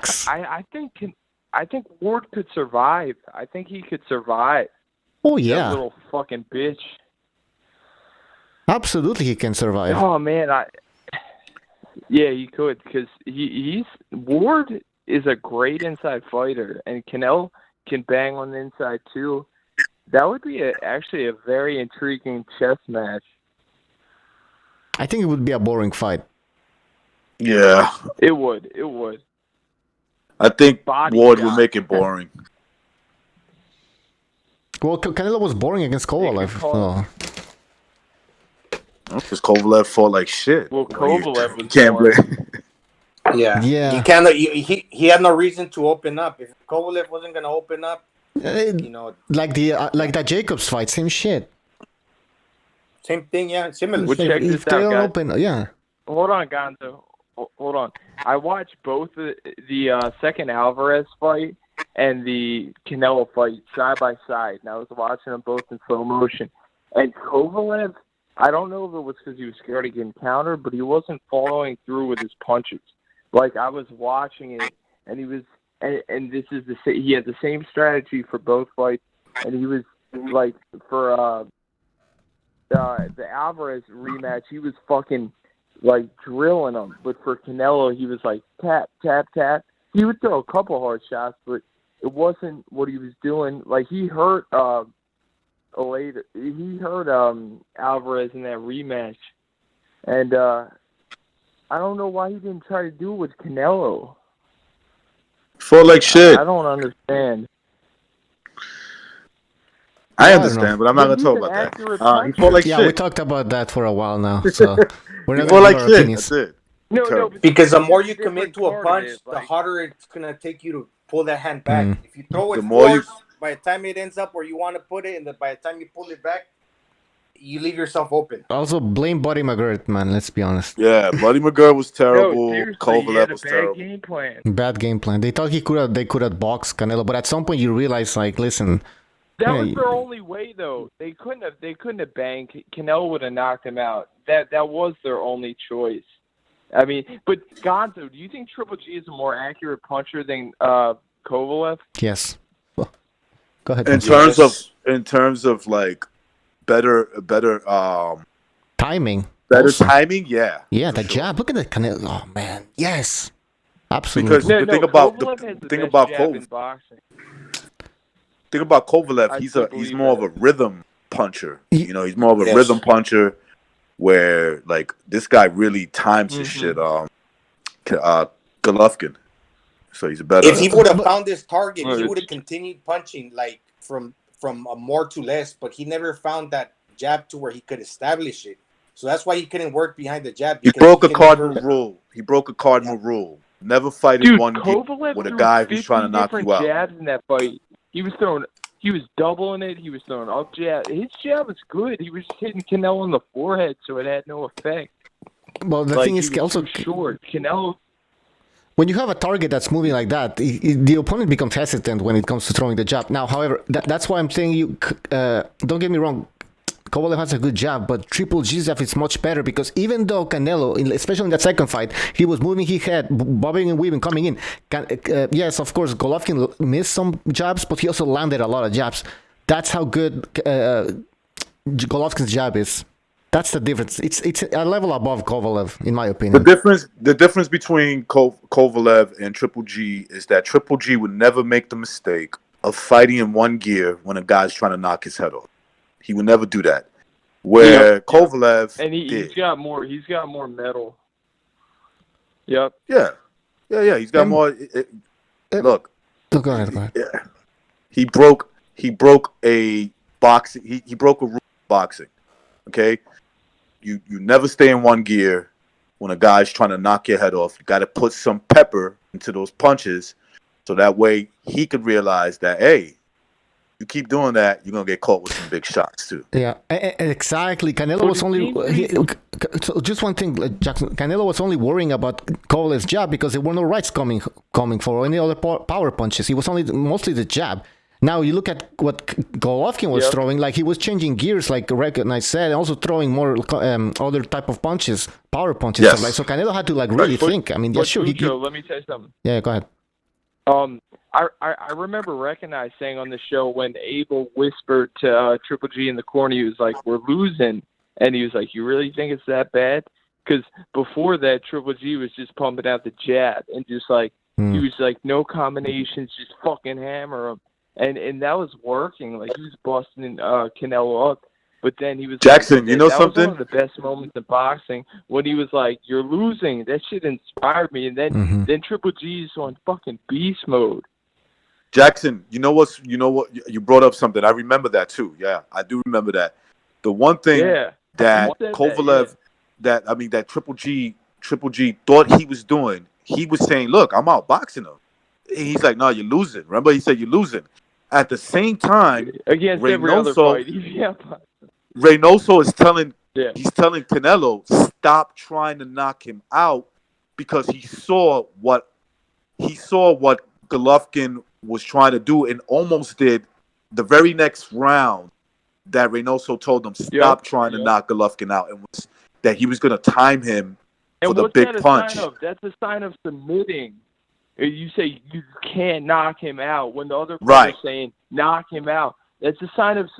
See, I think Ward could survive. I think he could survive. Oh, That yeah. little fucking bitch. Absolutely, he can survive. Oh man, yeah, he could because he's Ward is a great inside fighter, and Canelo can bang on the inside too. That would be actually a very intriguing chess match. I think it would be a boring fight. Yeah. It would. It would. I think Body Ward shot. would make it boring. Well, Canelo was boring against Kovalev. So. Because Kovalev fought like shit. Well, Kovalev was can't boring. blame. Yeah. Yeah. You cannot. He had no reason to open up. If Kovalev wasn't gonna open up, you know, Like that Jacobs fight, same shit. same thing. Yeah, similar. Well, check If this they out, don't guys. open, yeah. Hold on, Gonzo. Hold on. I watched both the second Alvarez fight and the Canelo fight side by side, and I was watching them both in slow motion. And Kovalev, I don't know if it was because he was scared of getting countered, but he wasn't following through with his punches. Like I was watching it, and he was, and this is he had the same strategy for both fights, and he was like for the Alvarez rematch, he was fucking like drilling him, but for Canelo, he was like tap, tap, tap. He would throw a couple hard shots, but it wasn't what he was doing. Like he hurt Alvarez in that rematch, and I don't know why he didn't try to do it with Canelo. Fought like shit. I don't understand. I don't understand, know. but I'm not But gonna talk he's an about accurate that. He fought like Yeah, shit. we talked about that for a while now, so we're He not fought going like to give our shit. opinions. That's it. No, Because the more you different commit to a part of punch, it, the like- harder it's gonna take you to pull that hand back. If you throw it The more you- force, by the time it ends up where you want to put it, and by the time you pull it back, you leave yourself open. Also, blame Buddy McGirt, man, let's be honest. Yeah, Buddy McGirt was No, terrible. seriously, he Kovalev had a was bad terrible. game plan. Bad game plan. They thought they could have boxed Canelo, but at some point you realize, like, listen, That yeah, was their only way, though. They couldn't have banged. Canelo would have knocked him out. That was their only choice. I mean, but Gonzo, do you think Triple G is a more accurate puncher than Kovalev? yes. Well, go ahead. In Francis. terms of like better Timing. better also. timing, yeah. Yeah, for the sure. jab. Look at the Canelo. Oh man, yes, absolutely. Because the thing about Kovalev has the thing best about jab in boxing. thing about Kovalev, I he's do he's believe more that. of a rhythm puncher. You know, he's more of a Yes. rhythm puncher where like this guy really times his shit. Golovkin. So he's a better. If he would have found his target, Well, he would have continued punching like from a more to less, but he never found that jab to where he could establish it. So that's why he couldn't work behind the jab. He because broke a could cardinal never- rule. He broke a cardinal rule. Never fight in Dude, one Kovalev with a threw guy 50 who's trying to knock different you out. jabs in that fight. He was He was doubling it. He was throwing up jab. His jab was good. He was just hitting Canelo in the forehead, so it had no effect. Well, the thing is also short. Canelo. When you have a target that's moving like that, the opponent becomes hesitant when it comes to throwing the jab. Now, however, that's why I'm saying you. Don't get me wrong. Kovalev has a good jab, but Triple G's jab is much better because even though Canelo, especially in that second fight, he was moving his head, bobbing and weaving, coming in. Yes, of course, Golovkin missed some jabs, but he also landed a lot of jabs. That's how good Golovkin's jab is. That's the difference. It's a level above Kovalev, in my opinion. The difference between Kovalev and Triple G is that Triple G would never make the mistake of fighting in one gear when a guy's trying to knock his head off. He would never do that. Where Kovalev and he's got more. He's got more metal. Yep. Yeah. He's got more. Look. Go ahead. Yeah. He broke a boxing. He broke a rule of boxing. Okay. You never stay in one gear when a guy's trying to knock your head off. You got to put some pepper into those punches, so that way he could realize that, hey, you keep doing that, you're gonna get caught with some big shots too. Yeah, exactly. Canelo was only so just one thing, Jackson. Canelo was only worrying about Kovalev's jab because there were no rights coming for any other power punches. He was mostly the jab. Now you look at what Golovkin was throwing, like he was changing gears, like I said, and also throwing more other type of punches, power punches. Yes. Like, so Canelo had to really think. I mean, yeah, sure. Let me tell you something. Yeah, go ahead. I remember Recognize saying on the show when Abel whispered to Triple G in the corner, he was like, "We're losing," and he was like, "You really think it's that bad?" Because before that, Triple G was just pumping out the jab and just like he was like, no combinations, just fucking hammer him, and that was working. Like he was busting Canelo up. But then he was Jackson, like, you know that something? was one of the best moments in boxing when he was like, "You're losing." That shit inspired me. And then Triple G's on fucking beast mode. Jackson, you know what? You brought up something. I remember that too. Yeah, I do remember that. The one thing that Kovalev, that Triple G thought he was doing, he was saying, "Look, I'm outboxing him." He's like, "No, you're losing." Remember, he said, "You're losing." At the same time, Against every other fight. Yeah. Reynoso is telling Canelo, stop trying to knock him out because he saw what Golovkin was trying to do and almost did the very next round that Reynoso told him stop trying to knock Golovkin out, and was that he was going to time him for the big punch. That's a sign of submitting. You say you can't knock him out when the other fighter is saying knock him out. That's a sign of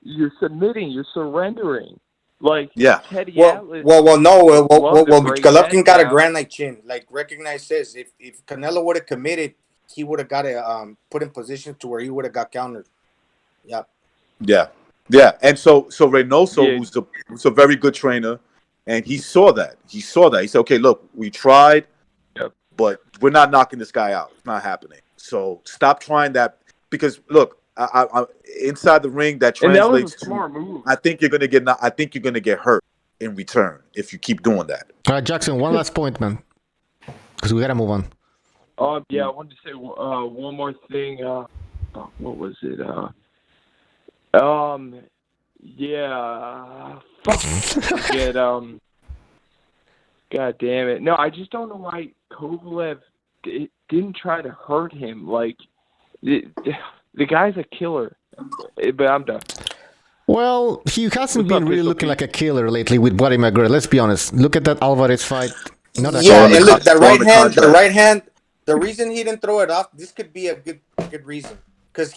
you're submitting, you're surrendering. Like Teddy Atlas. Golovkin got a granite chin. Like Recognize says, if Canelo would have committed, he would have got put in position to where he would have got countered. Yeah. And so Reynoso, who's a very good trainer, and he saw that. He said, "Okay, look, we tried, but we're not knocking this guy out. It's not happening. So stop trying that because look." I inside the ring that translates and that was a smart move. I think you're gonna get hurt in return if you keep doing that. All right, Jackson, one last point, man, because we gotta move on. I wanted to say one more thing. What was it? Forget. God damn it! No, I just don't know why Kovalev didn't try to hurt him. Like. The guy's a killer, but I'm done. Well, he hasn't been really looking like a killer lately with Buddy McGregor. Let's be honest. Look at that Alvarez fight. And look, the right hand. The reason he didn't throw it off, this could be a good reason, because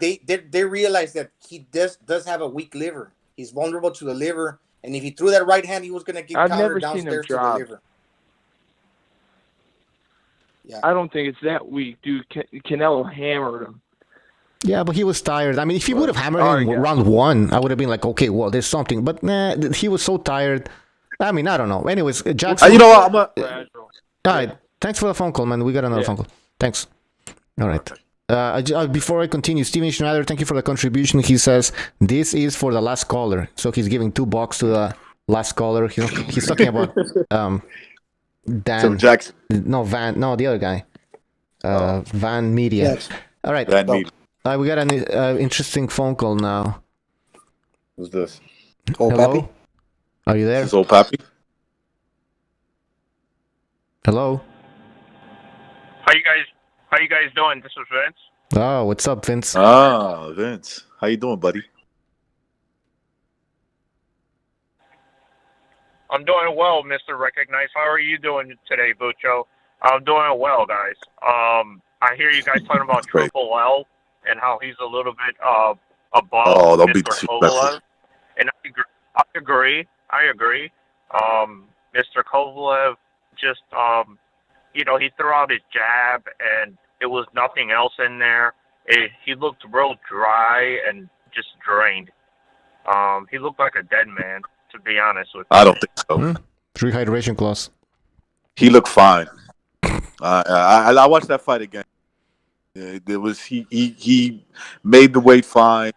they realize that he does have a weak liver. He's vulnerable to the liver, and if he threw that right hand, he was going to get countered downstairs to the liver. Yeah. I don't think it's that weak, dude. Canelo hammered him. Yeah, but he was tired. I mean, if he would have hammered him round one, I would have been like, okay, well, there's something. But nah, he was so tired. I mean, I don't know. Anyways, Jackson. You know what? All right. Thanks for the phone call, man. We got another phone call. Thanks. All right. Before I continue, Steven Schneider, thank you for the contribution. He says, this is for the last caller. So he's giving $2 to the last caller. He's talking about Dan. So Jackson. No, the other guy. Van Media. Yes. All right. Van Media. We got an interesting phone call now. Who's this? Old Hello? Pappy? Are you there? Is this old Pappy? Hello? How you guys doing? This is Vince. Oh, what's up, Vince? Ah, Vince. How you doing, buddy? I'm doing well, Mr. Recognize. How are you doing today, Bucho? I'm doing well, guys. I hear you guys talking about Great. Triple L and how he's a little bit above Oh, don't be Mr. disrespectful. Kovalev. And I agree. Mr. Kovalev just he threw out his jab and it was nothing else in there. He looked real dry and just drained. He looked like a dead man, to be honest with you. I don't think so. Rehydration clause. He looked fine. I watched that fight again. There was he made the weight fine.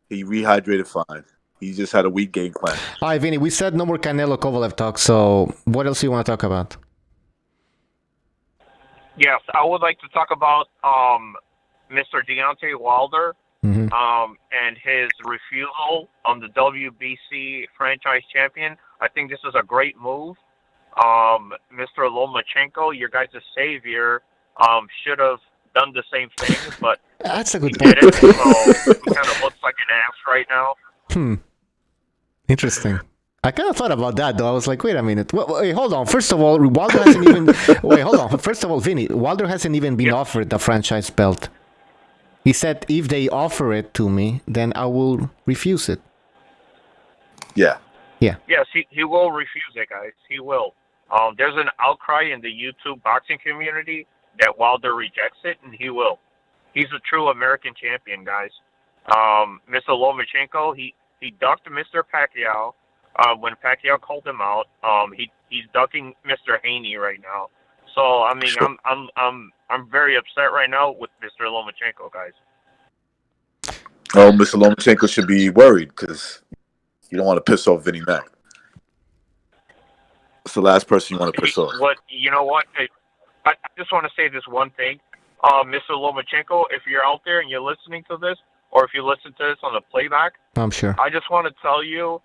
He rehydrated fine. He just had a weak game plan. Hi, Vinny. We said no more Canelo Kovalev talk, so what else do you want to talk about? Yes, I would like to talk about Mr. Deontay Wilder and his refusal on the WBC franchise champion. I think this is a great move. Mr. Lomachenko, your guys' savior, should have done the same thing, but that's a good point. Did it, so he kind of looks like an ass right now. Interesting. I kind of thought about that, though. I was like, wait a minute. Wait, hold on. First of all, Wilder hasn't even... Wait, hold on. First of all, Vinny, Wilder hasn't even been offered the franchise belt. He said, if they offer it to me, then I will refuse it. Yeah. Yeah. Yes, he will refuse it, guys. He will. There's an outcry in the YouTube boxing community that Wilder rejects it, and he will. He's a true American champion, guys. Mr. Lomachenko, he ducked Mr. PACQUIAO when PACQUIAO called him out. He's ducking Mr. Haney right now. So I mean, sure. I'm very upset right now with Mr. Lomachenko, guys. Oh, Mr. Lomachenko should be worried because you don't want to piss off Vinny Mac. It's the last person you want to piss off. You know what? I just want to say this one thing. Mr. Lomachenko, if you're out there and you're listening to this, or if you listen to this on the playback, I'm sure. I just want to tell you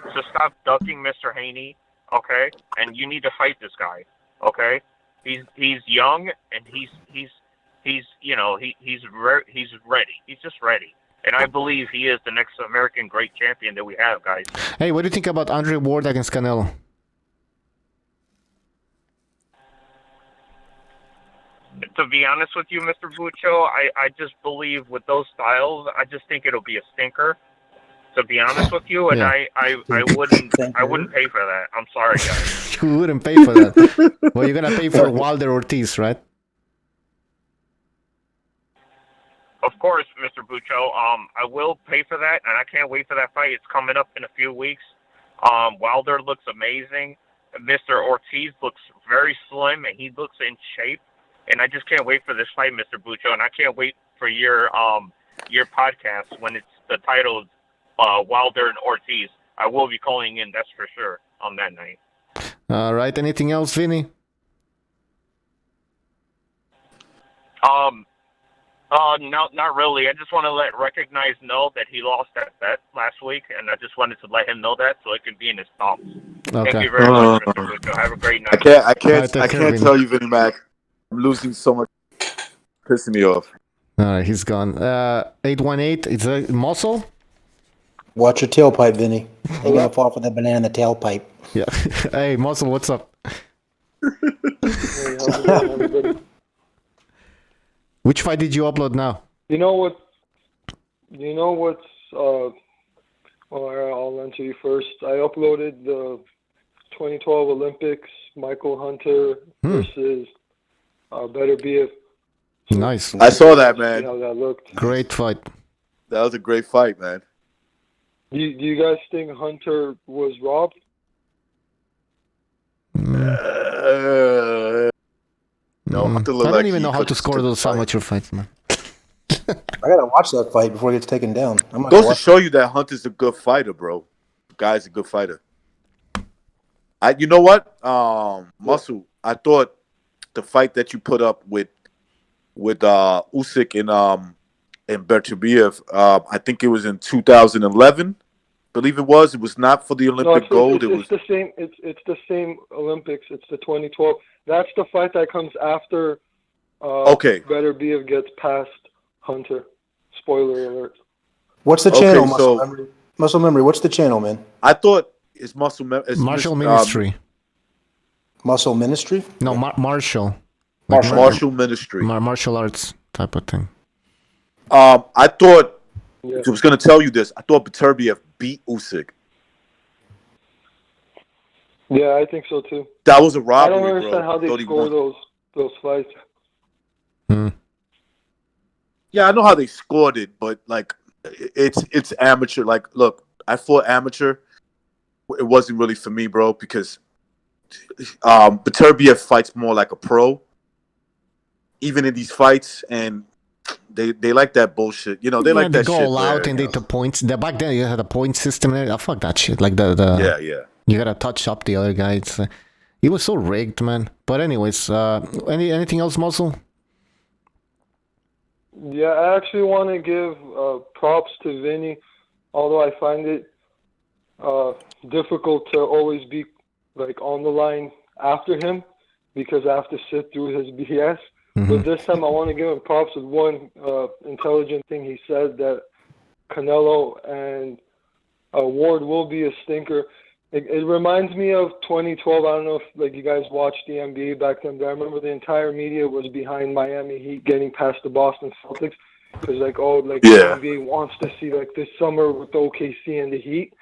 to stop ducking Mr. Haney, okay? And you need to fight this guy, okay? He's young and he's ready. He's just ready. And I believe he is the next American great champion that we have, guys. Hey, what do you think about Andre Ward against Canelo? To be honest with you, Mr. Bucho, I just believe with those styles, I just think it'll be a stinker. To be honest with you, and yeah. I wouldn't pay for that. I'm sorry, guys. You wouldn't pay for that. Well, you're gonna pay for Wilder Ortiz, right? Of course, Mr. Bucho. I will pay for that, and I can't wait for that fight. It's coming up in a few weeks. Wilder looks amazing. Mr. Ortiz looks very slim, and he looks in shape. And I just can't wait for this fight, Mr. Bucho, and I can't wait for your podcast when it's the title Wilder and Ortiz. I will be calling in, that's for sure, on that night. All right. Anything else, Vinny? No, not really. I just want to let Recognize know that he lost that bet last week, and I just wanted to let him know that so it can be in his thoughts. Okay. Thank you very much, Mr. Bucho. Have a great night. I can't tell you, Vinny Mac. I'm losing so much, pissing me off. All right, he's gone. 818. Is that Muscle? Watch your tailpipe, Vinny. You're gonna fall for that banana in the tailpipe. Yeah. Hey, Muscle, what's up? Hey, how's it going, everybody? Which fight did you upload now? You know what's well, I'll answer you first. I uploaded the 2012 Olympics, Michael Hunter versus Better BF. Nice. I saw that, man. See how that looked. Great fight. That was a great fight, man. Do you guys think Hunter was robbed? No, I don't even know how to score those amateur fights, man. I gotta watch that fight before it gets taken down. Goes to show you that Hunter's a good fighter, bro. The guy's a good fighter. You know what, Muscle? I thought the fight that you put up with Usyk and Bertubiev. I think it was in 2011. Believe it was. It was not for the Olympic gold. It's the same. It's the same Olympics. It's the 2012. That's the fight that comes after. Beterbiev gets past Hunter. Spoiler alert. What's the channel? Muscle Memory. What's the channel, man? I thought it's Martial Ministry. Muscle Ministry? No, Martial. Martial Ministry. Martial arts type of thing. I thought. I was going to tell you this. I thought Beterbiev beat Usyk. Yeah, I think so too. That was a robbery, I don't understand how they score those fights. Yeah, I know how they scored it, but like it's amateur. Like, look, I fought amateur. It wasn't really for me, bro, because Beterbiev fights more like a pro. Even in these fights, and they like that bullshit. You know, they like that go shit. All out and they took points. Back then you had a point system there. Fuck that shit. Like the you gotta touch up the other guy. It was so rigged, man. But anyways, anything else, Muscle? Yeah, I actually want to give props to Vinny, although I find it difficult to always be like on the line after him because I have to sit through his BS. But this time I want to give him props with one intelligent thing he said, that Canelo and Ward will be a stinker. It reminds me of 2012. I don't know if like you guys watched the NBA back then, but I remember the entire media was behind Miami Heat getting past the Boston Celtics because the NBA wants to see like this summer with the OKC and the Heat,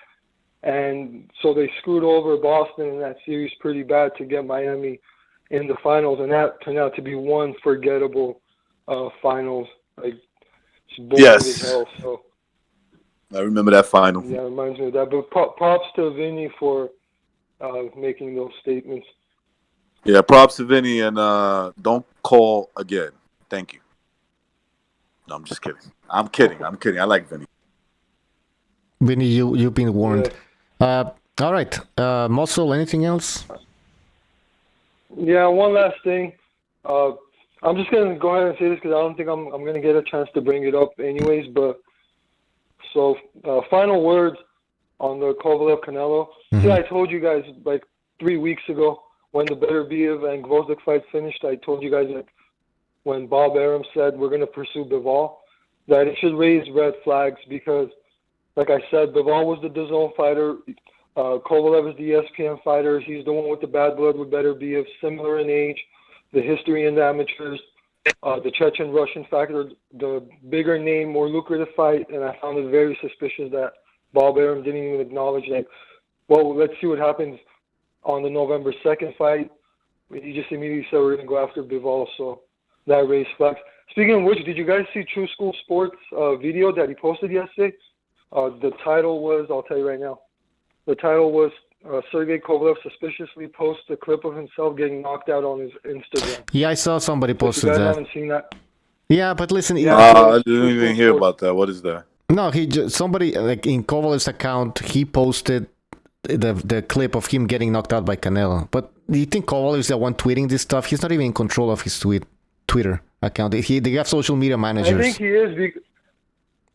and so they screwed over Boston in that series pretty bad to get Miami in the finals, and that turned out to be one forgettable finals. Like, it's boring as hell. So I remember that final. yeah, it reminds me of that. But props to Vinny for making those statements. Yeah, props to Vinny, and don't call again. Thank you. No, I'm just kidding. I'm kidding. I like Vinny. Vinny, you've been warned. Yeah. All right, Muscle. Anything else? Yeah, one last thing. I'm just gonna go ahead and say this because I don't think I'm gonna get a chance to bring it up anyways. But so final words on the Kovalev Canelo. See, I told you guys like 3 weeks ago when the Beterbiev and Gvozdyk fight finished. I told you guys that when Bob Arum said we're gonna pursue Bivol, that it should raise red flags because, like I said, Bivol was the DAZN fighter. Kovalev is the ESPN fighter. He's the one with the bad blood with Beterbiev, similar in age, the history in the amateurs, the Chechen-Russian factor, the bigger name, more lucrative fight, and I found it very suspicious that Bob Arum didn't even acknowledge that. Well, let's see what happens on the November 2nd fight. He just immediately said we're going to go after Bivol, so that raised flags. Speaking of which, did you guys see True School Sports video that he posted yesterday? The title was, I'll tell you right now, the title was Sergey Kovalev suspiciously posts a clip of himself getting knocked out on his Instagram. Yeah, I saw somebody posted you guys that. haven't seen that? Yeah, but listen. I didn't even hear about that. What is that? No, somebody like in Kovalev's account, he posted the clip of him getting knocked out by Canelo. But do you think Kovalev is the one tweeting this stuff? He's not even in control of his Twitter account. They have social media managers. I think he is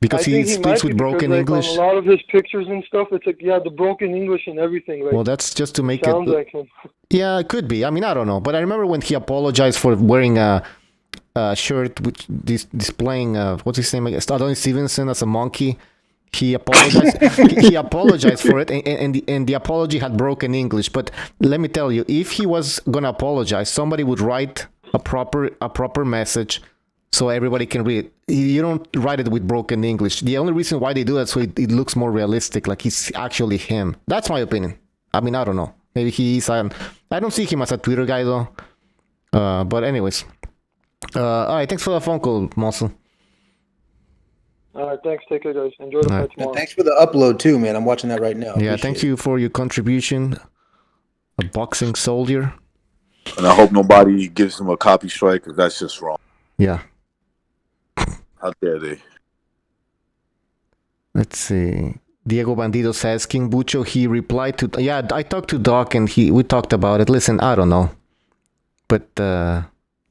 because he speaks with broken English. On a lot of his pictures and stuff, it's like the broken English and everything. Like, well, that's just to make sounds it. Like him. Yeah, it could be. I mean, I don't know, but I remember when he apologized for wearing a shirt which displaying what's his name? Adonis Stevenson as a monkey. He apologized. he apologized for it, and the apology had broken English. But let me tell you, if he was gonna apologize, somebody would write a proper message so everybody can read it. You don't write it with broken English. The only reason why they do that so it looks more realistic, like he's actually him. That's my opinion. I mean, I don't know. Maybe he is. I don't see him as a Twitter guy though. But anyways, all right. Thanks for the phone call, Muscle. All right, thanks. Take care, guys. Enjoy the fight tomorrow. Thanks for the upload too, man. I'm watching that right now. Yeah, thank you for your contribution. A boxing soldier. And I hope nobody gives him a copy strike because that's just wrong. Yeah. How dare they? Let's see. Diego Bandido says King Bucho. He replied to I talked to Doc and we talked about it. Listen, I don't know, but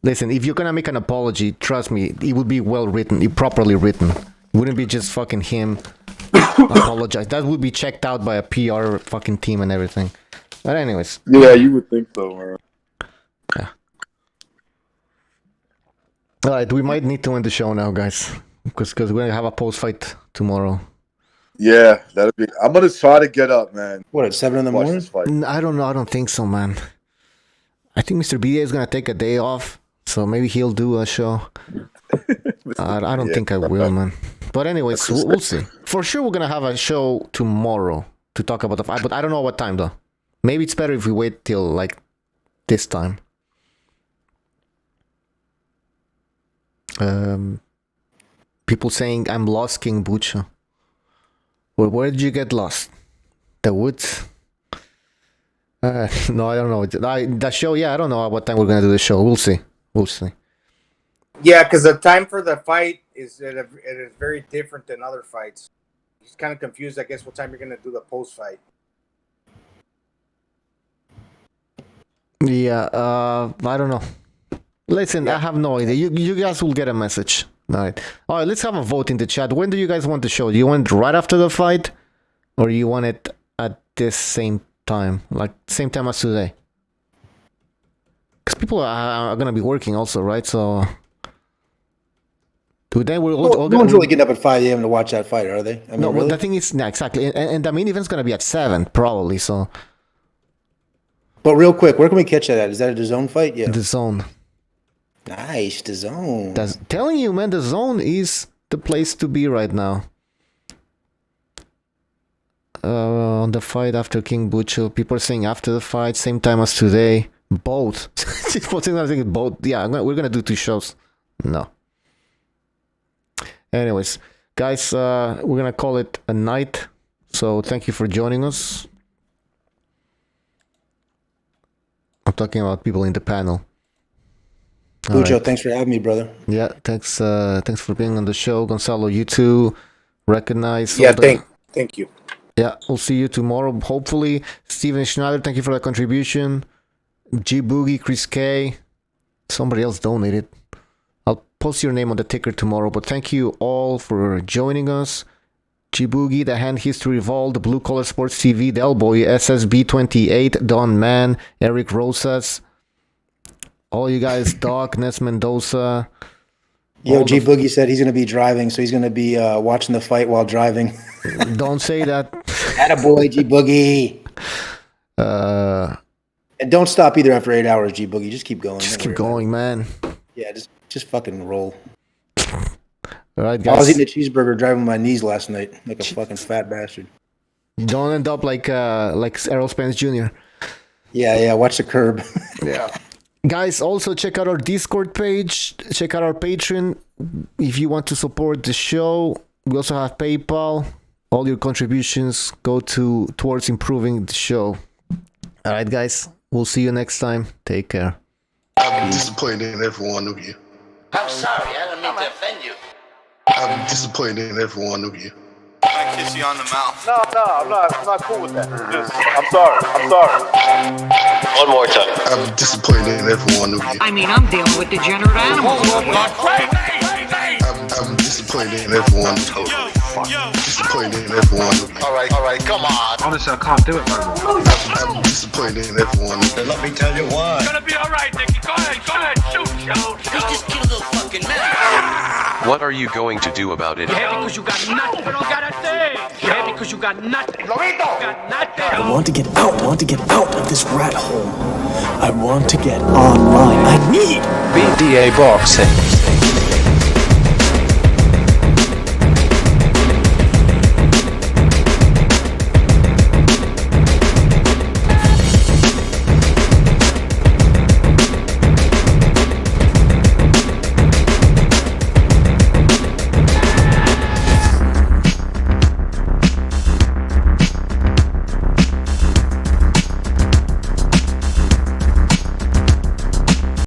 Listen, if you're gonna make an apology, trust me, it would be well written, properly written. It wouldn't be just fucking him apologize. That would be checked out by a PR fucking team and everything. But anyways. Yeah, you would think so, man. Yeah. Alright, we might need to end the show now, guys. Because we're gonna have a post-fight tomorrow. Yeah, that'll be. I'm gonna try to get up, man. What, at 7 in the morning? I don't know. I don't think so, man. I think Mr. BA is gonna take a day off, so maybe he'll do a show. I don't think I will, man. But anyways, we'll see. For sure, we're gonna have a show tomorrow to talk about the fight, but I don't know what time though. Maybe it's better if we wait till like this time. People saying I'm lost, King Bucho. Well, where did you get lost? The woods? No, I don't know. The show, yeah, I don't know what time we're gonna do the show. We'll see. We'll see. Yeah, because the time for the fight is it is very different than other fights. He's kind of confused, I guess, what time you're gonna do the post fight. Yeah, I don't know. Listen, I have no idea. You guys will get a message. All right, let's have a vote in the chat. When do you guys want the show? Do you want it right after the fight? Or you want it at this same time? Like, same time as today? Because people are going to be working also, right? So... Today we're all no one's really getting up at 5 a.m. to watch that fight, are they? I mean, no, really? the thing is... exactly. And the main event's going to be at 7, probably, so... But real quick, where can we catch that at? Is that a DAZN fight? Yeah. DAZN. Nice, DAZN. Telling you, man, DAZN is the place to be right now. On the fight after King Bucho, people are saying after the fight, same time as today. Both. Both. Yeah, we're gonna do 2 shows. No. Anyways, guys, we're gonna call it a night. So thank you for joining us. I'm talking about people in the panel. Bucho, thanks for having me, brother. Yeah, thanks for being on the show. Gonzalo, you too. Recognize. Yeah, thank you. Yeah, we'll see you tomorrow, hopefully. Steven Schneider, thank you for the contribution. G Boogie, Chris K. Somebody else donated. I'll post your name on the ticker tomorrow, but thank you all for joining us. G Boogie, The Hand History Vault, the Blue Collar Sports TV, Del Boy, SSB28, Don Man, Eric Rosas. All you guys, Doc, Nes Mendoza. Yo, G Boogie said he's going to be driving, so he's going to be watching the fight while driving. Don't say that. Attaboy, G Boogie. And don't stop either after 8 hours, G Boogie. Just keep going. Just keep going, man. Yeah, just fucking roll. All right, guys. I was eating a cheeseburger driving my knees last night like a fucking fat bastard. Don't end up like Errol Spence Jr. Yeah, watch the curb. Yeah. Guys, also check out our Discord page. Check out our Patreon if you want to support the show. We also have PayPal. All your contributions go towards improving the show. All right, guys. We'll see you next time. Take care. I'm disappointed in every one of you. I'm sorry, I don't mean to offend you. I'm disappointed in every one of you. I kiss you on the mouth. No, I'm not cool with that. I'm sorry. One more time. I'm disappointed in every one of you. I mean, I'm dealing with degenerate animals. I'm disappointed in everyone. Totally disappointed in everyone. All right, come on. Honestly, I can't do it, man. I'm disappointed in everyone. Let me tell you why. It's gonna be all right, Nicky. Go ahead, shoot. He's just killed a little fucking man. What are you going to do about it? Yeah, because you got nothing. You don't got a thing. Yeah, because you got nothing. Got nothing. I want to get out. I want to get out of this rat hole. I want to get online. I need BDA Boxing.